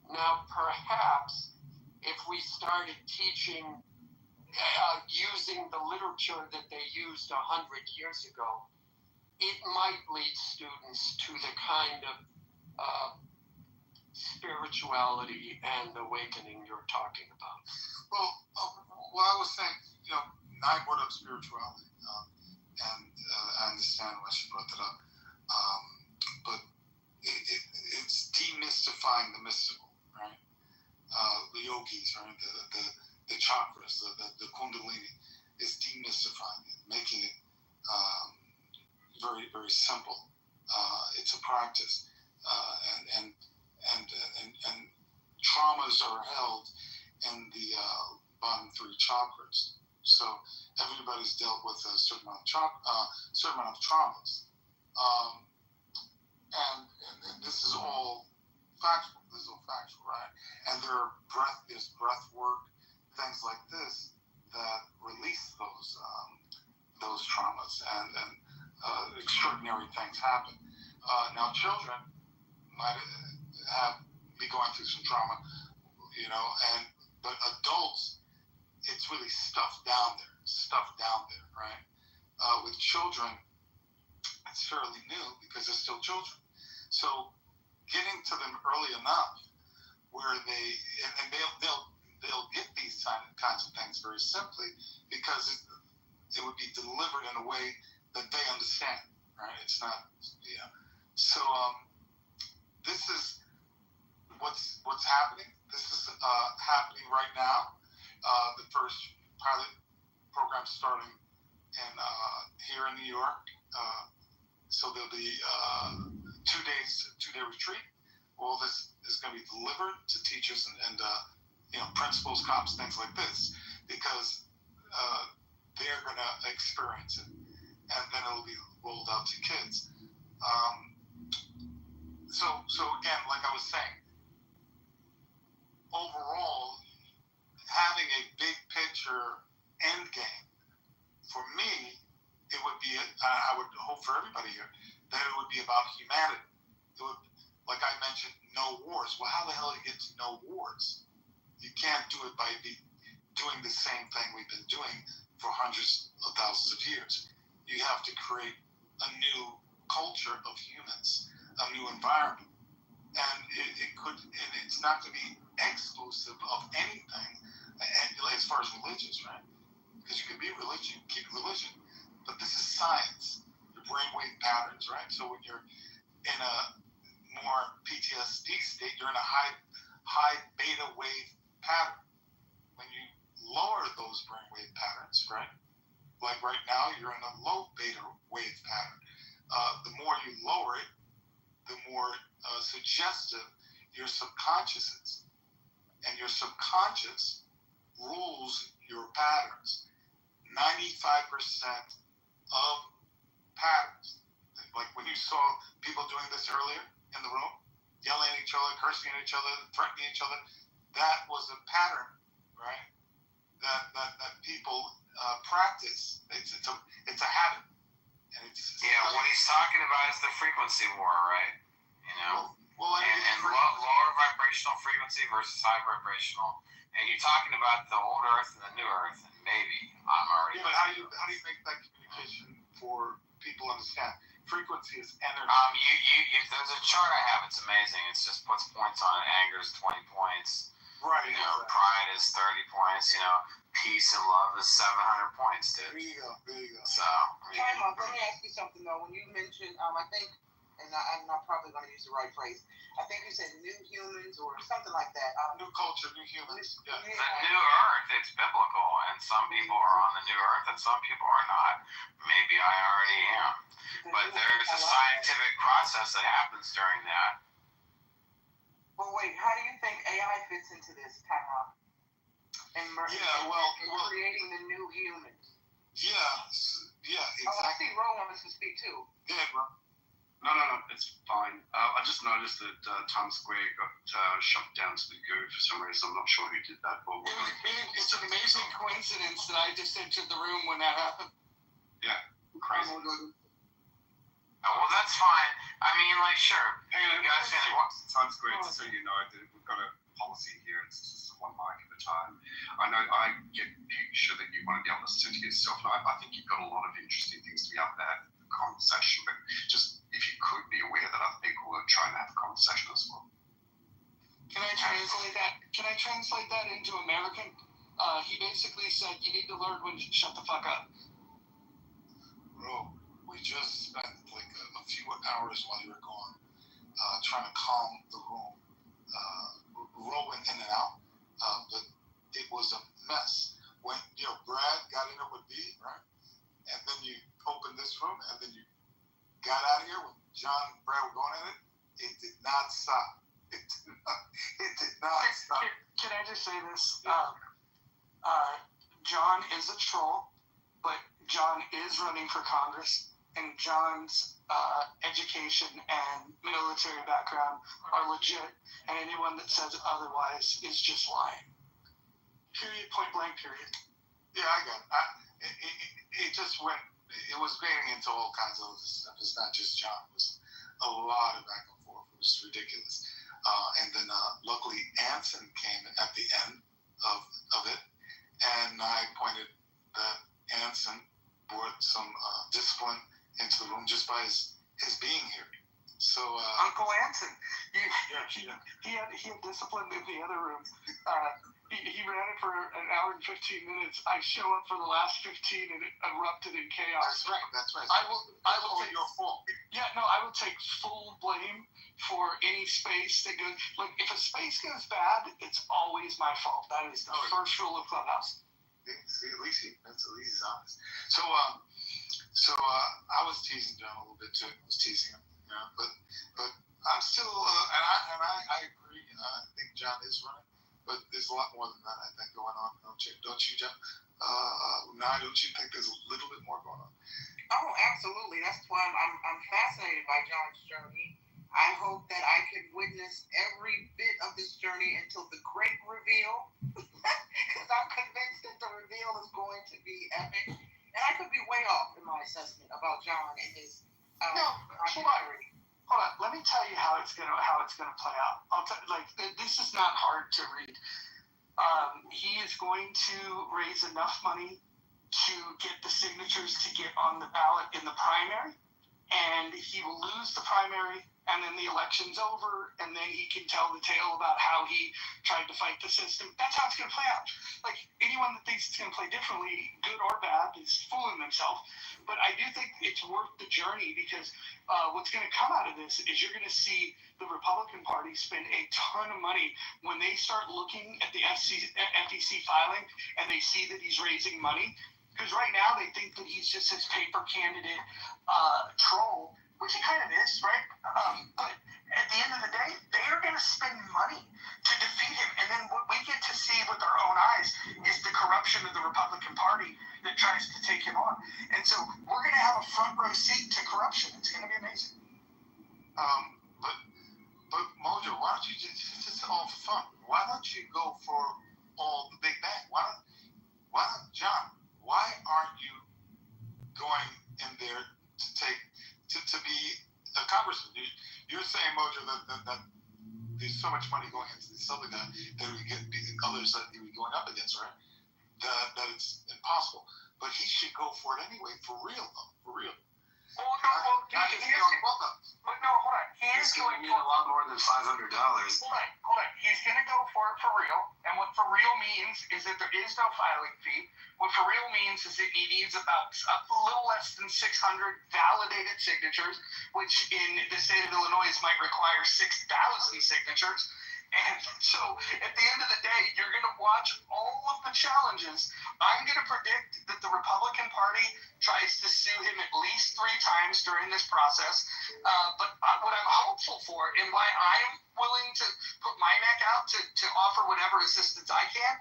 Now, perhaps if we started teaching using the literature that they used 100 years ago, it might lead students to the kind of spirituality and awakening you're talking about. Well, I was saying, I brought up spirituality, and I understand why she brought that up, but it's demystifying the mystical, right? The yogis, right? The chakras, the kundalini, is demystifying it, making it very, very simple. It's a practice, and traumas are held in the bottom 3 chakras. So everybody's dealt with a certain amount of traumas, and this is all factual. Right? And there's breath work, things like this that release those traumas, and extraordinary things happen. Now, children might be going through some trauma, but adults, it's really stuffed down there, right? With children, it's fairly new because they're still children. So getting to them early enough where they'll get these kinds of things very simply because it would be delivered in a way that they understand, right? It's not, So this is what's happening. This is happening right now. The first pilot program starting here in New York. So there'll be 2-day retreat. All this is going to be delivered to teachers and principals, cops, things like this, because they're going to experience it, and then it'll be rolled out to kids. So again, like I was saying, overall, having a big picture end game, for me, it would be, I would hope for everybody here, that it would be about humanity. It would, like I mentioned, no wars. Well, how the hell do you get to no wars? You can't do it by doing the same thing we've been doing for hundreds of thousands of years. You have to create a new culture of humans, a new environment. And it's not going to be exclusive of anything, as far as religious, right? Because you can be religion, keep religion, but this is science, your brainwave patterns, right? So when you're in a more PTSD state, you're in a high beta wave pattern. When you lower those brainwave patterns, right? Like right now, you're in a low beta wave pattern. The more you lower it, the more suggestive your subconscious is. And your subconscious rules your patterns. 95% of patterns, like when you saw people doing this earlier in the room, yelling at each other, cursing at each other, threatening each other, that was a pattern, right? That people practice. It's a habit. And what he's talking about is the frequency war, right? You know, and lower vibrational frequency versus high vibrational. And you're talking about the old Earth and the new Earth, and maybe I'm already. Yeah, but how do you make that communication for people to understand? Frequency is energy. There's a chart I have. It's amazing. It just puts points on it. Anger is 20 points. Right. You know, pride is 30 points. You know, peace and love is 700 points, dude. There you go. So. Time up. Let me ask you something though. When you mentioned, I think, and I'm not probably going to use the right phrase. I think you said new humans or something like that. New culture, new humans. Yeah. The new Earth, it's biblical, and some people are on the new Earth, and some people are not. Maybe I already am, but there's a scientific process that happens during that. Well, wait. How do you think AI fits into this, Tyrone? And creating the new humans. Yeah, exactly. Oh, I see Ro wants to speak too. Yeah, bro. No, it's fine. I just noticed that Times Square got shut down to the goo for some reason. I'm not sure who did that. But it's an amazing coincidence that I just entered the room when that happened. Yeah, crazy. Well, that's fine. I mean, like, sure. Hey, you guys can watch Times Square, just so you know, we've got a policy here. It's just one mic at a time. I know I get sure that you want to be able to listen to yourself. And I think you've got a lot of interesting things to be able to have a conversation, but just if you could be aware that other people are trying to have a conversation as well. Can I translate that into American? He basically said you need to learn when to shut the fuck up. Bro, we just spent like a few hours while you were gone trying to calm the room, rolling in and out, but it was a mess. When Brad got in it with B, right? And then you opened this room, and then you got out of here when John and Brad were going at it. It did not stop. It did not stop. Can I just say this? John is a troll, but John is running for Congress, and John's education and military background are legit, and anyone that says otherwise is just lying. Period, point blank, period. Yeah, I got it. It just went, it was getting into all kinds of other stuff. It's not just John. It was a lot of back and forth. It was ridiculous. And then luckily Anson came at the end of it, and I pointed that Anson brought some discipline into the room just by his being here. So Uncle Anson, he had discipline in the other room. He ran it for an hour and 15 minutes. I show up for the last 15 and it erupted in chaos. That's right. I will take your fault. Yeah, no, I will take full blame for any space that goes. Like, if a space goes bad, it's always my fault. That is the first rule of Clubhouse. See, at least he's honest. So I was teasing John a little bit too. I was teasing him, but I'm still, and I agree. I think John is running. but there's a lot more than that, I think, going on. Don't you, Jeff? Now, don't you think there's a little bit more going on? Oh, absolutely. That's why I'm fascinated by John's journey. I hope that I can witness every bit of this journey until the great reveal, because I'm convinced that the reveal is going to be epic. And I could be way off in my assessment about John and his. Hold on. Let me tell you how it's gonna play out. This is not hard to read. He is going to raise enough money to get the signatures to get on the ballot in the primary, and he will lose the primary, and then the election's over, and then he can tell the tale about how he tried to fight the system. That's how it's going to play out. Like, anyone that thinks it's going to play differently, good or bad, is fooling themselves. But I do think it's worth the journey, because what's going to come out of this is you're going to see the Republican Party spend a ton of money when they start looking at the FEC filing and they see that he's raising money. Because right now they think that he's just his paper candidate troll, which he kind of is, right? But at the end of the day, they are going to spend money to defeat him. And then what we get to see with our own eyes is the corruption of the Republican Party that tries to take him on. And so we're going to have a front row seat to corruption. It's going to be amazing. But Mojo, why don't you just all for fun? Why don't you go for all the big bang? Why not, John? Why aren't you going in there to be a congressman? You're saying, Mojo, that there's so much money going into this other guy that we get others that he was going up against, right? That it's impossible. But he should go for it anyway, for real, though, for real. Hold on. He's going to need a lot more than $500. Hold on. He's going to go for it for real. And what for real means is that there is no filing fee. What for real means is that he needs about a little less than 600 validated signatures, which in the state of Illinois might require 6,000 signatures. And so at the end of the day, you're going to watch all of the challenges. I'm going to predict that the Republican Party tries to sue him at least 3 times during this process. But what I'm hopeful for, and why I'm willing to put my neck out to offer whatever assistance I can,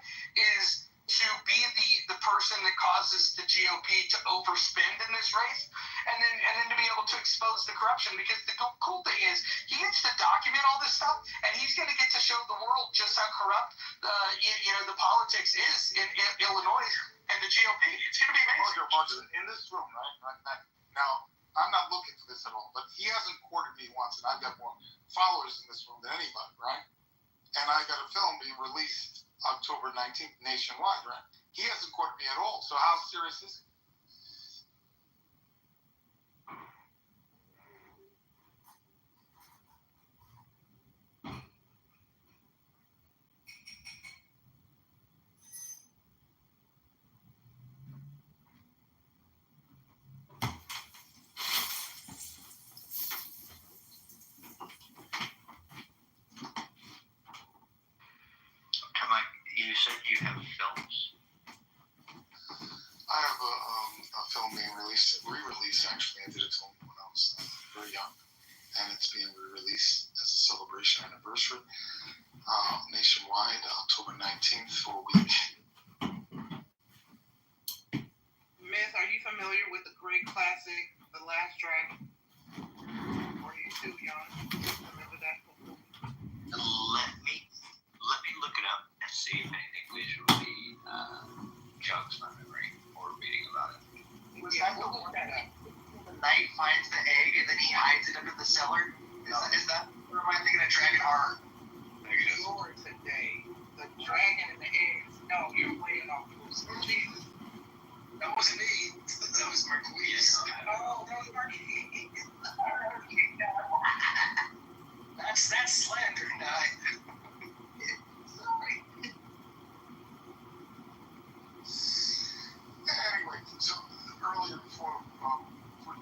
is to be the person that causes the GOP to overspend in this race, and then to be able to expose the corruption. Because the cool thing is, he gets to document all this stuff, and he's going to get to show the world just how corrupt the politics is in Illinois and the GOP. It's going to be amazing. Roger, in this room, right now, I'm not looking for this at all, but he hasn't courted me once, and I've got more followers in this room than anybody, right? And I got a film being released October 19th nationwide, right? He hasn't courted me at all. So how serious is he? You said you have films? I have a film being re-released actually. I did a film when I was very young, and it's being re-released as a celebration anniversary nationwide, October 19th for a week. Myth, are you familiar with the great classic, The Last Dragon? Or are you too young to remember that? Let me look it up and see if anything visually jogs my memory or reading about it. Was that the one that the knight finds the egg and then he hides it under the cellar? Is that or am I thinking of Dragon Horror? Lord today. The dragon and the eggs. No, you're playing off Bruce. That wasn't me. That was Marquise. Oh, that was Marquise. That's slander, Knight. Anyway, so earlier before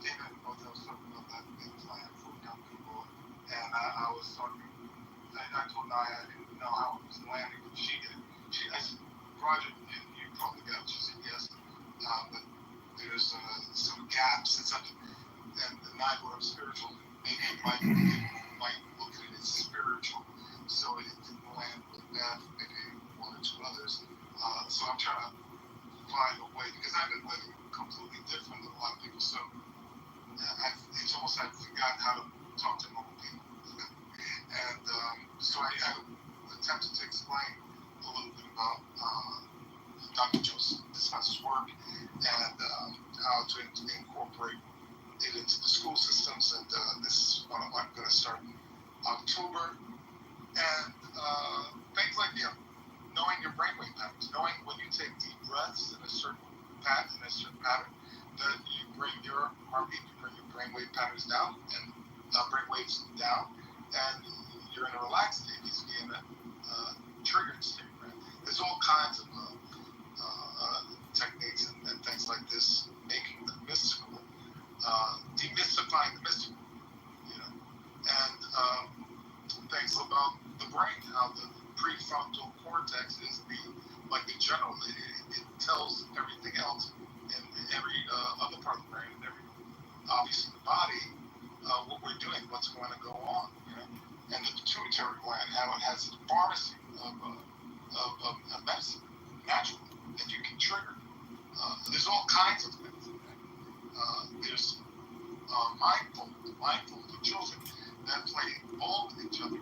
David and both I was talking about that big plan for young people, and I was talking. I told Naya I didn't know how it was landing, but she did. I said, Roger, you probably got it. She said yes, but there's some gaps. It's up, and the Naya brought up spiritual. Maybe it might look at it as spiritual, so it didn't land with that. Maybe So I'm trying to find a way, because I've been living completely different than a lot of people. So it's almost I've forgotten how to talk to normal people. And so I attempted to explain a little bit about Dr. Joseph Dispenza's work and how to incorporate it into the school systems. And this is what I'm going to start in October. And things like, knowing your brainwave patterns, knowing when you take deep breaths in a certain pattern, that you bring your heartbeat, you bring your brainwave patterns down, and brainwaves down, and you're in a relaxed state, you be in a triggered state, right? There's all kinds of techniques and things like this, making the mystical, demystifying the mystical, and things about the brain, how the prefrontal cortex is like the general, it tells everything else in every other part of the brain, and obviously the body, what we're doing, what's going to go on, and the pituitary gland, how it has a pharmacy of medicine, naturally, that you can trigger. There's all kinds of things. There's mindful, the children that play ball with each other.